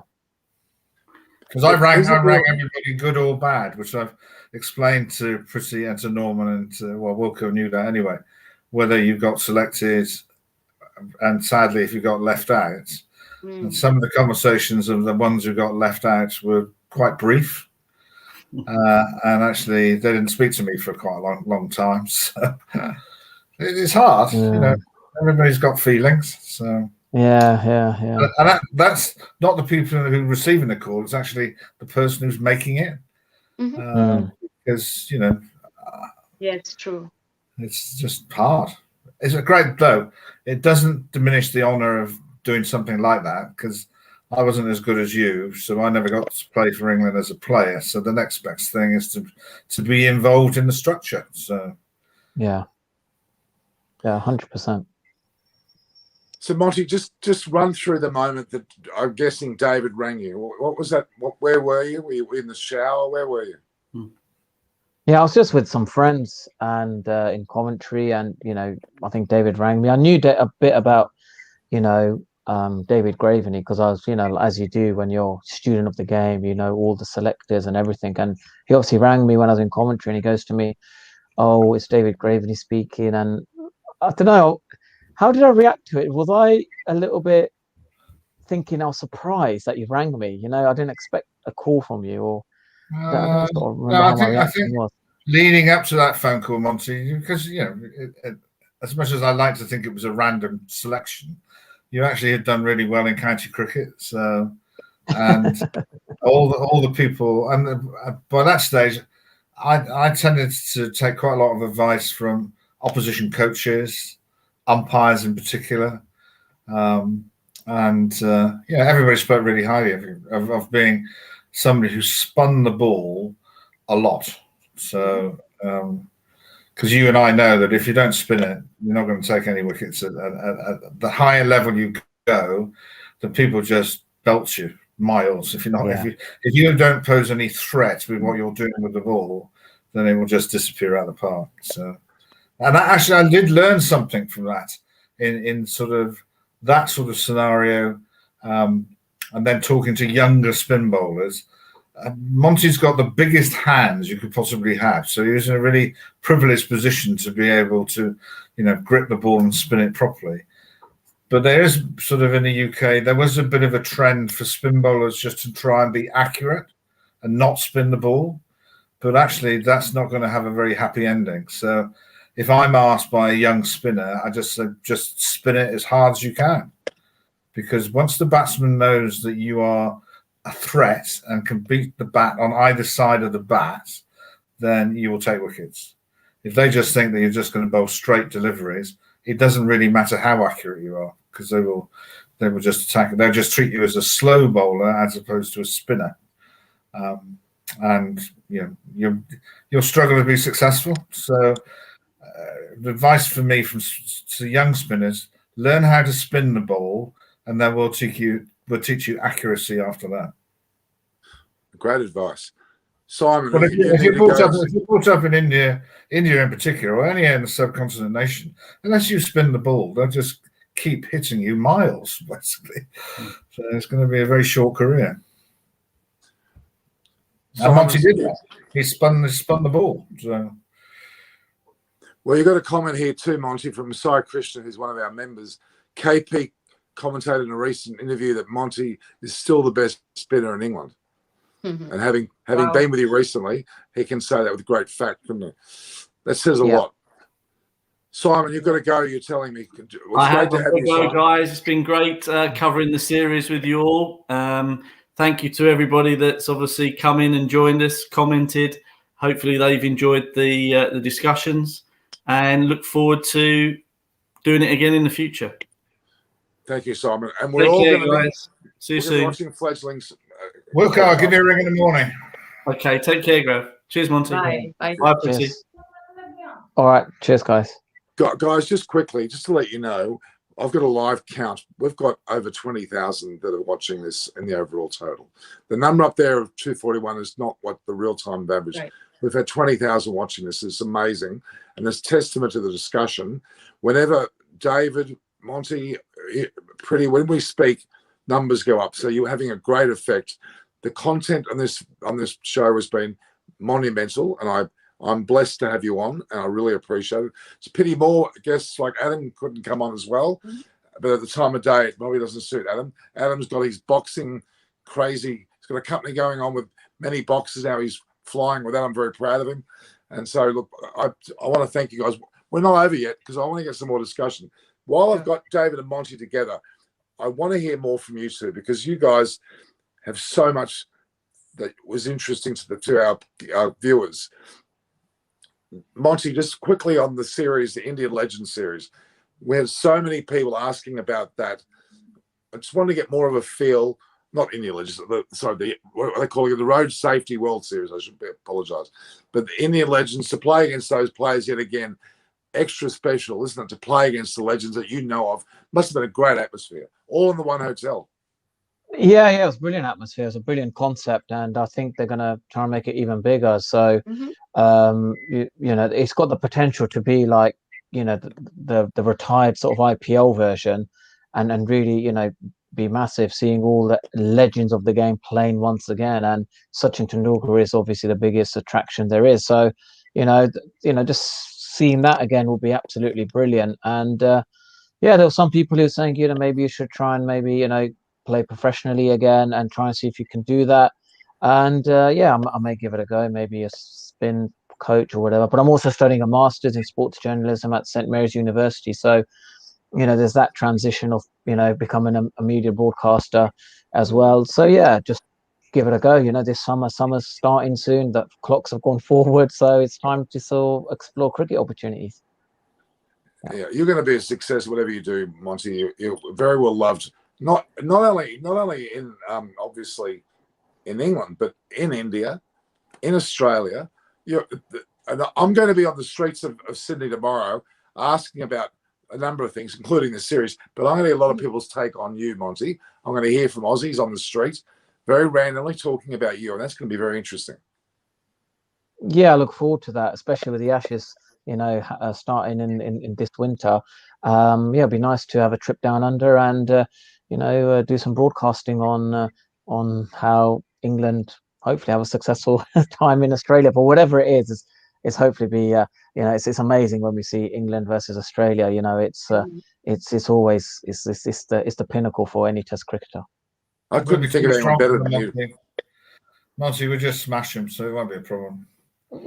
[SPEAKER 5] Because I rang everybody good or bad, which I've explained to Prissy and to Norman and to, Wilco knew that anyway, whether you got selected and sadly if you got left out. And some of the conversations of the ones who got left out were quite brief. and actually they didn't speak to me for quite a long time. So it's hard, you know. Everybody's got feelings, so
[SPEAKER 7] yeah.
[SPEAKER 5] And that's not the people who are receiving the call; it's actually the person who's making it, because you know.
[SPEAKER 2] Yeah, it's true.
[SPEAKER 5] It's just hard. It's a great though. It doesn't diminish the honor of doing something like that, because I wasn't as good as you, so I never got to play for England as a player. So the next best thing is to be involved in the structure. So
[SPEAKER 7] yeah, 100%.
[SPEAKER 1] So Monty, just run through the moment that I'm guessing David rang you. What was that? Where were you? Were you in the shower? Where were you?
[SPEAKER 7] Yeah, I was just with some friends and in commentary, and you know, I think David rang me. I knew a bit about, you know, David Graveney, because I was, you know, as you do when you're a student of the game, you know, all the selectors and everything. And he obviously rang me when I was in commentary, and he goes to me, "Oh, it's David Graveney speaking." And I don't know, how did I react to it? Was I a little bit thinking I was surprised that you rang me? You know, I didn't expect a call from you, or I don't sort of remember how my reaction was.
[SPEAKER 5] Leading up to that phone call, Monty, because you know, as much as I like to think it was a random selection, you actually had done really well in county cricket. So, and all the people, and by that stage, I tended to take quite a lot of advice from opposition coaches, umpires in particular, and everybody spoke really highly of being somebody who spun the ball a lot. So, because you and I know that if you don't spin it, you're not going to take any wickets. At the higher level you go, the people just belt you miles. If you're not, if you don't pose any threat with what you're doing with the ball, then it will just disappear out of the park. So, and actually, I did learn something from that in sort of that sort of scenario, and then talking to younger spin bowlers. Monty's got the biggest hands you could possibly have, so he was in a really privileged position to be able to, you know, grip the ball and spin it properly. But there is sort of in the UK, there was a bit of a trend for spin bowlers just to try and be accurate and not spin the ball. But actually, that's not going to have a very happy ending. So if I'm asked by a young spinner, I just say, just spin it as hard as you can. Because once the batsman knows that you are a threat and can beat the bat on either side of the bat, then you will take wickets. If they just think that you're just going to bowl straight deliveries, it doesn't really matter how accurate you are, because they will just attack it. They'll just treat you as a slow bowler as opposed to a spinner, and you know you'll struggle to be successful. So the advice for me to young spinners: learn how to spin the ball, and then we'll teach you accuracy after that.
[SPEAKER 1] Great advice, Simon.
[SPEAKER 5] Well, if you're brought up in India in particular, or any in the subcontinent nation, unless you spin the ball, they'll just keep hitting you miles, basically. So it's going to be a very short career. And Monty did that. He spun the ball. So.
[SPEAKER 1] Well, you got a comment here too, Monty, from Sai Krishna, who's one of our members. KP commentated in a recent interview that Monty is still the best spinner in England. And having been with you recently, he can say that with great fact, couldn't he? That says a lot. Simon, you've got to go. You're telling me.
[SPEAKER 4] I have to go, guys. It's been great covering the series with you all. Thank you to everybody that's obviously come in and joined us, commented. Hopefully they've enjoyed the discussions, and look forward to doing it again in the future.
[SPEAKER 1] Thank you, Simon. And we're all going to
[SPEAKER 4] see you soon.
[SPEAKER 1] Watching fledglings.
[SPEAKER 5] Wilco, I'll give you a ring in the morning.
[SPEAKER 4] Okay, take care, Grav. Cheers, Monty.
[SPEAKER 2] Bye.
[SPEAKER 4] Bye, Pretty.
[SPEAKER 7] All right, cheers, guys.
[SPEAKER 1] Guys, just quickly, just to let you know, I've got a live count. We've got over 20,000 that are watching this in the overall total. The number up there of 241 is not what the real-time average. Right. We've had 20,000 watching this. It's amazing. And it's testament to the discussion. Whenever David, Monty, Pretty, when we speak, numbers go up. So you're having a great effect. The content on this show has been monumental, and I'm blessed to have you on, and I really appreciate it. It's a pity more guests like Adam couldn't come on as well, but at the time of day, it probably doesn't suit Adam. Adam's got his boxing crazy. He's got a company going on with many boxers now. He's flying with that. I'm very proud of him. And so, look, I want to thank you guys. We're not over yet because I want to get some more discussion. While I've got David and Monty together, I want to hear more from you two because you guys have so much that was interesting to our viewers. Monty, just quickly on the series, the Indian Legends series, we had so many people asking about that. I just wanted to get more of a feel. Not Indian Legends, sorry, what are they calling it? The Road Safety World Series. I should apologise, but the Indian Legends, to play against those players yet again, extra special, isn't it? To play against the legends that you know of, must have been a great atmosphere, all in the one hotel.
[SPEAKER 7] Yeah, it was a brilliant atmosphere. It was a brilliant concept, and I think they're going to try and make it even bigger. So, you know, it's got the potential to be like, you know, the retired sort of IPL version, and really, you know, be massive. Seeing all the legends of the game playing once again, and Sachin Tendulkar is obviously the biggest attraction there is. So, you know, just seeing that again will be absolutely brilliant. And yeah, there were some people who were saying, you know, maybe you should try and maybe, you know, play professionally again and try and see if you can do that. And yeah, I may give it a go, maybe a spin coach or whatever. But I'm also studying a master's in sports journalism at St. Mary's University. So, you know, there's that transition of, you know, becoming a media broadcaster as well. So yeah, just give it a go. You know, this summer's starting soon. The clocks have gone forward, so it's time to sort of explore cricket opportunities.
[SPEAKER 1] Yeah, you're going to be a success whatever you do, Monty. You're very well loved. Not only in obviously in England, but in India, in Australia. And I'm going to be on the streets of Sydney tomorrow asking about a number of things, including the series. But I'm going to get a lot of people's take on you, Monty. I'm going to hear from Aussies on the street very randomly talking about you, and that's going to be very interesting.
[SPEAKER 7] Yeah, I look forward to that, especially with the Ashes, you know, starting in this winter. Yeah, it'd be nice to have a trip down under and you know, do some broadcasting on how England hopefully have a successful time in Australia. But whatever it is hopefully be you know, it's amazing when we see England versus Australia. You know, it's always the pinnacle for any Test cricketer.
[SPEAKER 1] I couldn't think of anyone better than you.
[SPEAKER 5] Monty would just smash him, so it won't be a problem.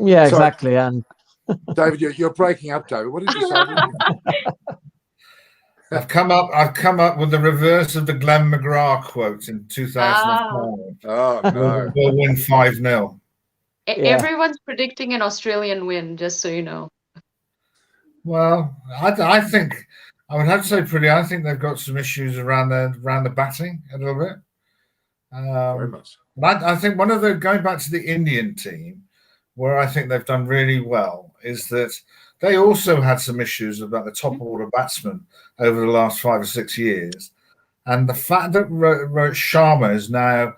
[SPEAKER 7] Yeah, exactly. And
[SPEAKER 1] David, you're breaking up, David. What did you say?
[SPEAKER 5] I've come up with the reverse of the Glenn McGrath quote in 2005.
[SPEAKER 1] Oh no!
[SPEAKER 5] We'll win 5-0.
[SPEAKER 2] Everyone's predicting an Australian win, just so you know.
[SPEAKER 5] Well, I think I would have to say I think they've got some issues around the batting a little bit.
[SPEAKER 1] Very much.
[SPEAKER 5] But I think one of the going back to the Indian team, where I think they've done really well, is that they also had some issues about the top order batsmen over the last 5 or 6 years. And the fact that Rohit Sharma is now,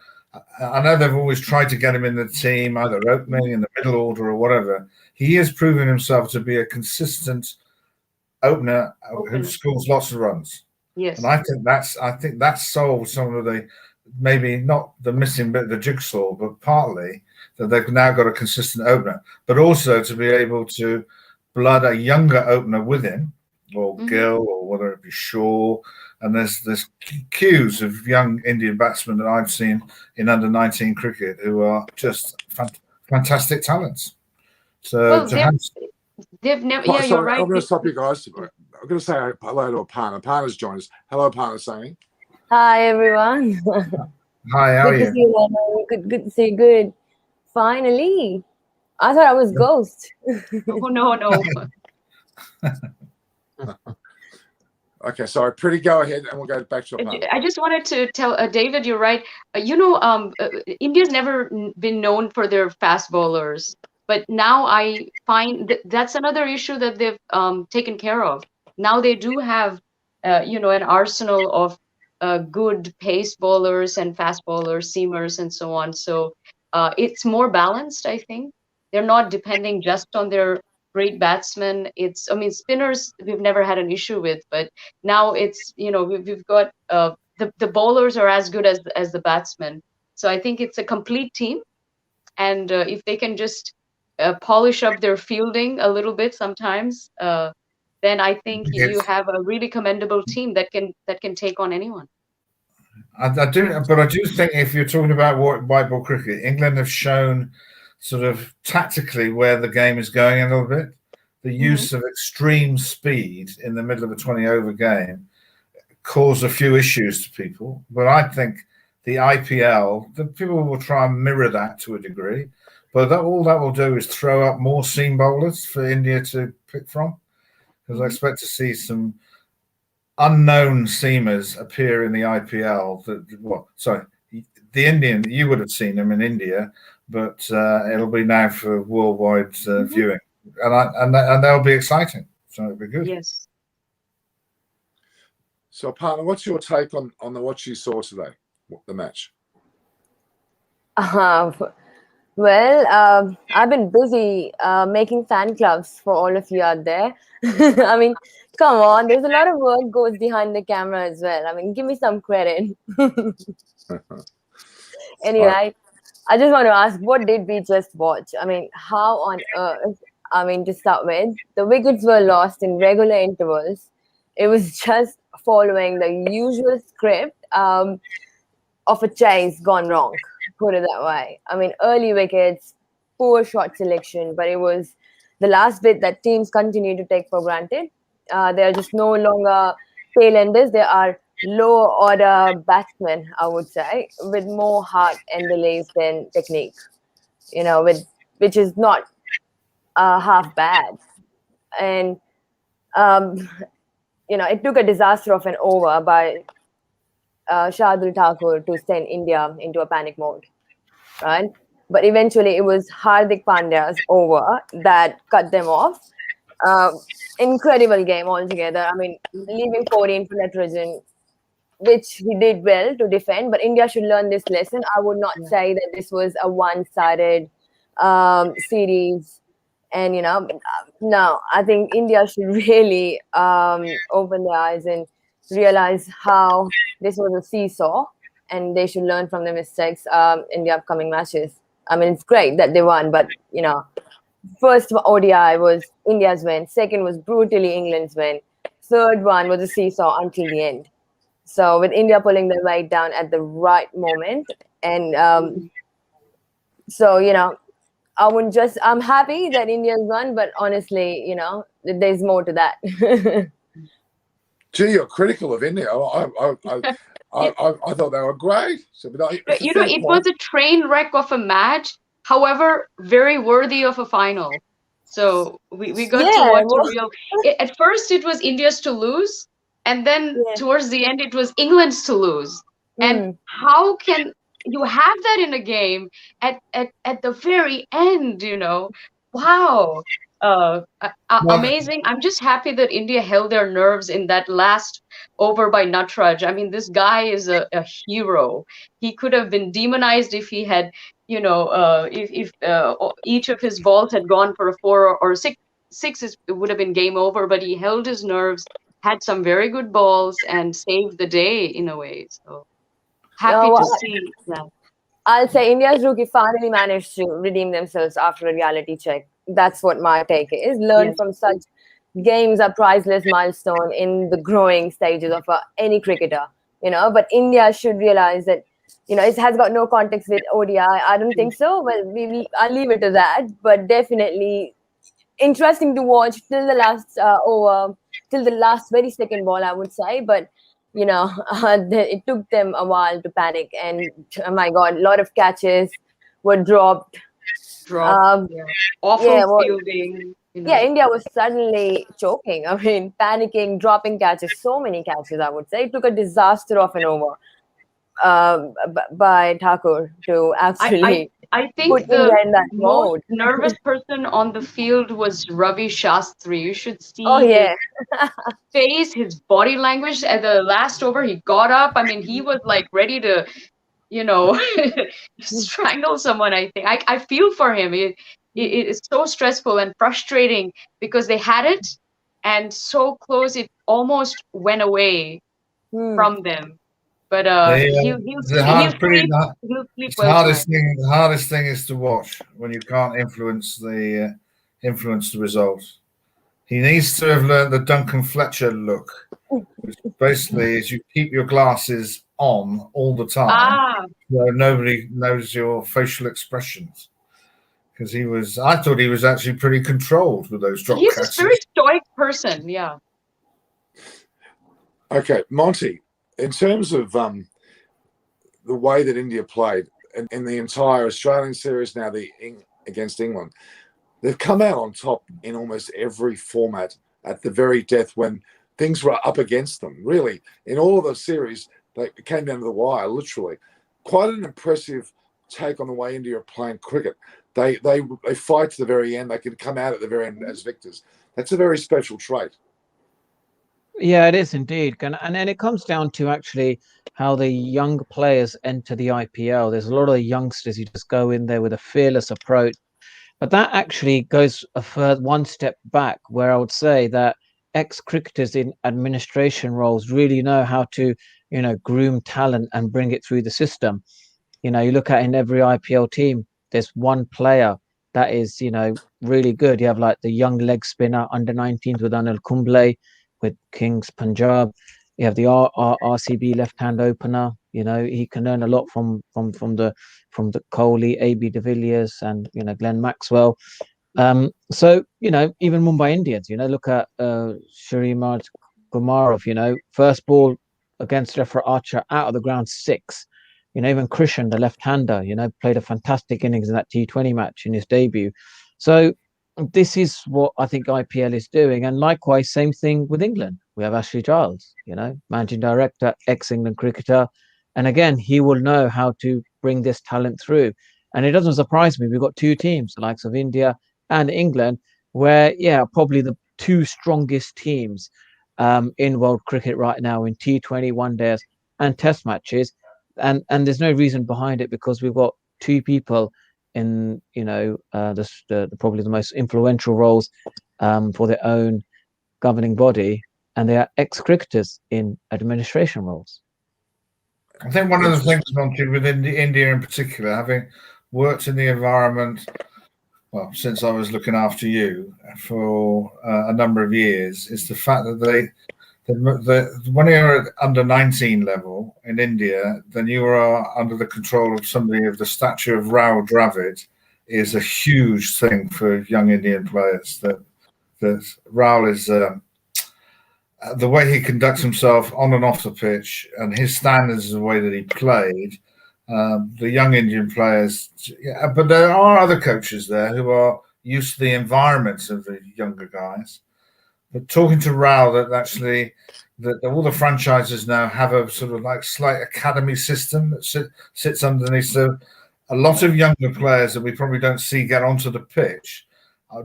[SPEAKER 5] I know they've always tried to get him in the team, either opening in the middle order or whatever. He has proven himself to be a consistent opener who scores lots of runs.
[SPEAKER 2] Yes.
[SPEAKER 5] And I think that's solved some of the, maybe not the missing bit of the jigsaw, but partly that they've now got a consistent opener, but also to be able to blood a younger opener with him, or Gill, or whether it be Shaw. And there's queues of young Indian batsmen that I've seen in under-19 cricket who are just fantastic talents. So
[SPEAKER 2] they've never. Yeah, you're right.
[SPEAKER 1] I'm going to stop you guys. I'm going to say hello to Aparna. Aparna's joined us. Hello, Aparna, Sani.
[SPEAKER 8] Hi, everyone.
[SPEAKER 5] Hi, how are you?
[SPEAKER 8] Good to see you. Good to see you. Good. Finally. I thought I was Ghost.
[SPEAKER 2] Oh, no.
[SPEAKER 1] Okay, sorry. Pretty, go ahead, and we'll go back to Aparna.
[SPEAKER 2] I just wanted to tell David, you're right. You know, India's never been known for their fast bowlers, but now I find that's another issue that they've taken care of. Now they do have, you know, an arsenal of good pace bowlers and fast bowlers, seamers, and so on. So it's more balanced, I think. They're not depending just on their great batsmen. I mean, spinners we've never had an issue with, but now it's, you know, we've got the bowlers are as good as the batsmen. So I think it's a complete team, and if they can just polish up their fielding a little bit sometimes, then I think you have a really commendable team that can take on anyone.
[SPEAKER 5] I do think if you're talking about white ball cricket, England have shown sort of tactically where the game is going a little bit. The use of extreme speed in the middle of a 20-over game caused a few issues to people. But I think the IPL, the people will try and mirror that to a degree. But all that will do is throw up more seam bowlers for India to pick from. Because I expect to see some unknown seamers appear in the IPL. The Indian, you would have seen them in India, but it'll be now for worldwide viewing. And they'll be exciting. So it'll be good.
[SPEAKER 2] Yes.
[SPEAKER 1] So, partner, what's your take on what you saw today, the match?
[SPEAKER 8] Well, I've been busy making fan clubs for all of you out there. I mean, come on, there's a lot of work goes behind the camera as well. I mean, give me some credit. Anyway, I just want to ask, what did we just watch? I mean, how on earth? I mean, to start with, the wickets were lost in regular intervals. It was just following the usual script of a chase gone wrong, put it that way. I mean, early wickets, poor shot selection, but it was the last bit that teams continue to take for granted. They are just no longer tail-enders. They are low-order batsmen, I would say, with more heart and belief than technique, which is not half bad. And it took a disaster of an over by Shardul Thakur to send India into a panic mode, right? But eventually it was Hardik Pandya's over that cut them off. Incredible game altogether. I mean, leaving 14 for Natarajan, which he did well to defend, but India should learn this lesson. I would not say that this was a one-sided series. And, no, I think India should really open their eyes and realize how this was a seesaw, and they should learn from their mistakes in the upcoming matches. I mean, it's great that they won, but, first ODI was India's win. Second was brutally England's win. Third one was a seesaw until the end. So with India pulling their weight down at the right moment. And I'm happy that India's won, but honestly, there's more to that.
[SPEAKER 1] Gee, you're critical of India. I thought they were great. So,
[SPEAKER 2] it was a train wreck of a match. However, very worthy of a final. So we got to watch a real. At first, it was India's to lose, and then towards the end, it was England's to lose. And how can you have that in a game at the very end? Wow. Amazing. I'm just happy that India held their nerves in that last over by Nataraj. I mean, this guy is a hero. He could have been demonized if he had, if each of his balls had gone for a 4 or 6. It would have been game over, but he held his nerves, had some very good balls, and saved the day in a way. So happy to see that.
[SPEAKER 8] I'll say India's rookie finally managed to redeem themselves after a reality check. That's what my take is. Learn from such games are priceless milestone in the growing stages of any cricketer, But India should realize that, it has got no context with ODI. I don't think so. Well, I'll leave it to that. But definitely interesting to watch till the last over, till the last very second ball, I would say. But it took them a while to panic, and oh my God, a lot of catches were dropped.
[SPEAKER 2] Awful fielding.
[SPEAKER 8] India was suddenly choking. I mean, panicking, dropping catches, so many catches, I would say. It took a disaster of an over by Thakur to actually
[SPEAKER 2] I think the most nervous person on the field was Ravi Shastri. You should see his face, his body language. At the last over, he got up. I mean, he was like ready to, strangle someone, I think. I feel for him. It is so stressful and frustrating because they had it and so close it almost went away from them. But
[SPEAKER 5] the hardest thing is to watch when you can't influence the results. He needs to have learned the Duncan Fletcher look, which basically is you keep your glasses on all the time, so nobody knows your facial expressions. because I thought he was actually pretty controlled with those drop
[SPEAKER 2] He's
[SPEAKER 5] catches.
[SPEAKER 2] a very stoic person, yeah.
[SPEAKER 1] Okay, Monty, in terms of the way that India played in the entire Australian series, now against England, they've come out on top in almost every format at the very death when things were up against them. Really, in all of the series, they came down to the wire, literally. Quite an impressive take on the way India are playing cricket. They fight to the very end. They can come out at the very end as victors. That's a very special trait.
[SPEAKER 7] Yeah, it is indeed. And it comes down to actually how the young players enter the IPL. There's a lot of the youngsters who just go in there with a fearless approach. But that actually goes one step back, where I would say that ex-cricketers in administration roles really know how to, groom talent and bring it through the system. You look at in every IPL team, there's one player that is, really good. You have like the young leg spinner under 19s with Anil Kumble with Kings Punjab. You have the RCB left-hand opener. He can learn a lot from the Kohli, AB de Villiers, and Glenn Maxwell. So even Mumbai Indians. Look at Shremad Gumarov. First ball against Jeffrey Archer out of the ground 6. Even Krishan, the left-hander, played a fantastic innings in that T20 match in his debut. So this is what I think IPL is doing. And likewise, same thing with England. We have Ashley Giles, managing director, ex-England cricketer. And again, he will know how to bring this talent through. And it doesn't surprise me. We've got 2 teams, the likes of India and England, where, probably the 2 strongest teams in world cricket right now in T20, one days and test matches. And there's no reason behind it, because we've got 2 people in probably the most influential roles for their own governing body, and they are ex-cricketers in administration roles.
[SPEAKER 5] I think one of the things, Monty, within India in particular, having worked in the environment, well, since I was looking after you for a number of years, is the fact that when you're at under 19 level in India, then you are under the control of somebody of the stature of Rahul Dravid. Is a huge thing for young Indian players. That Rahul is the way he conducts himself on and off the pitch, and his standards, the way that he played. The young Indian players, but there are other coaches there who are used to the environments of the younger guys. But talking to Rahul, that actually that all the franchises now have a sort of like slight academy system that sits underneath. So a lot of younger players that we probably don't see get onto the pitch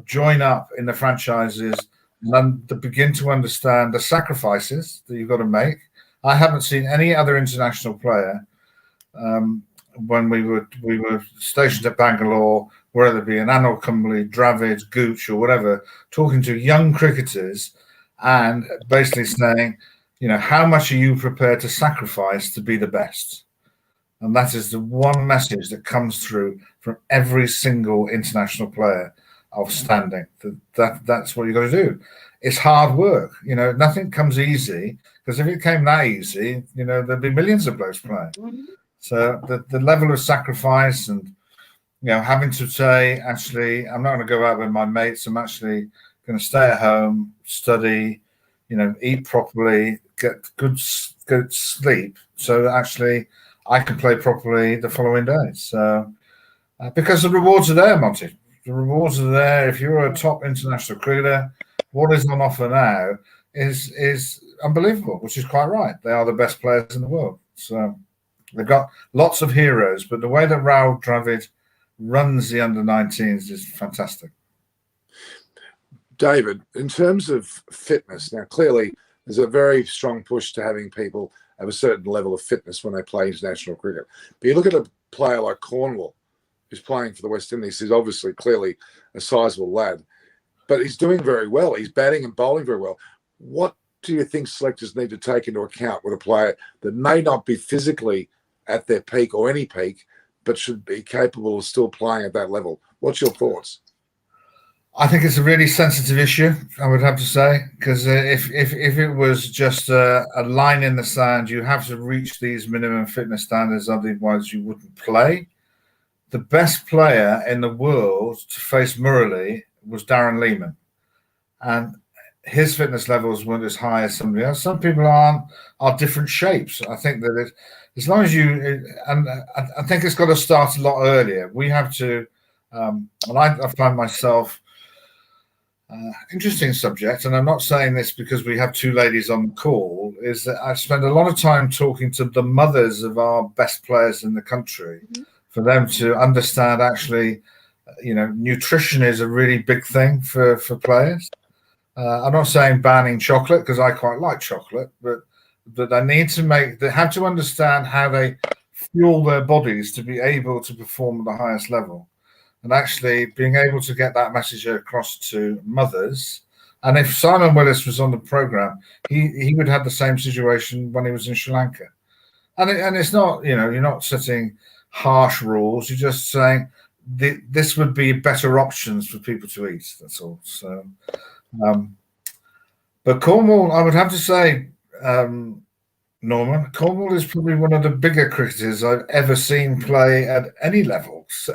[SPEAKER 5] join up in the franchises and to begin to understand the sacrifices that you've got to make. I haven't seen any other international player when we were stationed at Bangalore, whether it be an Anil Kumble, Dravid, Gooch, or whatever, talking to young cricketers and basically saying, how much are you prepared to sacrifice to be the best? And that is the one message that comes through from every single international player of standing. That's what you've got to do. It's hard work. Nothing comes easy, because if it came that easy, there'd be millions of blokes playing. Mm-hmm. So the level of sacrifice and, having to say, actually, I'm not going to go out with my mates. I'm actually going to stay at home, study, eat properly, get good sleep, so that actually I can play properly the following day. So because the rewards are there, Monty. The rewards are there. If you're a top international cricketer, what is on offer now is unbelievable, which is quite right. They are the best players in the world. So they've got lots of heroes, but the way that Rahul Dravid runs the under-19s is fantastic.
[SPEAKER 1] David, in terms of fitness, now clearly there's a very strong push to having people have a certain level of fitness when they play international cricket. But you look at a player like Cornwall, who's playing for the West Indies. He's obviously clearly a sizable lad, but he's doing very well. He's batting and bowling very well. What do you think selectors need to take into account with a player that may not be physically at their peak or any peak, but should be capable of still playing at that level? What's your thoughts?
[SPEAKER 5] I think it's a really sensitive issue, I would have to say, because if it was just a line in the sand, you have to reach these minimum fitness standards, otherwise you wouldn't play. the best player in the world to face Murali was Darren Lehman, and his fitness levels weren't as high as somebody else. Some people are different shapes. I think that as long as you, and I think it's got to start a lot earlier. We have to, and I find myself, interesting subject, and I'm not saying this because we have two ladies on the call, is that I spend a lot of time talking to the mothers of our best players in the country, for them to understand actually, nutrition is a really big thing for players. I'm not saying banning chocolate, because I quite like chocolate, but they have to understand how they fuel their bodies to be able to perform at the highest level. And actually being able to get that message across to mothers. And if Simon Willis was on the program, he would have the same situation when he was in Sri Lanka. And it's not, you're not setting harsh rules. You're just saying this would be better options for people to eat. That's all. So, but Cornwall, I would have to say, Norman, Cornwall is probably one of the bigger cricketers I've ever seen play at any level. So.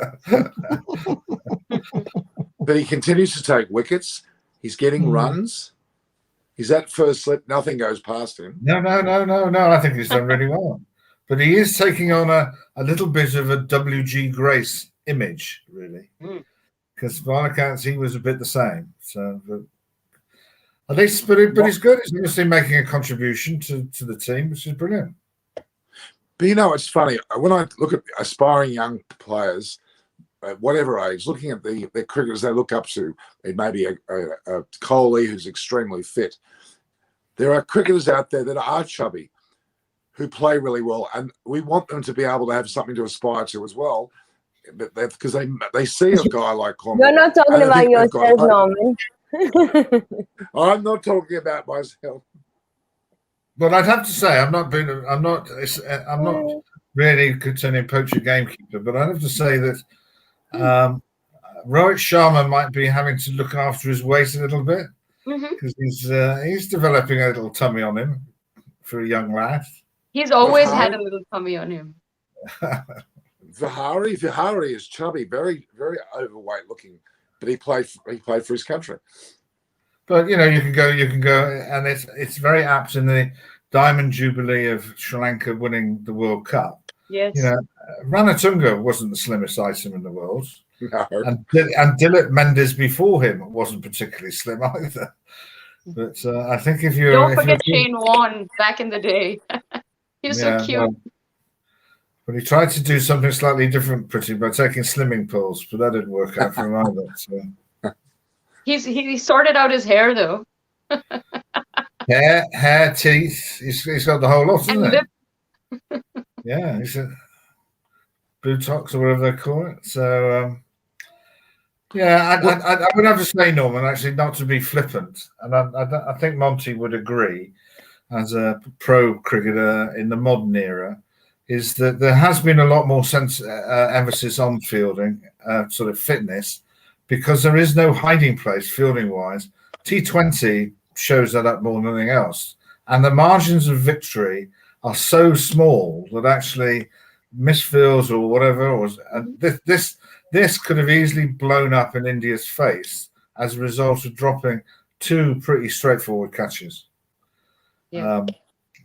[SPEAKER 1] But he continues to take wickets. He's getting runs. He's at first slip. Nothing goes past him.
[SPEAKER 5] No. I think he's done really well. But he is taking on a little bit of a W.G. Grace image, really. Because by all accounts, he was a bit the same. So, at least, but he's good. He's obviously making a contribution to the team, which is brilliant.
[SPEAKER 1] But it's funny. When I look at aspiring young players, at whatever age, looking at the cricketers they look up to, it may be a Kohli who's extremely fit. There are cricketers out there that are chubby, who play really well, and we want them to be able to have something to aspire to as well, because they see a guy like Cornwall.
[SPEAKER 8] You're not talking about yourself, Norman.
[SPEAKER 1] I'm not talking about myself.
[SPEAKER 5] But I'd have to say I'm not really concerning poacher gamekeeper, but I'd have to say that Rohit Sharma might be having to look after his weight a little bit, because he's developing a little tummy on him for a young lad.
[SPEAKER 2] He's always had a little tummy on him.
[SPEAKER 1] Vihari is chubby, very, very overweight looking, but he played for his country.
[SPEAKER 5] But you can go, and it's very apt in the Diamond Jubilee of Sri Lanka winning the World Cup.
[SPEAKER 2] Yes.
[SPEAKER 5] Ranatunga wasn't the slimmest item in the world,
[SPEAKER 1] No.
[SPEAKER 5] and Dilip Mendes before him wasn't particularly slim either. But I think
[SPEAKER 2] don't forget Shane Warne back in the day. He was so cute.
[SPEAKER 5] But he tried to do something slightly different, by taking slimming pills, but that didn't work out for him either. So.
[SPEAKER 2] He sorted out his hair though.
[SPEAKER 5] hair, teeth. He's got the whole lot, isn't it? Yeah, he's a Botox or whatever they call it. So I would have to say, Norman, actually, not to be flippant, and I think Monty would agree, as a pro cricketer in the modern era, is that there has been a lot more emphasis on fielding, sort of fitness, because there is no hiding place fielding-wise. T20 shows that up more than anything else. And the margins of victory are so small that actually misfields or whatever, this could have easily blown up in India's face as a result of dropping two pretty straightforward catches.
[SPEAKER 2] Yeah.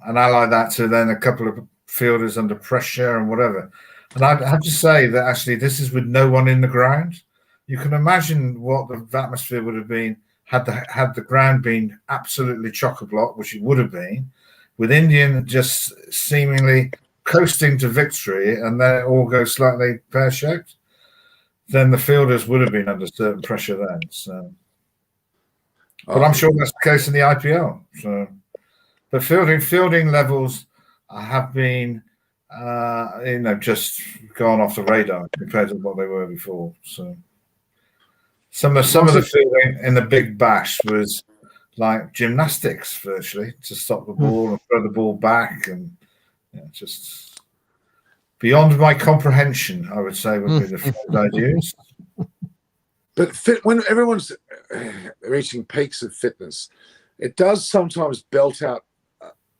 [SPEAKER 5] And I like that to then a couple of fielders under pressure and whatever. And I'd have to say that actually this is with no one in the ground. You can imagine what the atmosphere would have been had the ground been absolutely chock-a-block, which it would have been, with Indian just seemingly coasting to victory, and then it all goes slightly pear-shaped. Then the fielders would have been under certain pressure then. So, but I'm sure that's the case in the IPL. So, but fielding levels have been, just gone off the radar compared to what they were before. So. Some of the fielding in the Big Bash was like gymnastics, virtually, to stop the ball and throw the ball back, and just beyond my comprehension, I would say, would be the field I'd use.
[SPEAKER 1] But when everyone's reaching peaks of fitness, it does sometimes belt out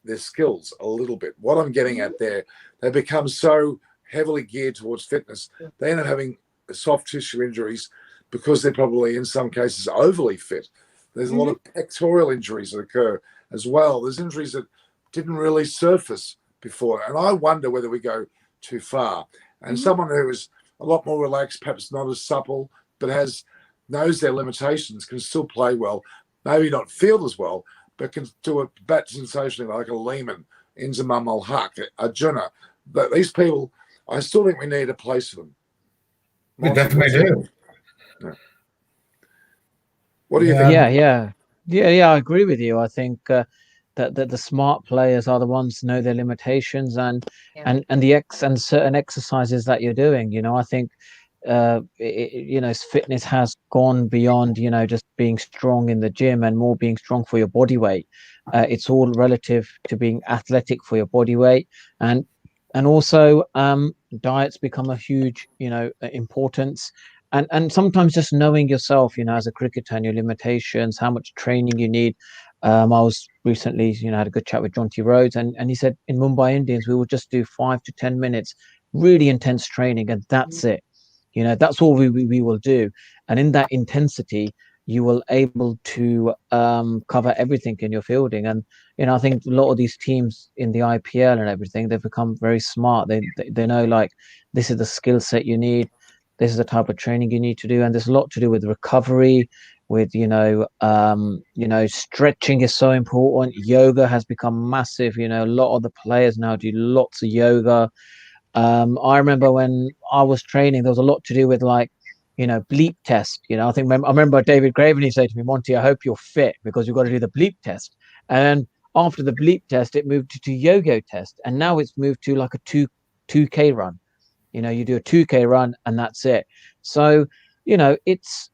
[SPEAKER 1] their skills a little bit. What I'm getting at there, they become so heavily geared towards fitness, they end up having soft tissue injuries because they're probably, in some cases, overly fit. There's a lot of pectoral injuries that occur as well. There's injuries that didn't really surface before. And I wonder whether we go too far. And someone who is a lot more relaxed, perhaps not as supple, but knows their limitations, can still play well, maybe not feel as well, but can do a bat sensationally like a Lehman, Inzamam al Haq, Arjuna. But these people, I still think we need a place for them.
[SPEAKER 5] We definitely do.
[SPEAKER 1] Yeah. What do you think?
[SPEAKER 7] Yeah, I agree with you. I think that the smart players are the ones who know their limitations and certain exercises that you're doing. You know, I think fitness has gone beyond just being strong in the gym and more being strong for your body weight. It's all relative to being athletic for your body weight, and also diets become a huge importance. And sometimes just knowing yourself, as a cricketer and your limitations, how much training you need. I was recently, had a good chat with John T. Rhodes, and he said in Mumbai Indians, we will just do 5 to 10 minutes, really intense training, and that's it. That's all we will do. And in that intensity, you will able to cover everything in your fielding. And, I think a lot of these teams in the IPL and everything, they've become very smart. They know, like, this is the skill set you need. This is the type of training you need to do. And there's a lot to do with recovery, with, stretching is so important. Yoga has become massive. A lot of the players now do lots of yoga. I remember when I was training, there was a lot to do with, like, bleep test. I remember David Graveney said to me, Monty, I hope you're fit because you've got to do the bleep test. And after the bleep test, it moved to yo-yo test. And now it's moved to like a 2K run. You do a 2K run and that's it. So, it's,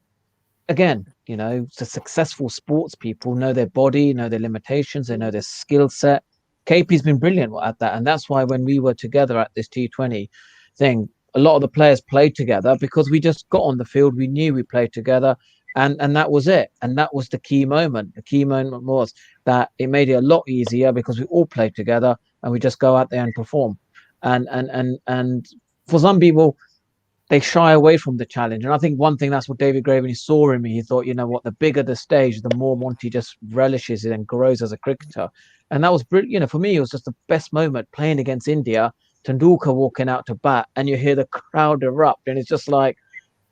[SPEAKER 7] again, the successful sports people know their body, know their limitations, they know their skill set. KP's been brilliant at that. And that's why when we were together at this T20 thing, a lot of the players played together because we just got on the field. We knew we played together and that was it. And that was the key moment. The key moment was that it made it a lot easier because we all played together and we just go out there and perform. And for some people, they shy away from the challenge. And I think one thing, that's what David Graveney saw in me. He thought, the bigger the stage, the more Monty just relishes it and grows as a cricketer. And that was brilliant. For me, it was just the best moment playing against India. Tendulkar walking out to bat, and you hear the crowd erupt, and it's just like,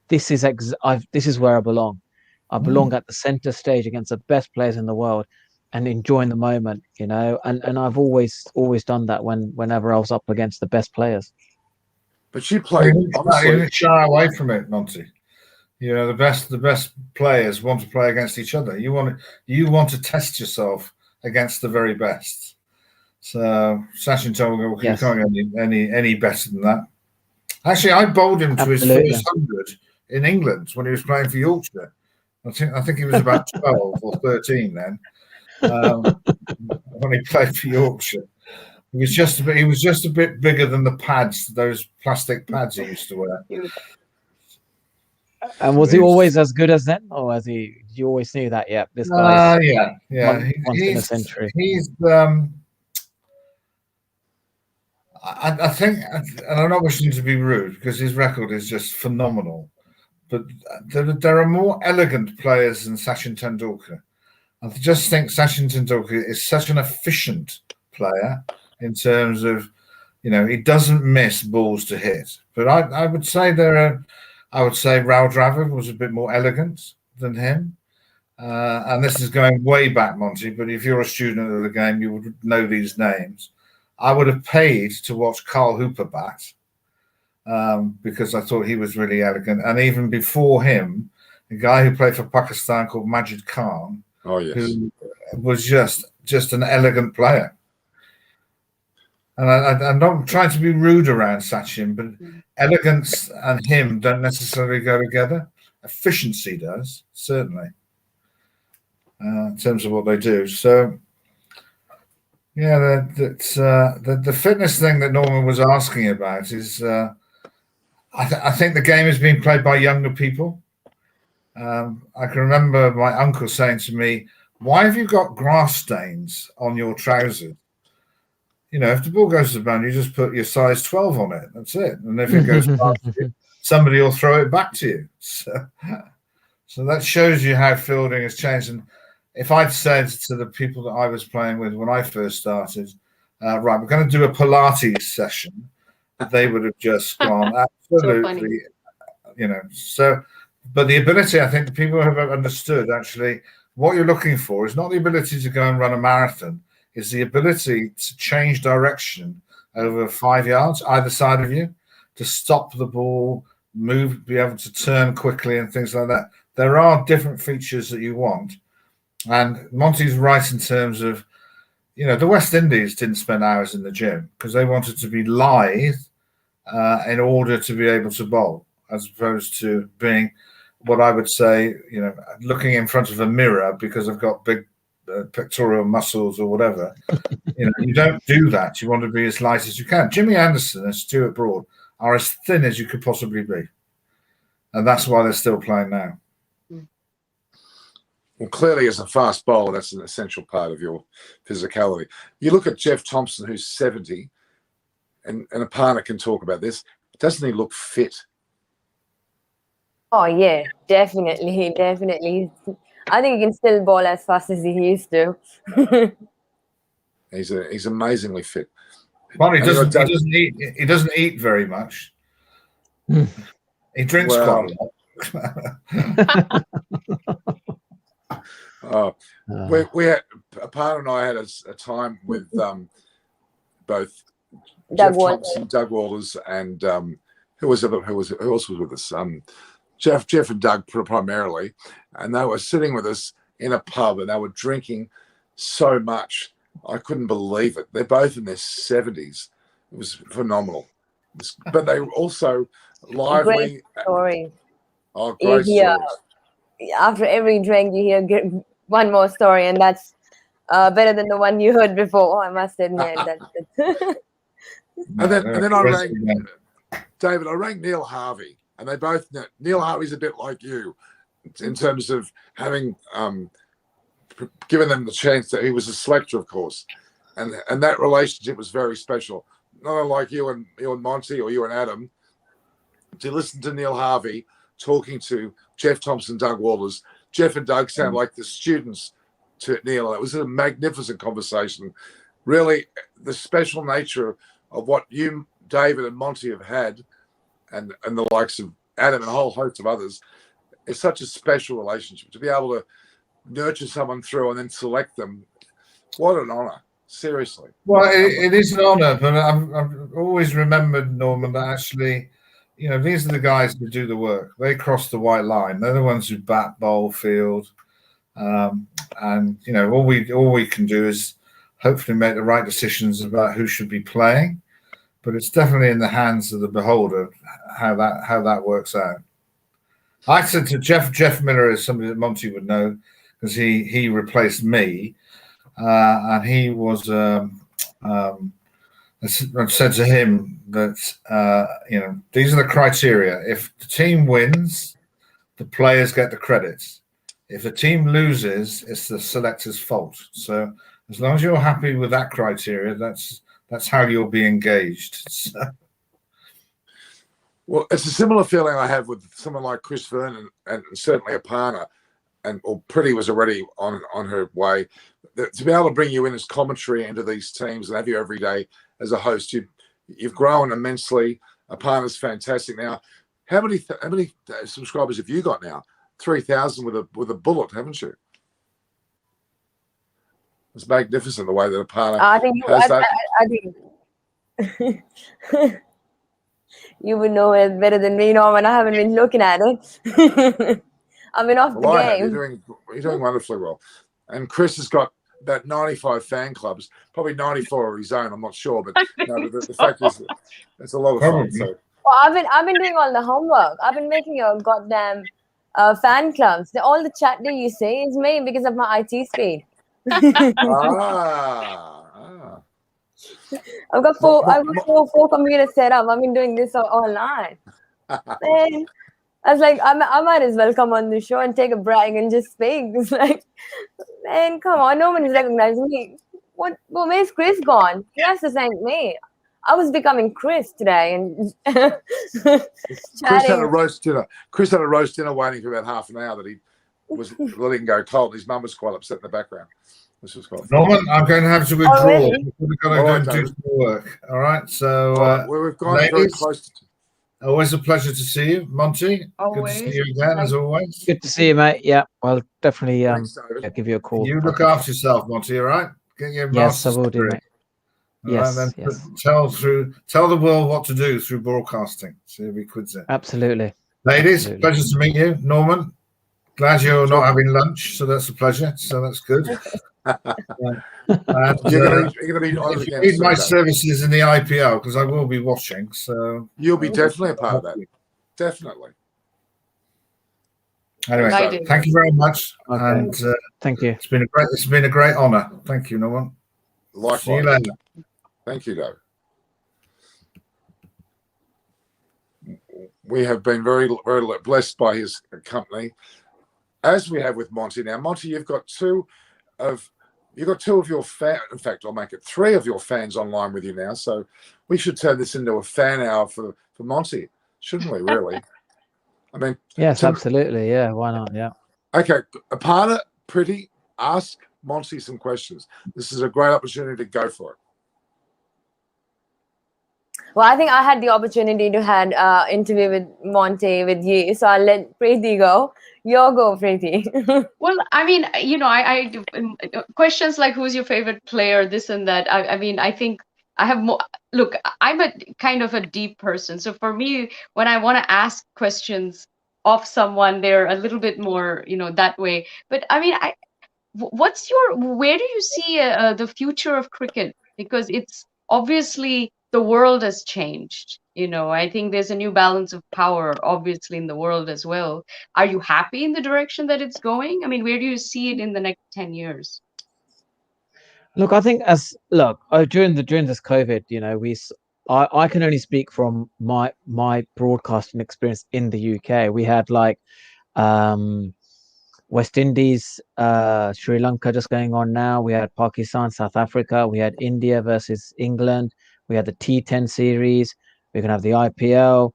[SPEAKER 7] this is where I belong. I belong at the center stage against the best players in the world, and enjoying the moment. And I've always done that whenever I was up against the best players.
[SPEAKER 1] But you played.
[SPEAKER 5] You shy away from it, Monty. The best players want to play against each other. You want to test yourself against the very best. So Sachin Tendulkar, you can't get any better than that. Actually, I bowled him to his first 100 in England when he was playing for Yorkshire. I think he was about 12 or 13 then, when he played for Yorkshire. He was just a bit bigger than the pads, those plastic pads he used to wear.
[SPEAKER 7] And was he always as good as then, or you always knew that? Yeah, this guy. Once in a century.
[SPEAKER 5] I think, and I'm not wishing to be rude because his record is just phenomenal, but there are more elegant players than Sachin Tendulkar. I just think Sachin Tendulkar is such an efficient player in terms of, he doesn't miss balls to hit. But I would say Rahul Dravid was a bit more elegant than him. And this is going way back, Monty, but if you're a student of the game, you would know these names. I would have paid to watch Carl Hooper bat because I thought he was really elegant. And even before him, a guy who played for Pakistan called Majid Khan, who was just an elegant player. And I'm not trying to be rude around Sachin, but elegance and him don't necessarily go together. Efficiency does, certainly, in terms of what they do. So, yeah, the fitness thing that Norman was asking about is, I think the game is being played by younger people. I can remember my uncle saying to me, "Why have you got grass stains on your trousers?" if the ball goes to the boundary, you just put your size 12 on it. That's it. And if it goes past you, somebody will throw it back to you. So that shows you how fielding has changed. And if I'd said to the people that I was playing with when I first started, right, we're going to do a Pilates session, they would have just gone absolutely, So, but the ability, I think the people have understood actually what you're looking for is not the ability to go and run a marathon, it's the ability to change direction over 5 yards, either side of you, to stop the ball, move, be able to turn quickly and things like that. There are different features that you want. And Monty's right in terms of, the West Indies didn't spend hours in the gym because they wanted to be lithe in order to be able to bowl, as opposed to being what I would say, looking in front of a mirror because I've got big pectoral muscles or whatever. You don't do that. You want to be as light as you can. Jimmy Anderson and Stuart Broad are as thin as you could possibly be. And that's why they're still playing now.
[SPEAKER 1] Well, clearly, as a fast bowler, that's an essential part of your physicality. You look at Jeff Thompson, who's 70, and Aparna can talk about this. Doesn't he look fit?
[SPEAKER 8] Oh, yeah, definitely. I think he can still bowl as fast as he used to.
[SPEAKER 1] He's amazingly fit.
[SPEAKER 5] Well, he doesn't eat very much. He drinks quite a lot.
[SPEAKER 1] We had Aparna and I had a time with both
[SPEAKER 8] Doug
[SPEAKER 1] Jeff Thompson, Doug Walters, and who else was with us? Jeff and Doug primarily, and they were sitting with us in a pub and they were drinking so much. I couldn't believe it. They're both in their 70s. It was phenomenal. But they were also lively.
[SPEAKER 8] Great story.
[SPEAKER 1] Oh, great stories.
[SPEAKER 8] After every drink, you hear one more story, and that's better than the one you heard before, I must admit.
[SPEAKER 1] And then I rang David. I rang Neil Harvey, and they both. Neil Harvey's a bit like you, in terms of having given them the chance. That he was a selector, of course, and that relationship was very special. Not unlike you and Monty or you and Adam. To listen to Neil Harvey talking to Jeff Thompson, Doug Walters. Jeff and Doug sound like the students to Neil. It was a magnificent conversation. Really, the special nature of what you, David, and Monty have had, and the likes of Adam and a whole host of others, is such a special relationship. To be able to nurture someone through and then select them, what an honour. Seriously.
[SPEAKER 5] Well, it is an honour, but I've always remembered, Norman, that actually, these are the guys who do the work. They cross the white line. They're the ones who bat, bowl, field, and all we can do is hopefully make the right decisions about who should be playing. But it's definitely in the hands of the beholder how that works out. I said to Jeff Miller is somebody that Monty would know because he replaced me, and he was. I said to him that these are the criteria. If the team wins, the players get the credits. If the team loses, it's the selector's fault. So as long as you're happy with that criteria, that's how you'll be engaged. So.
[SPEAKER 1] Well, it's a similar feeling I have with someone like Chris Vernon and certainly Aparna, Pretty was already on her way. To be able to bring you in as commentary into these teams and have you every day as a host, you've grown immensely. Aparna's fantastic now. How many subscribers have you got now? 3,000 with a bullet, haven't you? It's magnificent the way that Aparna has that.
[SPEAKER 8] I think you would know it better than me, Norman. I haven't been looking at it. I've been off the game.
[SPEAKER 1] You're doing wonderfully well. And Chris has got about 95 fan clubs, probably 94 of his own. I'm not sure, but the fact is, it's a lot of fun. So.
[SPEAKER 8] Well, I've been doing all the homework. I've been making your goddamn fan clubs. All the chat that you say is made because of my IT speed. I've got four computers set up. I've been doing this all night. Man, I was like, I might as well come on the show and take a brag and just speak. It's like, man, come on, no one is recognizing me. Well, where's Chris gone? He has to thank me. I was becoming Chris today and
[SPEAKER 1] Chris had a roast dinner. Chris had a roast dinner waiting for about half an hour that he was letting go cold. His mum was quite upset in the background. This was quite fun.
[SPEAKER 5] Norman, I'm going to have to withdraw.
[SPEAKER 8] Really?
[SPEAKER 5] We've got to go and do some work. All right. So
[SPEAKER 1] well, we've gone very close.
[SPEAKER 5] Always a pleasure to see you, Monty.
[SPEAKER 2] Always.
[SPEAKER 5] Good to see you again, as always.
[SPEAKER 7] Good to see you, mate. Yeah, I'll definitely give you a call.
[SPEAKER 5] You look after yourself, Monty. All right. Get your
[SPEAKER 7] yes, I will do, mate.
[SPEAKER 5] Yes,
[SPEAKER 7] right,
[SPEAKER 5] then tell the world what to do through broadcasting. So every quids it.
[SPEAKER 7] Absolutely.
[SPEAKER 5] Ladies, pleasure to meet you. Norman, glad you're not having lunch, so that's a pleasure. So that's good.
[SPEAKER 1] You're going to be on
[SPEAKER 5] if you need my services in the IPO, because I will be watching. So
[SPEAKER 1] you'll be definitely a part of that. Definitely.
[SPEAKER 5] Anyway, thank you very much.
[SPEAKER 7] Okay.
[SPEAKER 5] And
[SPEAKER 7] thank you.
[SPEAKER 5] It's been a great honor. Thank you, Norman.
[SPEAKER 1] Likewise.
[SPEAKER 5] See you later.
[SPEAKER 1] Thank you, Dave. We have been very, very blessed by his company, as we have with Monty. Now, Monty, you've got two of your fans. In fact, I'll make it 3 of your fans online with you now. So we should turn this into a fan hour for Monty, shouldn't we? Really? I mean,
[SPEAKER 7] yes, absolutely. Yeah, why not? Yeah.
[SPEAKER 1] Okay, Aparna, Pretty, ask Monty some questions. This is a great opportunity to go for it.
[SPEAKER 8] Well, I think I had the opportunity to have interview with Monty with you, so I'll let Preeti go. You go, Preeti.
[SPEAKER 2] Well, I mean, I questions like who's your favorite player, this and that. I mean, I think I have more. Look, I'm a kind of a deep person, so for me, when I want to ask questions of someone, they're a little bit more, that way. But I mean, where do you see the future of cricket? Because it's obviously the world has changed. I think there's a new balance of power, obviously, in the world as well. Are you happy in the direction that it's going? I mean, where do you see it in the next 10 years?
[SPEAKER 7] Look, I think during this COVID, I can only speak from my broadcasting experience in the UK. We had West Indies, Sri Lanka just going on now. We had Pakistan, South Africa. We had India versus England. We had the T10 series. We're gonna have the IPL.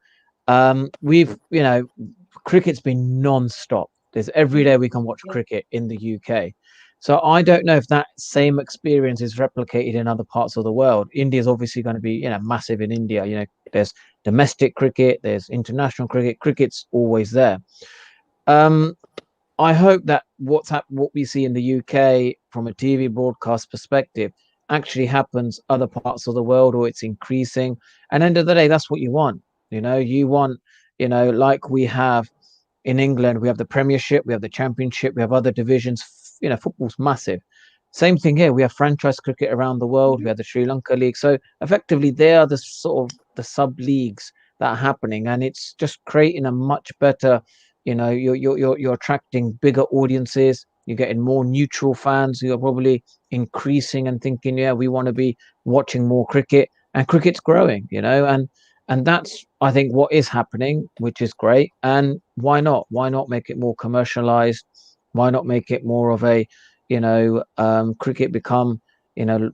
[SPEAKER 7] Cricket's been non-stop. There's every day we can watch cricket in the UK. So I don't know if that same experience is replicated in other parts of the world. India is obviously going to be, massive in India. There's domestic cricket, there's international cricket. Cricket's always there. I hope that what we see in the UK from a TV broadcast perspective actually happens other parts of the world, or it's increasing. And end of the day, that's what you want. You want, like we have in England, we have the Premiership, we have the Championship, we have other divisions. Football's massive. Same thing here. We have franchise cricket around the world. We have the Sri Lanka League. So effectively, they are the sort of the sub leagues that are happening, and it's just creating a much better. You're attracting bigger audiences. You're getting more neutral fans who are probably increasing and thinking, yeah, we want to be watching more cricket, and cricket's growing. And that's, I think, what is happening, which is great. And why not? Why not make it more commercialized? Why not make it more of a, cricket become,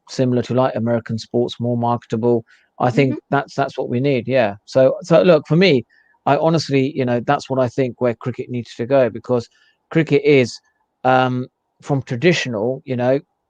[SPEAKER 7] similar to like American sports, more marketable? I think that's what we need. Yeah. So look, for me, I honestly, that's what I think where cricket needs to go, because cricket is from traditional,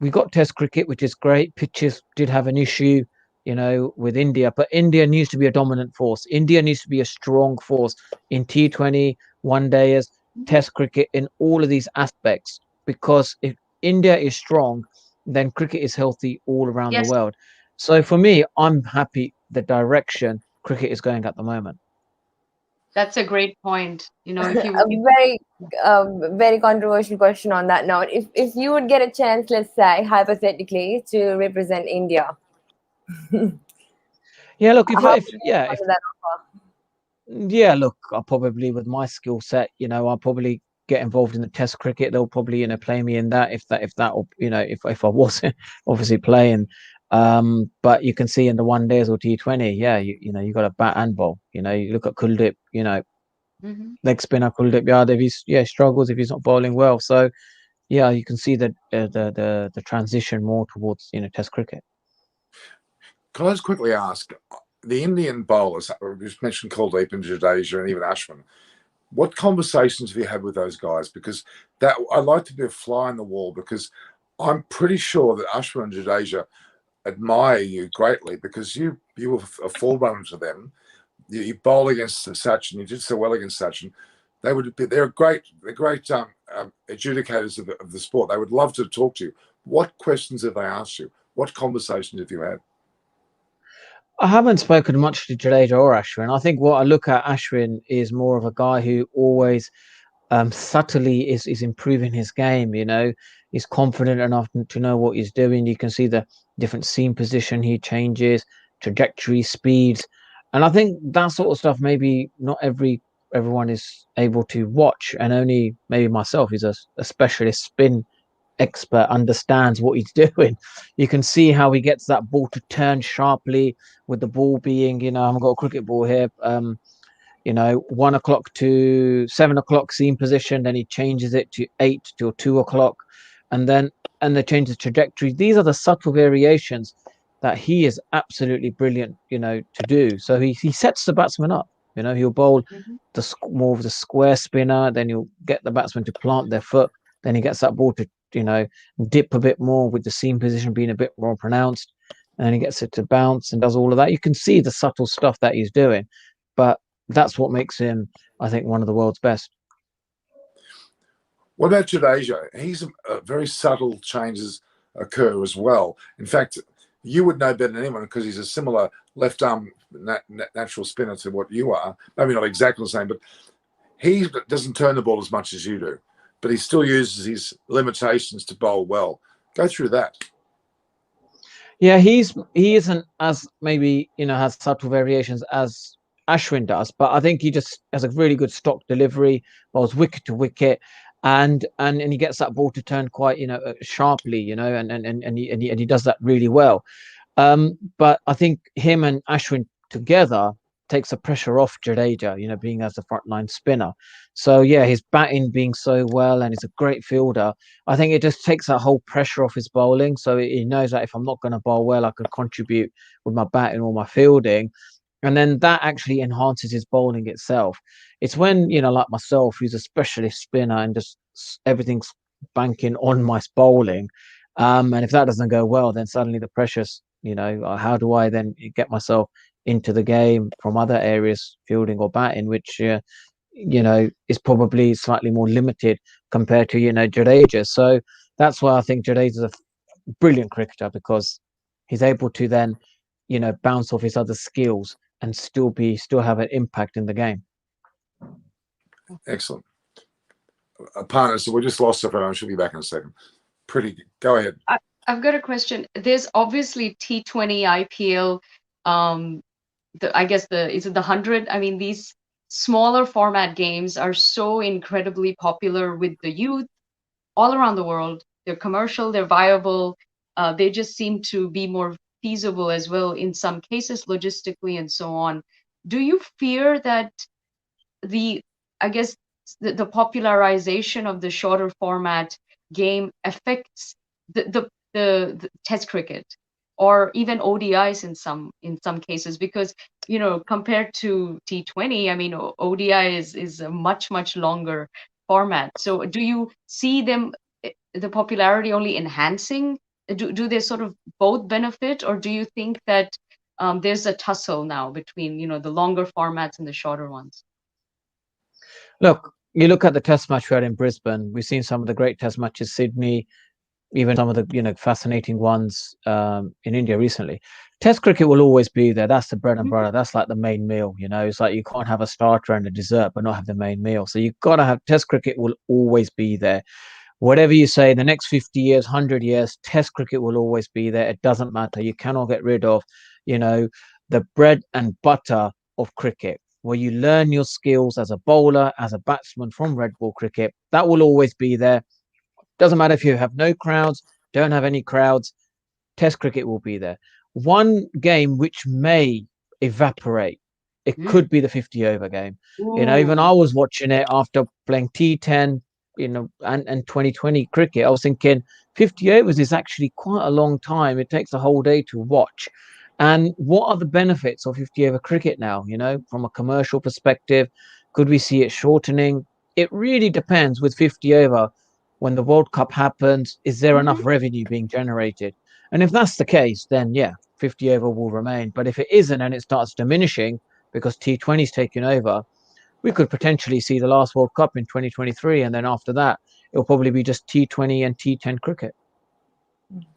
[SPEAKER 7] we got Test cricket, which is great. Pitches did have an issue, with India, but India needs to be a dominant force. India needs to be a strong force in T20, one dayers, Test cricket, in all of these aspects, because if India is strong, then cricket is healthy all around the world. So for me, I'm happy the direction cricket is going at the moment.
[SPEAKER 2] That's a great point. If you
[SPEAKER 8] a very controversial question on that note. If you would get a chance, let's say hypothetically, to represent India.
[SPEAKER 7] Yeah, look, look, I'll probably, with my skill set, I'll probably get involved in the Test cricket. They'll probably, play me in that if I wasn't obviously playing. But you can see in the one days or T20, you got a bat and bowl. You look at Kuldeep, leg spinner Kuldeep Yadav, he struggles if he's not bowling well. So yeah, you can see that the transition more towards Test cricket.
[SPEAKER 1] Can I just quickly ask, the Indian bowlers, you mentioned Kuldeep and Jadeja and even Ashwin, what conversations have you had with those guys? Because that I'd like to be a fly on the wall, because I'm pretty sure that Ashwin and Jadeja admire you greatly, because you were a forerunner to them. You bowl against Sachin, you did so well against Sachin. They're great adjudicators of the sport. They would love to talk to you. What questions have they asked you? What conversations have you had?
[SPEAKER 7] I haven't spoken much to Jadeja or Ashwin. I think what I look at Ashwin is more of a guy who always subtly is improving his game. He's confident enough to know what he's doing. You can see the different seam position he changes, trajectory, speeds, and I think that sort of stuff maybe not everyone is able to watch, and only maybe myself, who's a specialist spin expert, understands what he's doing. You can see how he gets that ball to turn sharply, with the ball being, I've got a cricket ball here, 1 o'clock to 7 o'clock seam position, then he changes it to 8 to 2 o'clock, and they change the trajectory. These are the subtle variations that he is absolutely brilliant, to do. So he sets the batsman up. He'll bowl more of the square spinner, then he'll get the batsman to plant their foot, then he gets that ball to dip a bit more, with the seam position being a bit more pronounced, and he gets it to bounce and does all of that. You can see the subtle stuff that he's doing, but that's what makes him, I think, one of the world's best.
[SPEAKER 1] What about Jadeja? He's very subtle changes occur as well. In fact, you would know better than anyone, because he's a similar left arm natural spinner to what you are. Maybe not exactly the same, but he doesn't turn the ball as much as you do, but he still uses his limitations to bowl well. Go through that.
[SPEAKER 7] Yeah, he isn't as maybe has subtle variations as Ashwin does, but I think he just has a really good stock delivery, bowls wicket to wicket, and he gets that ball to turn quite sharply, and he does that really well. But I think him and Ashwin together takes the pressure off Jadeja, being as the frontline spinner. So yeah, his batting being so well, and he's a great fielder, I think it just takes that whole pressure off his bowling. So he knows that if I'm not going to bowl well, I can contribute with my batting or my fielding. And then that actually enhances his bowling itself. It's when, like myself, who's a specialist spinner, and just everything's banking on my bowling. And if that doesn't go well, then suddenly the pressure's, how do I then get myself into the game from other areas, fielding or batting, which, is probably slightly more limited compared to, Jadeja. So that's why I think Jadeja's a brilliant cricketer, because he's able to then, bounce off his other skills and still have an impact in the game.
[SPEAKER 1] Excellent. Partner, so we just lost her. She'll be back in a second. Go ahead.
[SPEAKER 2] I've got a question. There's obviously T20, IPL, I guess is it the 100? I mean, these smaller format games are so incredibly popular with the youth all around the world. They're commercial, they're viable. They just seem to be more feasible as well in some cases, logistically and so on. Do you fear that the popularization of the shorter format game affects the Test cricket, or even ODIs in some cases? Because compared to T20, I mean, ODI is a much longer format. So do you see the popularity only enhancing? Do they sort of both benefit, or do you think that there's a tussle now between the longer formats and the shorter ones?
[SPEAKER 7] Look, you look at the Test match we had in Brisbane. We've seen some of the great Test matches, Sydney, even some of the fascinating ones in India recently. Test cricket will always be there. That's the bread and butter. That's like the main meal. It's like you can't have a starter and a dessert but not have the main meal. So you've got to have Test cricket. Will always be there. Whatever you say, the next 50 years, 100 years, Test cricket will always be there. It doesn't matter. You cannot get rid of, the bread and butter of cricket, where you learn your skills as a bowler, as a batsman from red ball cricket. That will always be there. Doesn't matter if you have no crowds, don't have any crowds, Test cricket will be there. One game which may evaporate, it could be the 50 over game. Even I was watching it after playing T10, and 2020 cricket, I was thinking 50 overs is actually quite a long time. It takes a whole day to watch. And what are the benefits of 50 over cricket now? From a commercial perspective, could we see it shortening? It really depends with 50 over. When the World Cup happens, is there enough revenue being generated? And if that's the case, then yeah, 50 over will remain. But if it isn't and it starts diminishing because T20 is taking over, we could potentially see the last World Cup in 2023. And then after that, it'll probably be just T20 and T10 cricket.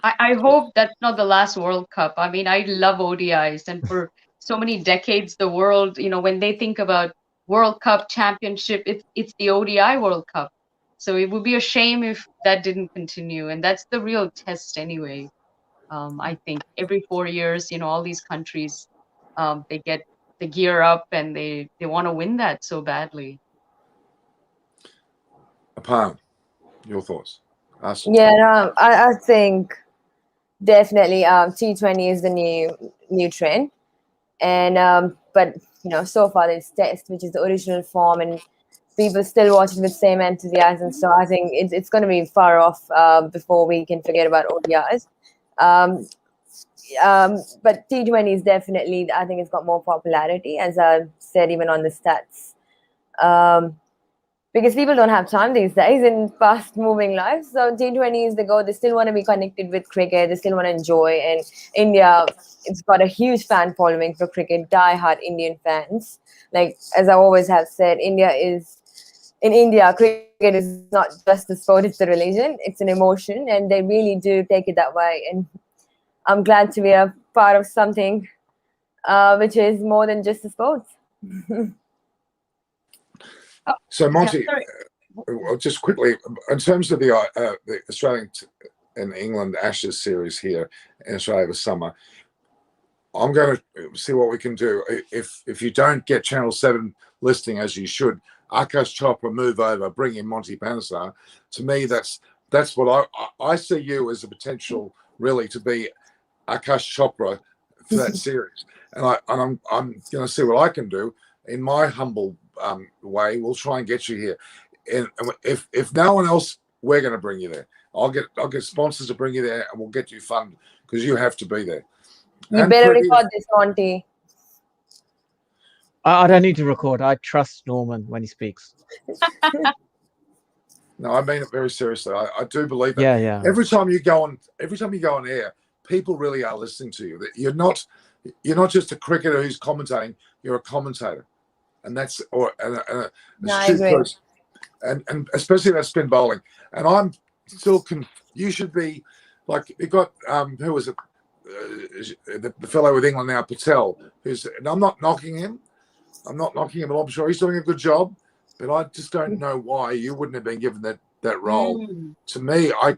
[SPEAKER 2] I hope that's not the last World Cup. I mean, I love ODIs, and for so many decades, the world, when they think about World Cup championship, it's the ODI World Cup. So it would be a shame if that didn't continue, and that's the real test anyway. I think every 4 years, all these countries, they gear up and they want to win that so badly.
[SPEAKER 1] Apam, your thoughts?
[SPEAKER 8] Yeah, no, I think definitely T20 is the new trend, and but so far there's Test, which is the original form, and people still watch it with same enthusiasm. So I think it's going to be far off before we can forget about ODIs. But T20 is definitely, I think it's got more popularity, as I said, even on the stats. Because people don't have time these days in fast-moving lives. So T20 is the go. They still want to be connected with cricket. They still want to enjoy. And India, it's got a huge fan following for cricket, die-hard Indian fans. Like, as I always have said, in India, cricket is not just a sport, it's a religion. It's an emotion. And they really do take it that way. And I'm glad to be a part of something which is more than just a sport.
[SPEAKER 1] So, Monty, just quickly, in terms of the Australian and England Ashes series here in Australia this summer, I'm going to see what we can do. If you don't get Channel 7 listing as you should, Akash Chopra move over, bring in Monty Panesar. To me, that's what I see you as a potential, really, to be Akash Chopra for that series. And I'm going to see what I can do in my humble way. We'll try and get you here. And if no one else, we're going to bring you there. I'll get sponsors to bring you there, and we'll get you funded because you have to be there.
[SPEAKER 8] You better record this, Monty.
[SPEAKER 7] I don't need to record. I trust Norman when he speaks.
[SPEAKER 1] No, I mean it very seriously. I do believe that.
[SPEAKER 7] Yeah.
[SPEAKER 1] Every time you go on air, people really are listening to you. That you're not just a cricketer who's commentating. You're a commentator, and that's
[SPEAKER 8] I agree.
[SPEAKER 1] And especially that spin bowling. And I'm still you should be like you got who was it? The fellow with England now, Patel. And I'm not knocking him. I'm sure he's doing a good job. But I just don't know why you wouldn't have been given that role. To me, I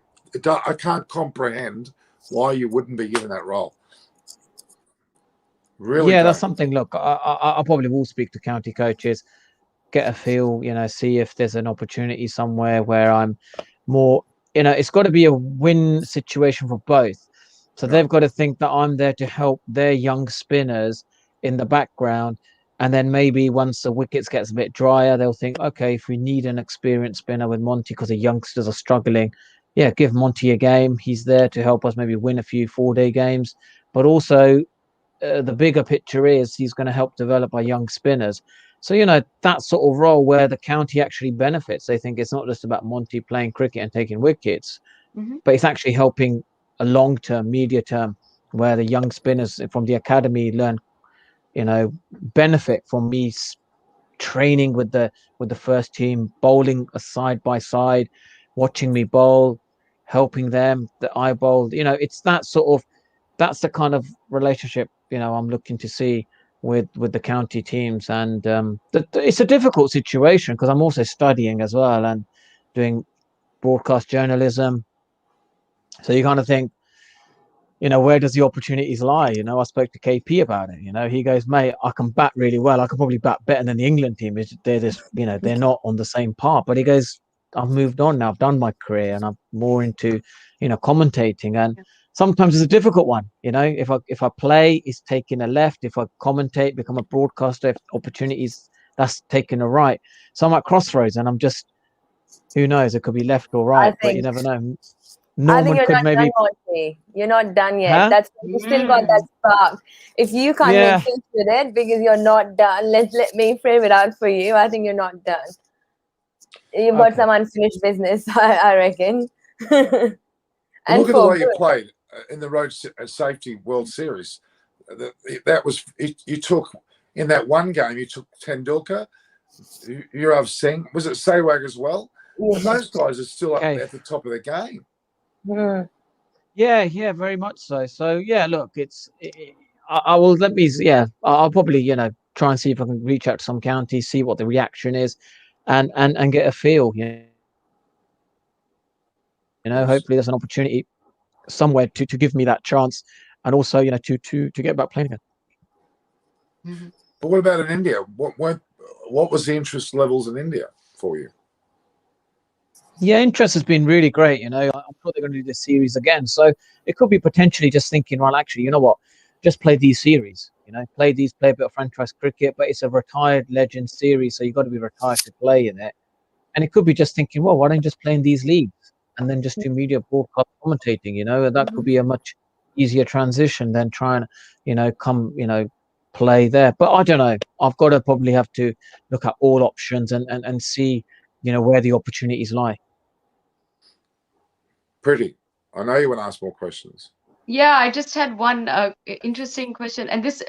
[SPEAKER 1] can't comprehend why you wouldn't be given that role. Really?
[SPEAKER 7] Yeah, that's something. Look, I probably will speak to county coaches, get a feel, see if there's an opportunity somewhere where I'm more, it's got to be a win situation for both. So they've got to think that I'm there to help their young spinners in the background. And then maybe once the wickets gets a bit drier, they'll think, okay, if we need an experienced spinner with Monty because the youngsters are struggling, yeah, give Monty a game. He's there to help us maybe win a few 4-day games. But also the bigger picture is he's going to help develop our young spinners. So, that sort of role where the county actually benefits. They think it's not just about Monty playing cricket and taking wickets, but it's actually helping a long-term, media term, where the young spinners from the academy learn, benefit from me training with the first team, bowling a side by side, watching me bowl, helping them, that I bowled. It's that's the kind of relationship, I'm looking to see with the county teams. And it's a difficult situation because I'm also studying as well and doing broadcast journalism. So you kind of think, where does the opportunities lie? I spoke to KP about it. He goes, mate, I can bat really well. I can probably bat better than the England team. They're just, they're not on the same par. But he goes, I've moved on now. I've done my career and I'm more into, commentating. And sometimes it's a difficult one. If I play, it's taking a left. If I commentate, become a broadcaster, if opportunities, that's taking a right. So I'm at crossroads and I'm just who knows? It could be left or right, but you never know.
[SPEAKER 8] I think
[SPEAKER 7] Norman
[SPEAKER 8] you're
[SPEAKER 7] could
[SPEAKER 8] not
[SPEAKER 7] maybe.
[SPEAKER 8] done, Monty. You're not done yet.
[SPEAKER 7] Huh?
[SPEAKER 8] That's you still got that spark. If you can't
[SPEAKER 7] Yeah.
[SPEAKER 8] make sense with it because you're not done, let me frame it out for you. I think you're not done. You've got some unfinished business, I reckon.
[SPEAKER 1] Look at the way you played in the Road Safety World Series. That was you took in that one game. You took Tendulkar, Yurav Singh. Was it Sehwag as well?
[SPEAKER 8] Yes.
[SPEAKER 1] And those guys are still up at the top of the game.
[SPEAKER 7] Yeah, very much so. So yeah, look, I will I'll probably try and see if I can reach out to some counties, see what the reaction is, and get a feel. Hopefully there's an opportunity somewhere to give me that chance, and also to get back playing again.
[SPEAKER 1] But what about in India? What was the interest levels in India for you?
[SPEAKER 7] Yeah, interest has been really great. I'm sure they're going to do this series again. So it could be potentially just thinking, well, actually, you know what? Just play these series. Play a bit of franchise cricket, but it's a retired legend series, so you've got to be retired to play in it. And it could be just thinking, well, why don't you just play in these leagues and then just do media broadcast commentating? That could be a much easier transition than trying to, play there. But I don't know. I've got to probably have to look at all options and see, where the opportunities lie.
[SPEAKER 1] Pretty. I know you want to ask more questions.
[SPEAKER 2] Yeah, I just had one interesting question, and this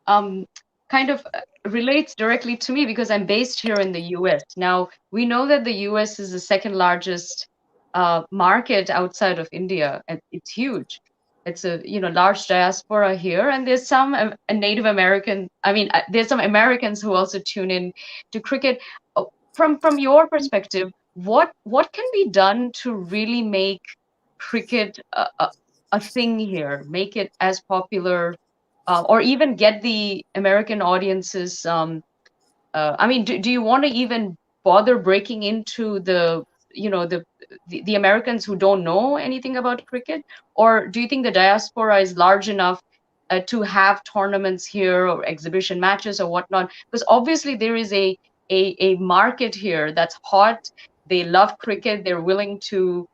[SPEAKER 2] kind of relates directly to me because I'm based here in the US. Now, we know that the US is the second largest market outside of India, and it's huge. It's a large diaspora here, and there's some Native American. I mean, there's some Americans who also tune in to cricket. From your perspective, what can be done to really make cricket a thing here, make it as popular, or even get the American audiences? I mean, do you want to even bother breaking into the Americans who don't know anything about cricket, or do you think the diaspora is large enough to have tournaments here or exhibition matches or whatnot? Because obviously there is a market here that's hot. They love cricket. They're willing to.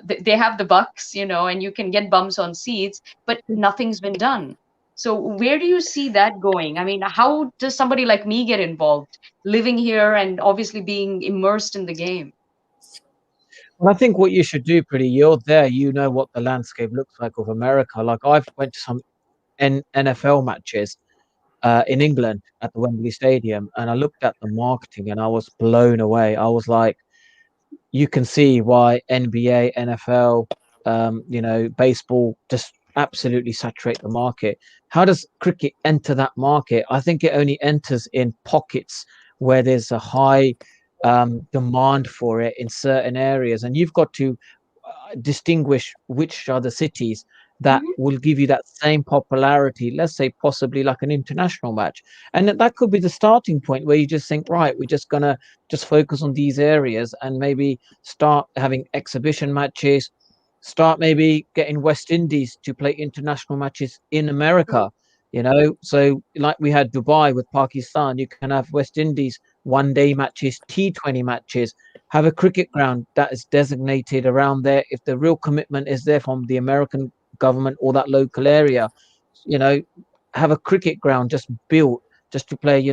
[SPEAKER 2] They have the bucks, and you can get bums on seats, but nothing's been done. So where do you see that going? I mean, how does somebody like me get involved, living here and obviously being immersed in the game?
[SPEAKER 7] Well, I think what you should do, you're there, what the landscape looks like of America. Like I've went to some NFL matches in England at the Wembley Stadium, and I looked at the marketing and I was blown away. I was like, you can see why NBA, NFL, baseball just absolutely saturate the market. How does cricket enter that market? I think it only enters in pockets where there's a high demand for it in certain areas, and you've got to distinguish which are the cities that will give you that same popularity, let's say possibly like an international match. And that could be the starting point where you just think, right, we're just gonna just focus on these areas and maybe start having exhibition matches, start maybe getting West Indies to play international matches in America. So like we had Dubai with Pakistan, you can have West Indies one-day matches, T20 matches, have a cricket ground that is designated around there. If the real commitment is there from the American government or that local area, have a cricket ground just built just to play,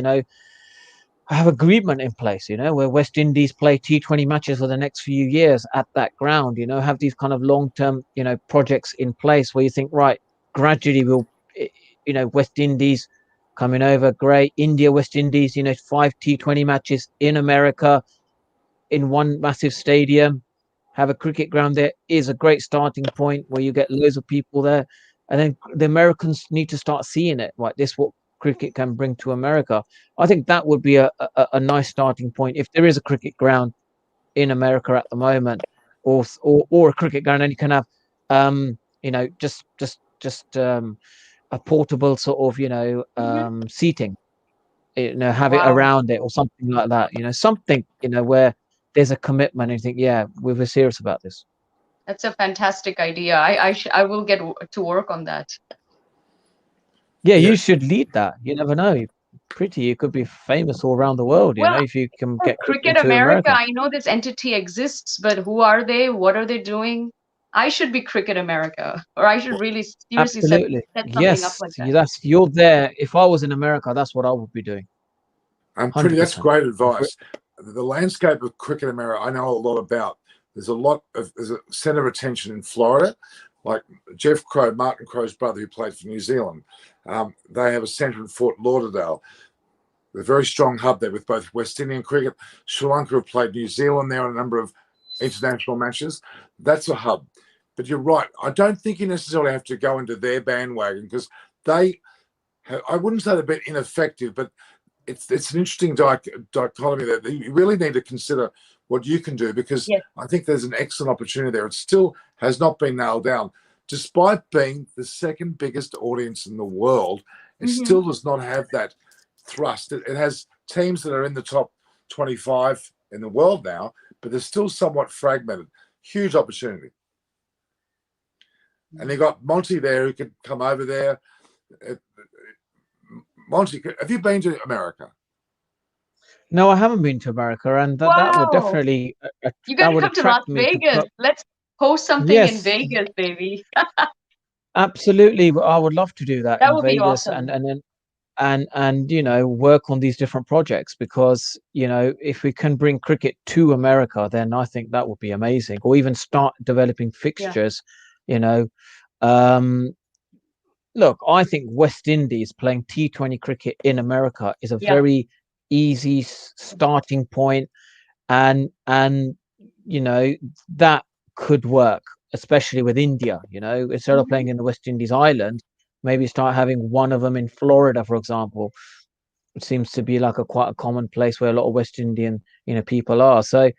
[SPEAKER 7] have agreement in place, where West Indies play T20 matches for the next few years at that ground, have these kind of long-term, projects in place where you think, right, gradually we'll, West Indies coming over, great. India, West Indies, 5 T20 matches in America in one massive stadium. Have a cricket ground there is a great starting point where you get loads of people there. And then the Americans need to start seeing it, right? This is what cricket can bring to America. I think that would be a nice starting point if there is a cricket ground in America at the moment, or a cricket ground, and you can have just a portable sort of seating, have it around it or something like that, something where there's a commitment and you think, yeah, we're serious about this.
[SPEAKER 2] That's a fantastic idea. I will get to work on that.
[SPEAKER 7] Yeah, you should lead that. You never know. pretty. You could be famous all around the world, you know, if you can get
[SPEAKER 2] Cricket
[SPEAKER 7] into
[SPEAKER 2] America, I know this entity exists, but who are they? What are they doing? I should be Cricket America, or I should really seriously set something up like that.
[SPEAKER 7] You're there. If I was in America, that's what I would be doing.
[SPEAKER 1] That's great advice. The landscape of Cricket America, I know a lot about. There's a center of attention in Florida, like Jeff Crow, Martin Crow's brother, who played for New Zealand. They have a center in Fort Lauderdale. A very strong hub there with both West Indian cricket. Sri Lanka have played New Zealand there on a number of international matches. That's a hub. But you're right. I don't think you necessarily have to go into their bandwagon, because I wouldn't say they're a bit ineffective, but it's an interesting dichotomy that you really need to consider what you can do, because I think there's an excellent opportunity there. It still has not been nailed down. Despite being the second biggest audience in the world, it still does not have that thrust. It has teams that are in the top 25 in the world now, but they're still somewhat fragmented. Huge opportunity. And you got Monty there who could come over there. Monty, have you been to America?
[SPEAKER 7] No, I haven't been to America, and that would definitely
[SPEAKER 2] you got to come to Las Vegas. Let's host something in Vegas, baby.
[SPEAKER 7] Absolutely, I would love to do that
[SPEAKER 2] in
[SPEAKER 7] would Vegas, be
[SPEAKER 2] awesome.
[SPEAKER 7] and you know, work on these different projects, because you know, if we can bring cricket to America, then I think that would be amazing. Or even start developing fixtures. You know, look, I think West Indies playing T20 cricket in America is a very easy starting point, and you know, that could work, especially with India. You know, instead of playing in the West Indies island, maybe start having one of them in Florida, for example. It seems to be like quite a common place where a lot of West Indian, you know, people are. So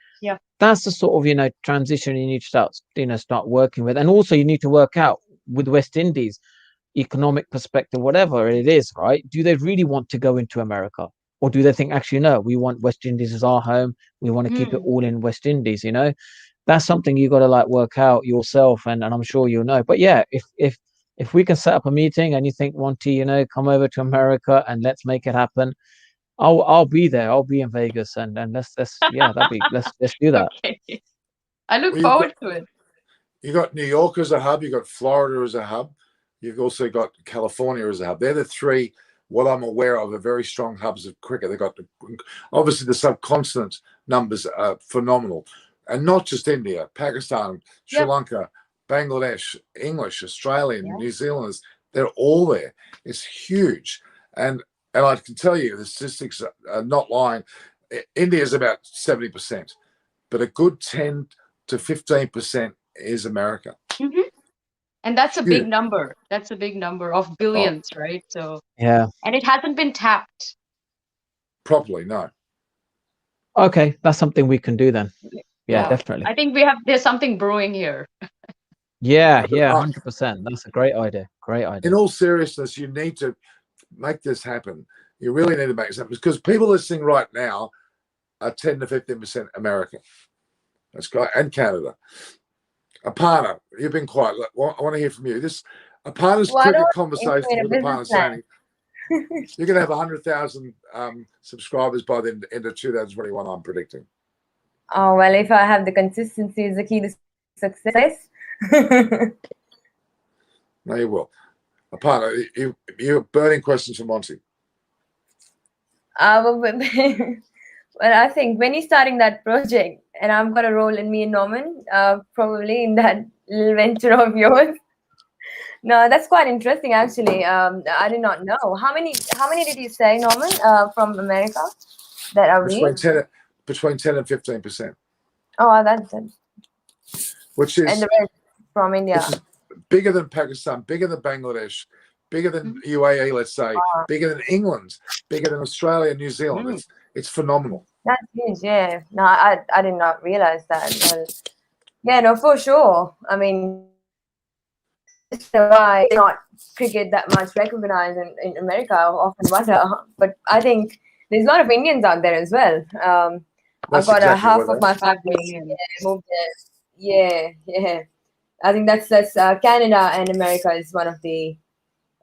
[SPEAKER 7] that's the sort of, you know, transition you need to start working with. And also you need to work out with West Indies, economic perspective, whatever it is, right? Do they really want to go into America? Or do they think, actually, no, we want West Indies as our home. We want to keep it all in West Indies, you know? That's something you got to like work out yourself. And I'm sure you'll know. But yeah, if we can set up a meeting and you think, Monty, you know, come over to America and let's make it happen, I'll be there. I'll be in Vegas, and let's do that.
[SPEAKER 2] Okay. I look forward to it.
[SPEAKER 1] You got New York as a hub. You got Florida as a hub. You've also got California as a hub. They're the three, what I'm aware of, are very strong hubs of cricket. They've got obviously the subcontinent numbers are phenomenal, and not just India, Pakistan, Sri Lanka, Bangladesh, English, Australian, New Zealanders. They're all there. It's huge, and I can tell you the statistics are not lying. India is about 70%, but a good 10 to 15% is America.
[SPEAKER 2] And that's a big number. That's a big number of billions, right? So and it hasn't been tapped
[SPEAKER 1] properly. No.
[SPEAKER 7] Okay, that's something we can do then. Yeah, definitely.
[SPEAKER 2] I think there's something brewing here.
[SPEAKER 7] 100%. That's a great idea. Great idea.
[SPEAKER 1] In all seriousness, you need to make this happen. You really need to make this happen, because people listening right now are 10 to 15% American. That's great. And Canada. Aparna, you've been quiet. I want to hear from you. Aparna's cricket conversation with Aparna saying you're going to have 100,000 subscribers by the end of 2021, I'm predicting.
[SPEAKER 8] Oh, well, if I have the consistency is the key to success.
[SPEAKER 1] No, you will. Aparna, you have burning questions for Monty.
[SPEAKER 8] Well, I think when you're starting that project, and I've got a role in me and Norman, probably in that little venture of yours. No, that's quite interesting, actually. I did not know. How many did you say, Norman, from America that are
[SPEAKER 1] between 10 and 15%.
[SPEAKER 8] Oh, that's it.
[SPEAKER 1] Which is,
[SPEAKER 8] and the rest from India.
[SPEAKER 1] Which is bigger than Pakistan, bigger than Bangladesh, bigger than UAE, let's say, bigger than England, bigger than Australia, New Zealand. It's phenomenal.
[SPEAKER 8] That's huge, yeah. No, I did not realize that. But yeah, no, for sure. I mean, why not cricket that much recognized in America? I often wonder. But I think there's a lot of Indians out there as well. I've got half of my family moved there. Yeah. I think that's Canada and America is one of the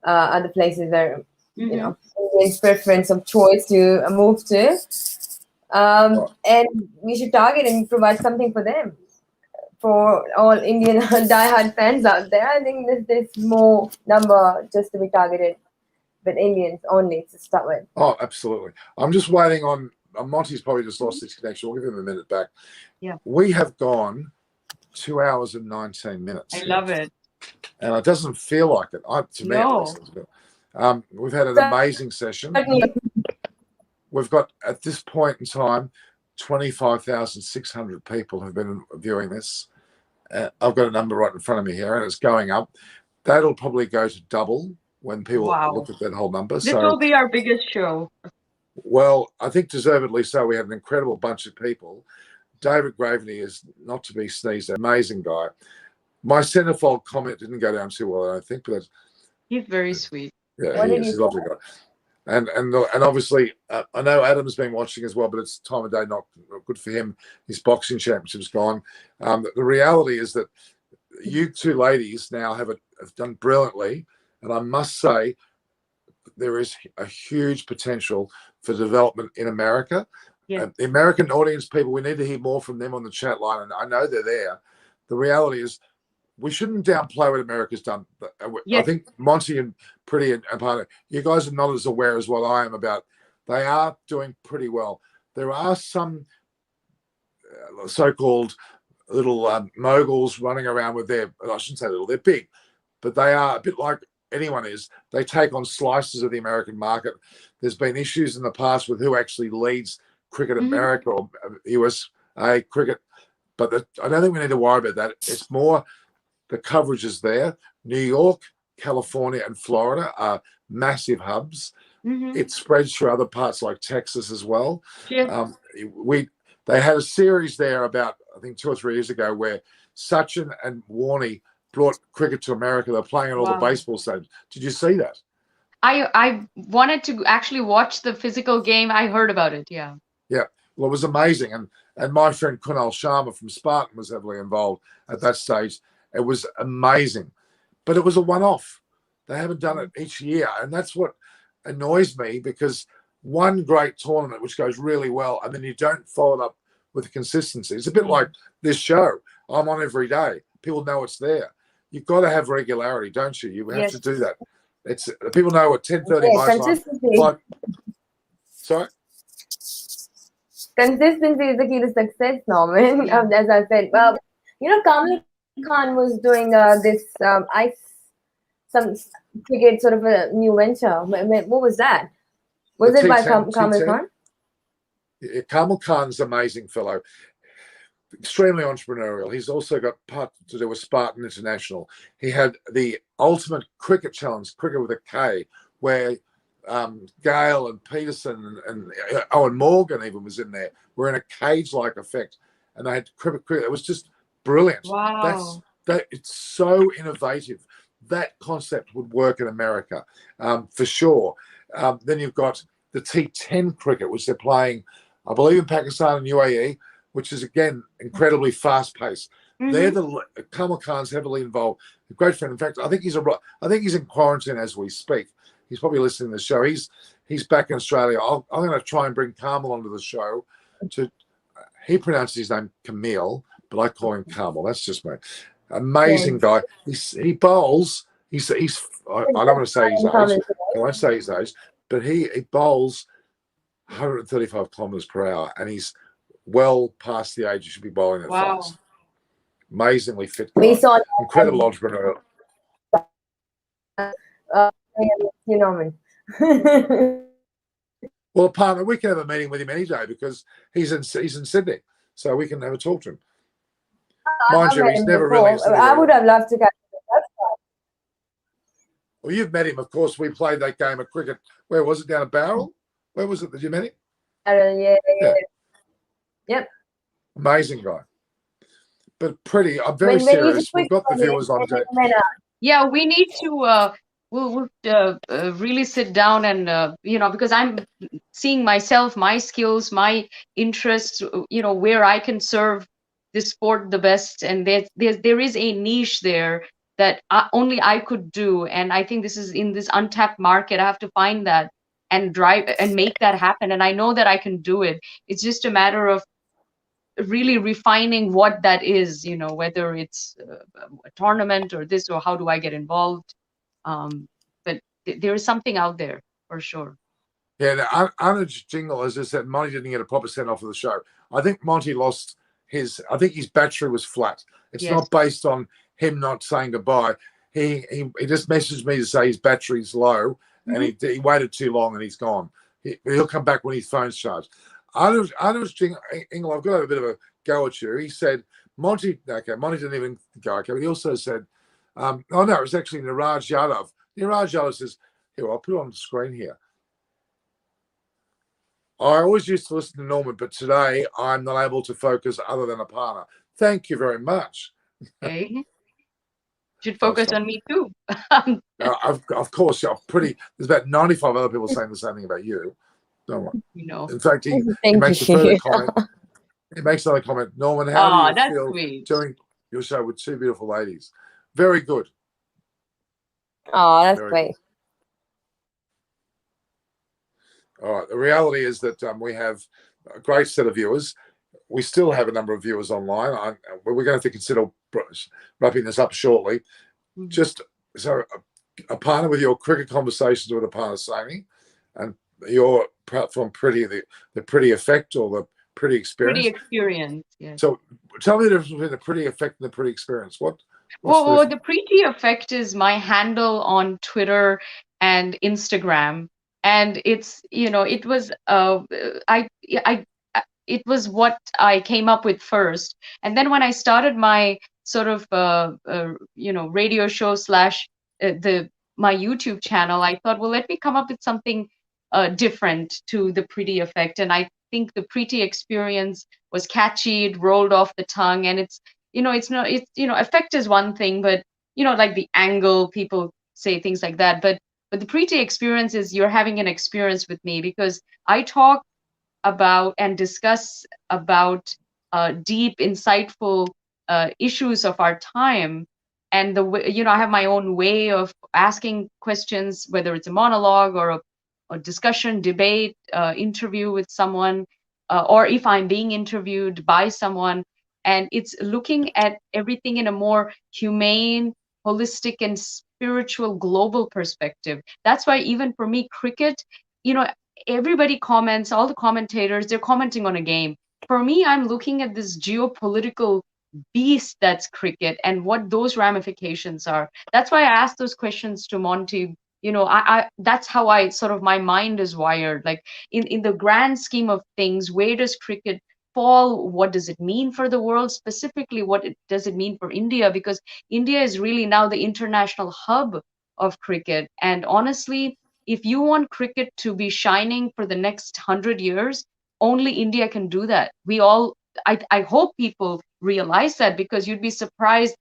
[SPEAKER 8] other places where you know, Indians' preference of choice to move to. And we should target and provide something for them. For all Indian diehard fans out there, I think there's more number just to be targeted with Indians only to start with.
[SPEAKER 1] Oh, absolutely. I'm just waiting on Monty's probably just lost his connection. We'll give him a minute back.
[SPEAKER 2] Yeah.
[SPEAKER 1] We have gone 2 hours and 19 minutes.
[SPEAKER 2] I love it.
[SPEAKER 1] And it doesn't feel like it. To me,
[SPEAKER 2] No.
[SPEAKER 1] at least, we've had an amazing session. We've got, at this point in time, 25,600 people have been viewing this. I've got a number right in front of me here, and it's going up. That'll probably go to double when people look at that whole number.
[SPEAKER 2] This will be our biggest show.
[SPEAKER 1] Well, I think deservedly so. We had an incredible bunch of people. David Graveney is not to be sneezed at. Amazing guy. My centerfold comment didn't go down too well, I don't think, but
[SPEAKER 2] he's very sweet.
[SPEAKER 1] Yeah, he's a lovely guy. And obviously, I know Adam's been watching as well, but it's time of day not good for him. His boxing championship's gone. The reality is that you two ladies now have done brilliantly, and I must say there is a huge potential for development in America.
[SPEAKER 2] Yeah.
[SPEAKER 1] The American audience people, we need to hear more from them on the chat line, and I know they're there. The reality is we shouldn't downplay what America's done. I think Monty and Pretty and Partner, you guys are not as aware as what I am about. They are doing pretty well. There are some so-called little moguls running around with I shouldn't say little, they're big, but they are a bit like anyone is. They take on slices of the American market. There's been issues in the past with who actually leads cricket America or USA cricket, but I don't think we need to worry about that. It's more the coverage is there. New York, California, and Florida are massive hubs. It spreads through other parts like Texas as well.
[SPEAKER 2] Yeah.
[SPEAKER 1] They had a series there about, I think, 2 or 3 years ago where Sachin and Warney brought cricket to America. They're playing at all the baseball stadiums. Did you see that?
[SPEAKER 2] I wanted to actually watch the physical game. I heard about it. Yeah.
[SPEAKER 1] Yeah. Well, it was amazing. And my friend Kunal Sharma from Spartan was heavily involved at that stage. It was amazing. But it was a one-off. They haven't done it each year. And that's what annoys me, because one great tournament, which goes really well, and then you don't follow it up with consistency. It's a bit like this show. I'm on every day. People know it's there. You've got to have regularity, don't you? You have to do that. It's people know at 10:30 my time. Sorry?
[SPEAKER 8] Consistency is the key to success, Norman. As I said, well, Kamil Khan was doing some cricket sort of a new venture. What was that? Was it by Kamil Khan?
[SPEAKER 1] Kamil Khan's an amazing fellow, extremely entrepreneurial. He's also got part to do with Spartan International. He had the Ultimate Cricket Challenge, cricket with a K, where Gale and Peterson and Owen Morgan even was in there. We're in a cage-like effect, and they had cricket. It was just brilliant.
[SPEAKER 2] Wow.
[SPEAKER 1] It's so innovative. That concept would work in America for sure. Then you've got the T10 cricket, which they're playing, I believe, in Pakistan and UAE, which is, again, incredibly fast-paced. They're Kamil Khan's heavily involved. A great friend. In fact, I think he's in quarantine as we speak. He's probably listening to the show. He's back in Australia. I'm going to try and bring Kamil onto the show. He pronounces his name Camille, but I call him Kamil. That's just me. Amazing guy. He bowls. I don't want to say his age. I won't say his age, but he bowls 135 kilometers per hour, and he's well past the age you should be bowling that fast. Amazingly fit guy.
[SPEAKER 8] We saw
[SPEAKER 1] incredible entrepreneur.
[SPEAKER 8] Norman.
[SPEAKER 1] Well, partner, we can have a meeting with him any day because he's in Sydney, so we can have a talk to him. Mind you, he's never really.
[SPEAKER 8] I would have loved to catch him.
[SPEAKER 1] Well, you've met him, of course. We played that game of cricket. Where was it? Down at Barrel? Where was it that you met him?
[SPEAKER 8] Yeah. Yep.
[SPEAKER 1] Amazing guy. But Pretty, I'm very serious. We've got the viewers on deck.
[SPEAKER 2] Yeah, we need to. We'll really sit down and because I'm seeing myself, my skills, my interests, where I can serve this sport the best, and there is a niche there that only I could do. And I think this is in this untapped market. I have to find that and drive and make that happen. And I know that I can do it. It's just a matter of really refining what that is, you know, whether it's a tournament or this, or how do I get involved. But there is something out there for sure.
[SPEAKER 1] Yeah, Anuj Jingle, as I said, Monty didn't get a proper send off of the show. I think Monty lost his. I think his battery was flat. It's not based on him not saying goodbye. He just messaged me to say his battery's low, and he waited too long and he's gone. He'll come back when his phone's charged. Anuj Jingle, I've got to have a bit of a go at you. He said Monty. Okay, Monty didn't even go. Okay, but he also said, oh no, it was actually Niraj Yadav. Niraj Yadav says, here, I'll put it on the screen here. I always used to listen to Norman, but today I'm not able to focus other than Aparna. Thank you very much.
[SPEAKER 2] Okay. Should focus on me too.
[SPEAKER 1] Of course, you're pretty. There's about 95 other people saying the same thing about you. Don't worry.
[SPEAKER 2] You know.
[SPEAKER 1] In fact, he makes a further comment. He makes another comment. Norman, how do you feel doing your show with two beautiful ladies? Very good.
[SPEAKER 8] Oh, that's great.
[SPEAKER 1] All right. The reality is that we have a great set of viewers. We still have a number of viewers online. We're going to have to consider wrapping this up shortly. Just so, Aparna, with your cricket conversations with Aparna Saini and your platform, the Pretty Effect or the Pretty Experience.
[SPEAKER 2] Pretty Experience, yes.
[SPEAKER 1] So tell me the difference between the Pretty Effect and the Pretty Experience.
[SPEAKER 2] Well, the Pretty Effect is my handle on Twitter and Instagram. And it's, you know, it was it was what I came up with first. And then when I started my sort of you know, radio show / my YouTube channel, I thought, well, let me come up with something different to the Pretty Effect. And I think the Pretty Experience was catchy, it rolled off the tongue, and it's, you know, it's you know, effect is one thing, but you know, like the angle, people say things like that, but the Pretty Experience is you're having an experience with me, because I talk about and discuss about deep, insightful issues of our time. And the way, you know, I have my own way of asking questions, whether it's a monologue or a discussion, debate, interview with someone, or if I'm being interviewed by someone. And it's looking at everything in a more humane, holistic, and spiritual, global perspective. That's why even for me, cricket, you know, everybody comments, all the commentators, they're commenting on a game. For me, I'm looking at this geopolitical beast that's cricket and what those ramifications are. That's why I asked those questions to Monty. You know, I that's how I sort of, my mind is wired. Like in the grand scheme of things, where does cricket fall? What does it mean for the world? Specifically, does it mean for India? Because India is really now the international hub of cricket. And honestly, if you want cricket to be shining for the next 100 years, only India can do that. I hope people realize that, because you'd be surprised.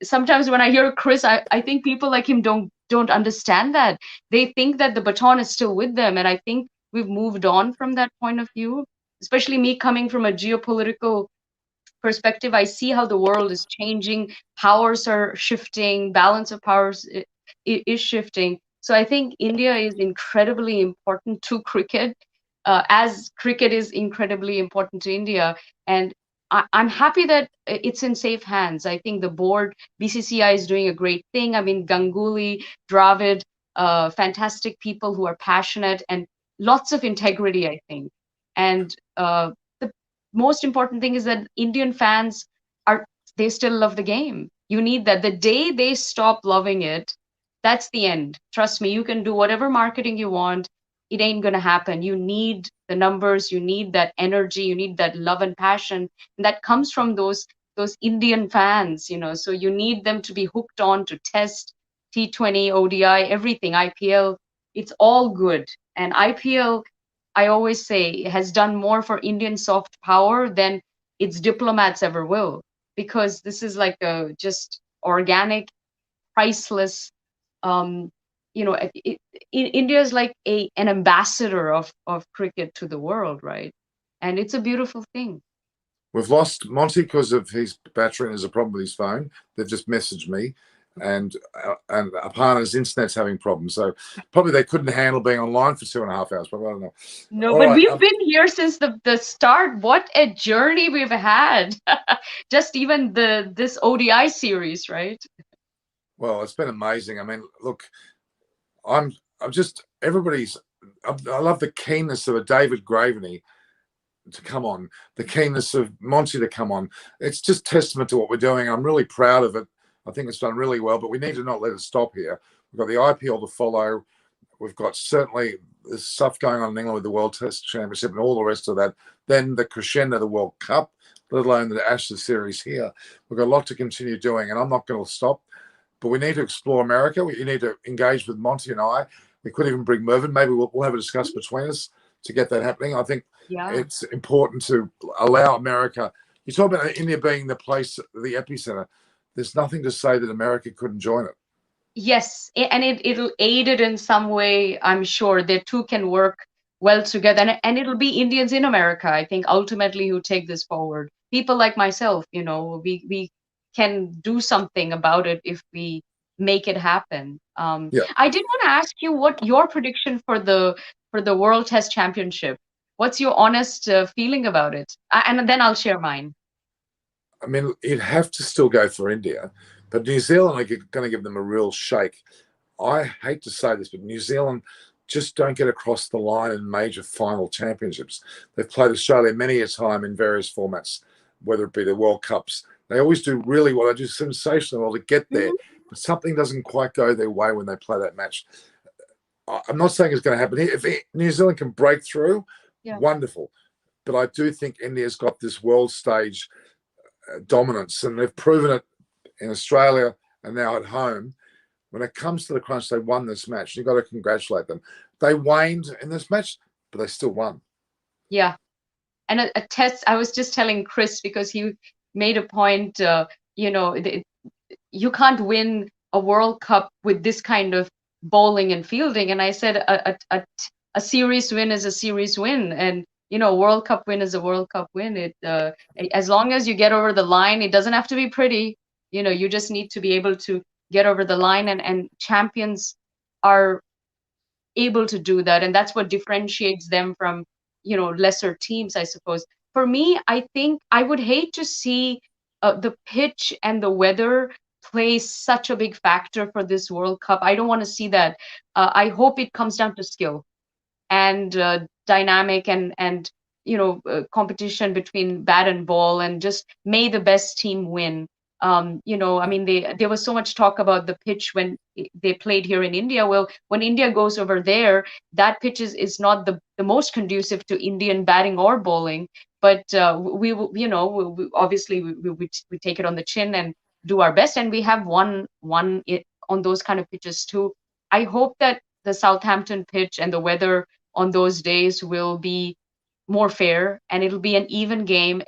[SPEAKER 2] Sometimes when I hear Chris, I think people like him don't understand that. They think that the baton is still with them. And I think we've moved on from that point of view, especially me coming from a geopolitical perspective. I see how the world is changing. Powers are shifting. Balance of powers is shifting. So I think India is incredibly important to cricket, as cricket is incredibly important to India. And I'm happy that it's in safe hands. I think the board, BCCI, is doing a great thing. I mean, Ganguly, Dravid, fantastic people who are passionate and lots of integrity, I think. And the most important thing is that Indian fans they still love the game. You need that. The day they stop loving it, that's the end. Trust me, you can do whatever marketing you want. It ain't going to happen. You need the numbers, you need that energy, you need that love and passion. And that comes from those Indian fans, you know. So you need them to be hooked on to Test, T20, ODI, everything, IPL. It's all good. And IPL, I always say, has done more for Indian soft power than its diplomats ever will. Because this is like a just organic, priceless, you know, India is like an ambassador of cricket to the world, right? And it's a beautiful thing.
[SPEAKER 1] We've lost Monty because of his battery and there's a problem with his phone. They've just messaged me. and Aparna's internet's having problems. So probably they couldn't handle being online for 2.5 hours. But I don't know.
[SPEAKER 2] No, but we've been here since the start. What a journey we've had. Just even this ODI series, right?
[SPEAKER 1] Well, it's been amazing. I mean, look, I'm just everybody's. I love the keenness of a David Graveney to come on, the keenness of Monty to come on. It's just testament to what we're doing. I'm really proud of it. I think it's done really well, but we need to not let it stop here. We've got the IPL to follow. We've got certainly there's stuff going on in England with the World Test Championship and all the rest of that. Then the crescendo of the World Cup, let alone the Ashes series here. We've got a lot to continue doing, and I'm not going to stop. But we need to explore America. You need to engage with Monty and I. We could even bring Mervyn. Maybe we'll have a discussion between us to get that happening. I think it's important to allow America. You talk about India being the place, the epicenter. There's nothing to say that America couldn't join it.
[SPEAKER 2] Yes, and it'll aid it in some way. I'm sure the two can work well together, and it'll be Indians in America, I think, ultimately who take this forward. People like myself, we can do something about it if we make it happen. I did want to ask you what your prediction for the World Test Championship. What's your honest feeling about it? And then I'll share mine.
[SPEAKER 1] I mean, you'd have to still go for India, but New Zealand are going to give them a real shake. I hate to say this, but New Zealand just don't get across the line in major final championships. They've played Australia many a time in various formats, whether it be the World Cups. They always do really well. They do sensationally well to get there, but something doesn't quite go their way when they play that match. I'm not saying it's going to happen here. If New Zealand can break through, wonderful. But I do think India's got this world stage dominance, and they've proven it in Australia and now at home. When it comes to the crunch, they won this match. You've got to congratulate them. They waned in this match, but they still won.
[SPEAKER 2] Yeah. And a test, I was just telling Chris, because he made a point, you can't win a World Cup with this kind of bowling and fielding. And I said a series win is a series win. And World Cup win is a World Cup win. It as long as you get over the line, it doesn't have to be pretty. You just need to be able to get over the line, and champions are able to do that, and that's what differentiates them from lesser teams, I suppose. For me, I think I would hate to see the pitch and the weather play such a big factor for this World Cup. I don't want to see that. I hope it comes down to skill and dynamic and competition between bat and ball, and just may the best team win. I mean, there was so much talk about the pitch when they played here in India. Well, when India goes over there, that pitch is not the most conducive to Indian batting or bowling. But we obviously we take it on the chin and do our best, and we have won it on those kind of pitches too. I hope that the Southampton pitch and the weather on those days will be more fair, and it'll be an even game,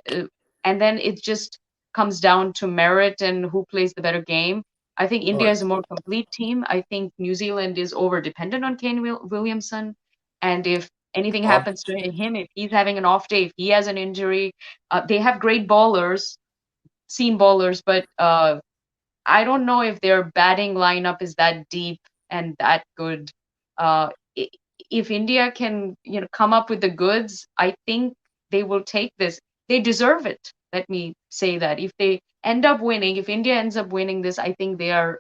[SPEAKER 2] and then it just comes down to merit and who plays the better game. I think India is a more complete team. I think New Zealand is over dependent on Kane Williamson, and if anything happens to him, if he's having an off day, if he has an injury, they have great bowlers, seam bowlers, but I don't know if their batting lineup is that deep and that good. If India can come up with the goods, I think they will take this. They deserve it. Let me say that if they end up winning, if India ends up winning this, I think they are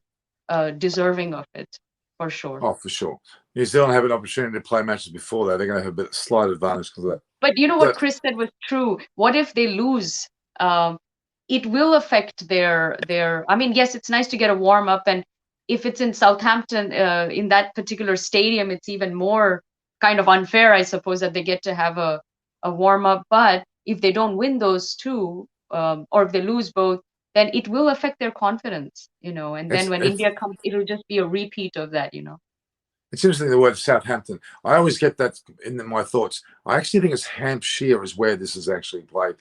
[SPEAKER 2] deserving of it for sure.
[SPEAKER 1] Oh, for sure. New Zealand have an opportunity to play matches before that. They're going to have a bit slight advantage because of that.
[SPEAKER 2] But what Chris said was true. What if they lose? It will affect their. I mean, yes, it's nice to get a warm up, and if it's in Southampton, in that particular stadium, it's even more kind of unfair, I suppose, that they get to have a warm up. But if they don't win those two, or if they lose both, then it will affect their confidence, and then when India comes, it'll just be a repeat of that,
[SPEAKER 1] It's interesting, the word Southampton. I always get that in my thoughts. I actually think it's Hampshire is where this is actually played.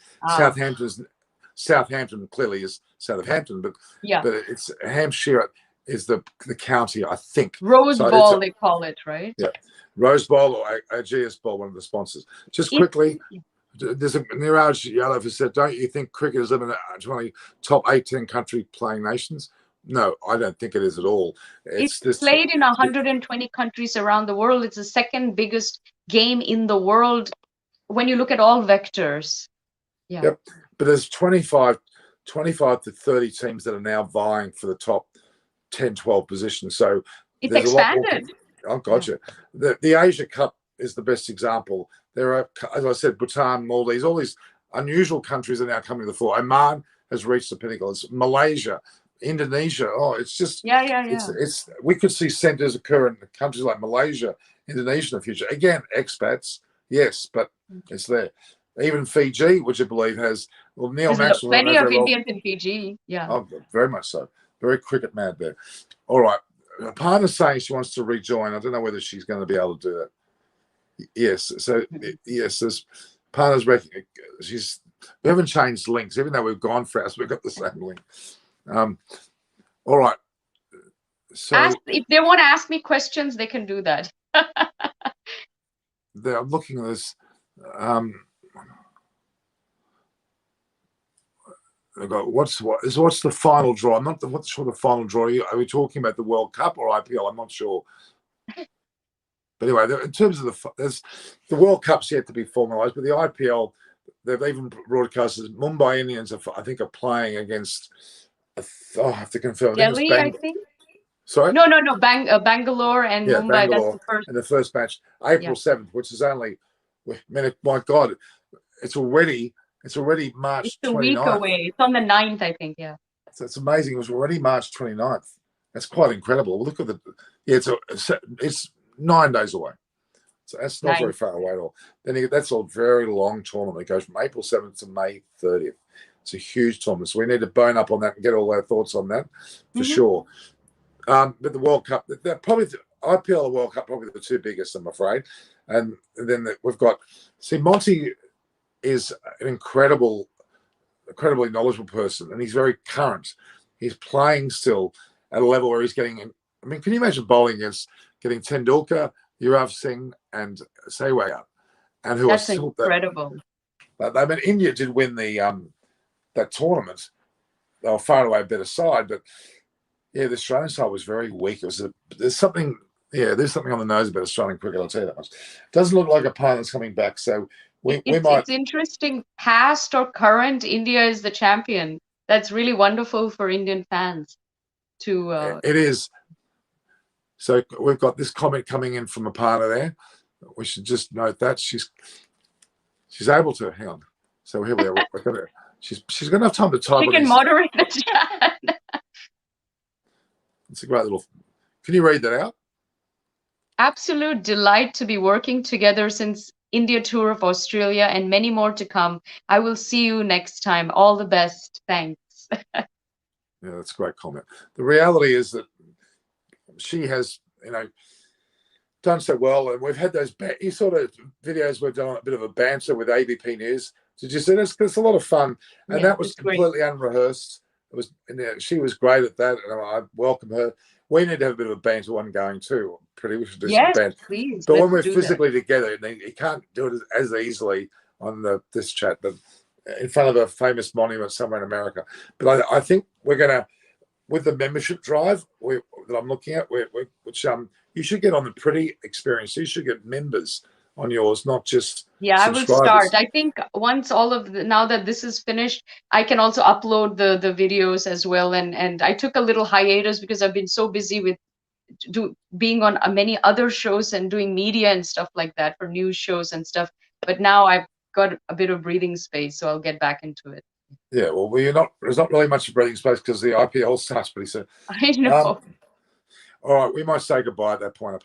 [SPEAKER 1] Southampton clearly is Southampton, but it's Hampshire is the county, I think.
[SPEAKER 2] Rose Bowl, they call it, right?
[SPEAKER 1] Yeah. Rose Bowl or Ageas Bowl, one of the sponsors. Just quickly, there's a Niraj Yadav who said, don't you think cricket is limited to only top 18 country playing nations? No, I don't think it is at all.
[SPEAKER 2] It's played in 120 countries around the world. It's the second biggest game in the world when you look at all vectors. Yeah.
[SPEAKER 1] Yep. But there's 25 to 30 teams that are now vying for the top 10, 12 positions. So
[SPEAKER 2] it's
[SPEAKER 1] there's
[SPEAKER 2] expanded.
[SPEAKER 1] A lot more. Oh, gotcha. Yeah. The Asia Cup is the best example. There are, as I said, Bhutan, Maldives, all these unusual countries are now coming to the fore. Oman has reached the pinnacle. It's Malaysia, Indonesia. Oh, it's just It's we could see centres occur in countries like Malaysia, Indonesia in the future. Again, expats, yes, but it's there. Even Fiji, which I believe has Neil Maxwell.
[SPEAKER 2] Plenty of Indians in Fiji. Yeah.
[SPEAKER 1] Oh, very much so. Very cricket mad there. All right. Aparna's saying she wants to rejoin. I don't know whether she's going to be able to do that. Yes. So yes, there's Aparna's we haven't changed links, even though we've gone for ours, we've got the same link. All right. So
[SPEAKER 2] if they want to ask me questions, they can do that.
[SPEAKER 1] I'm looking at this. What's the final draw? I'm not sure the final draw. Are we talking about the World Cup or IPL? I'm not sure. But anyway, in terms of the World Cup's yet to be formalised, but the IPL, they've even broadcasted Mumbai Indians, I think, are playing against. I have to confirm.
[SPEAKER 2] Delhi, I think.
[SPEAKER 1] Sorry.
[SPEAKER 2] No. Bangalore and Mumbai.
[SPEAKER 1] Bangalore,
[SPEAKER 2] that's the first.
[SPEAKER 1] And the first match, April 7th, which is only. My God, it's already March 29th.
[SPEAKER 2] It's a week away. It's on the 9th, I think. Yeah.
[SPEAKER 1] So it's amazing. It was already March 29th. That's quite incredible. Look at it's 9 days away. So that's not very far away at all. Then that's a very long tournament. It goes from April 7th to May 30th. It's a huge tournament. So we need to bone up on that and get all our thoughts on that for sure. But the World Cup, they're probably the IPL and World Cup, probably the two biggest, I'm afraid. And then we've got, Monty is an incredibly knowledgeable person, and he's very current. He's playing still at a level where he's getting. I mean, can you imagine bowling against getting Tendulkar, Yuvraj Singh, and Sehwag, and who
[SPEAKER 2] That's
[SPEAKER 1] are still
[SPEAKER 2] incredible.
[SPEAKER 1] I mean, India did win the that tournament. They were far away a better side, but the Australian side was very weak. It was there's something on the nose about Australian cricket. I'll tell you that much. Doesn't look like a partner's coming back, so. It's
[SPEAKER 2] interesting. Past or current, India is the champion. That's really wonderful for Indian fans.
[SPEAKER 1] It is. So we've got this comment coming in from a partner there. We should just note that she's able to. Hang on. So here we are. She's got enough time to type.
[SPEAKER 2] She can moderate the chat.
[SPEAKER 1] It's a great little. Can you read that out?
[SPEAKER 2] Absolute delight to be working together since India tour of Australia and many more to come. I will see you next time. All the best. Thanks.
[SPEAKER 1] Yeah, that's a great comment. The reality is that she has, done so well, and we've had those sort of videos we've done a bit of a banter with ABP News. Did you see this? It's a lot of fun, and that was completely unrehearsed. It was, she was great at that, and I welcome her. We need to have a bit of a banter one going too. We should do some banter.
[SPEAKER 2] Please.
[SPEAKER 1] But when we're physically together, you can't do it as easily on this chat, but in front of a famous monument somewhere in America. But I think we're going to, with the membership drive that I'm looking at, which you should get on the Pretty experience. You should get members on yours, not just
[SPEAKER 2] I will start. I think once now that this is finished, I can also upload the videos as well. And I took a little hiatus because I've been so busy with being on many other shows and doing media and stuff like that for news shows and stuff. But now I've got a bit of breathing space, so I'll get back into it.
[SPEAKER 1] Yeah, well, there's not really much breathing space because the IPL starts pretty soon.
[SPEAKER 2] I know.
[SPEAKER 1] All right, we might say goodbye at that point.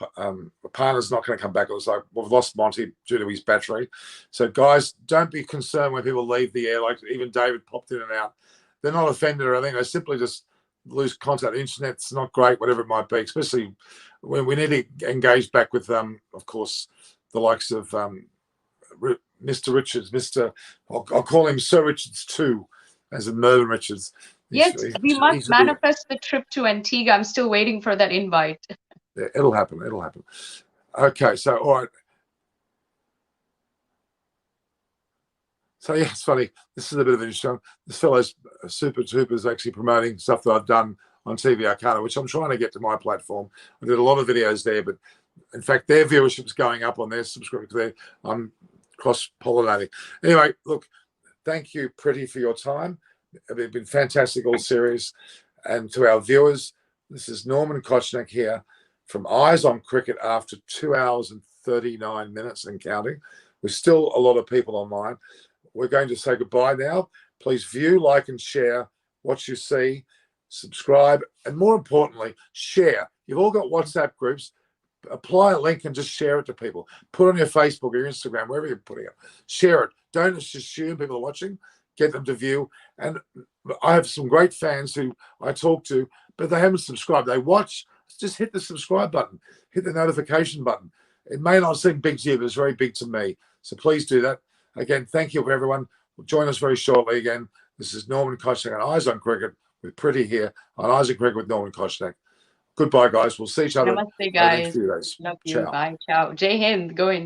[SPEAKER 1] Aparna's not going to come back. It was like we've lost Monty due to his battery. So, guys, don't be concerned when people leave the air. Like even David popped in and out. They're not offended or anything. They simply just lose contact. The internet's not great, whatever it might be, especially when we need to engage back with, of course, the likes of Mr. Richards, I'll call him Sir Richards too, as in Mervyn Richards.
[SPEAKER 2] Yes, we must manifest the trip to Antigua. I'm still waiting for that invite.
[SPEAKER 1] Yeah, it'll happen. Okay, so all right. So it's funny. This is a bit of an interesting. This fellow's Super Tuber is actually promoting stuff that I've done on TV Arcana, which I'm trying to get to my platform. I did a lot of videos there, but in fact, their viewership's going up on their subscription. I'm cross-pollinating. Anyway, look, thank you, Pretty, for your time. It's been fantastic all series. And to our viewers, this is Norman Kochnick here from Eyes on Cricket after 2 hours and 39 minutes and counting. There's still a lot of people online. We're going to say goodbye now. Please view, like, and share what you see. Subscribe. And more importantly, share. You've all got WhatsApp groups. Apply a link and just share it to people. Put it on your Facebook or your Instagram, wherever you're putting it. Share it. Don't just assume people are watching. Get them to view. And I have some great fans who I talk to, but they haven't subscribed. They watch. Just hit the subscribe button. Hit the notification button. It may not seem big to you, but it's very big to me. So please do that. Again, thank you for everyone. Join us very shortly again. This is Norman Kochnick on Eyes on Cricket with Pretty here on Eyes on Cricket with Norman Kochnick. Goodbye, guys. We'll see each other
[SPEAKER 2] Namaste,
[SPEAKER 1] in a
[SPEAKER 2] guys.
[SPEAKER 1] few days.
[SPEAKER 2] Love you.
[SPEAKER 1] Ciao.
[SPEAKER 2] Bye. Ciao. Jai Hind. Go India.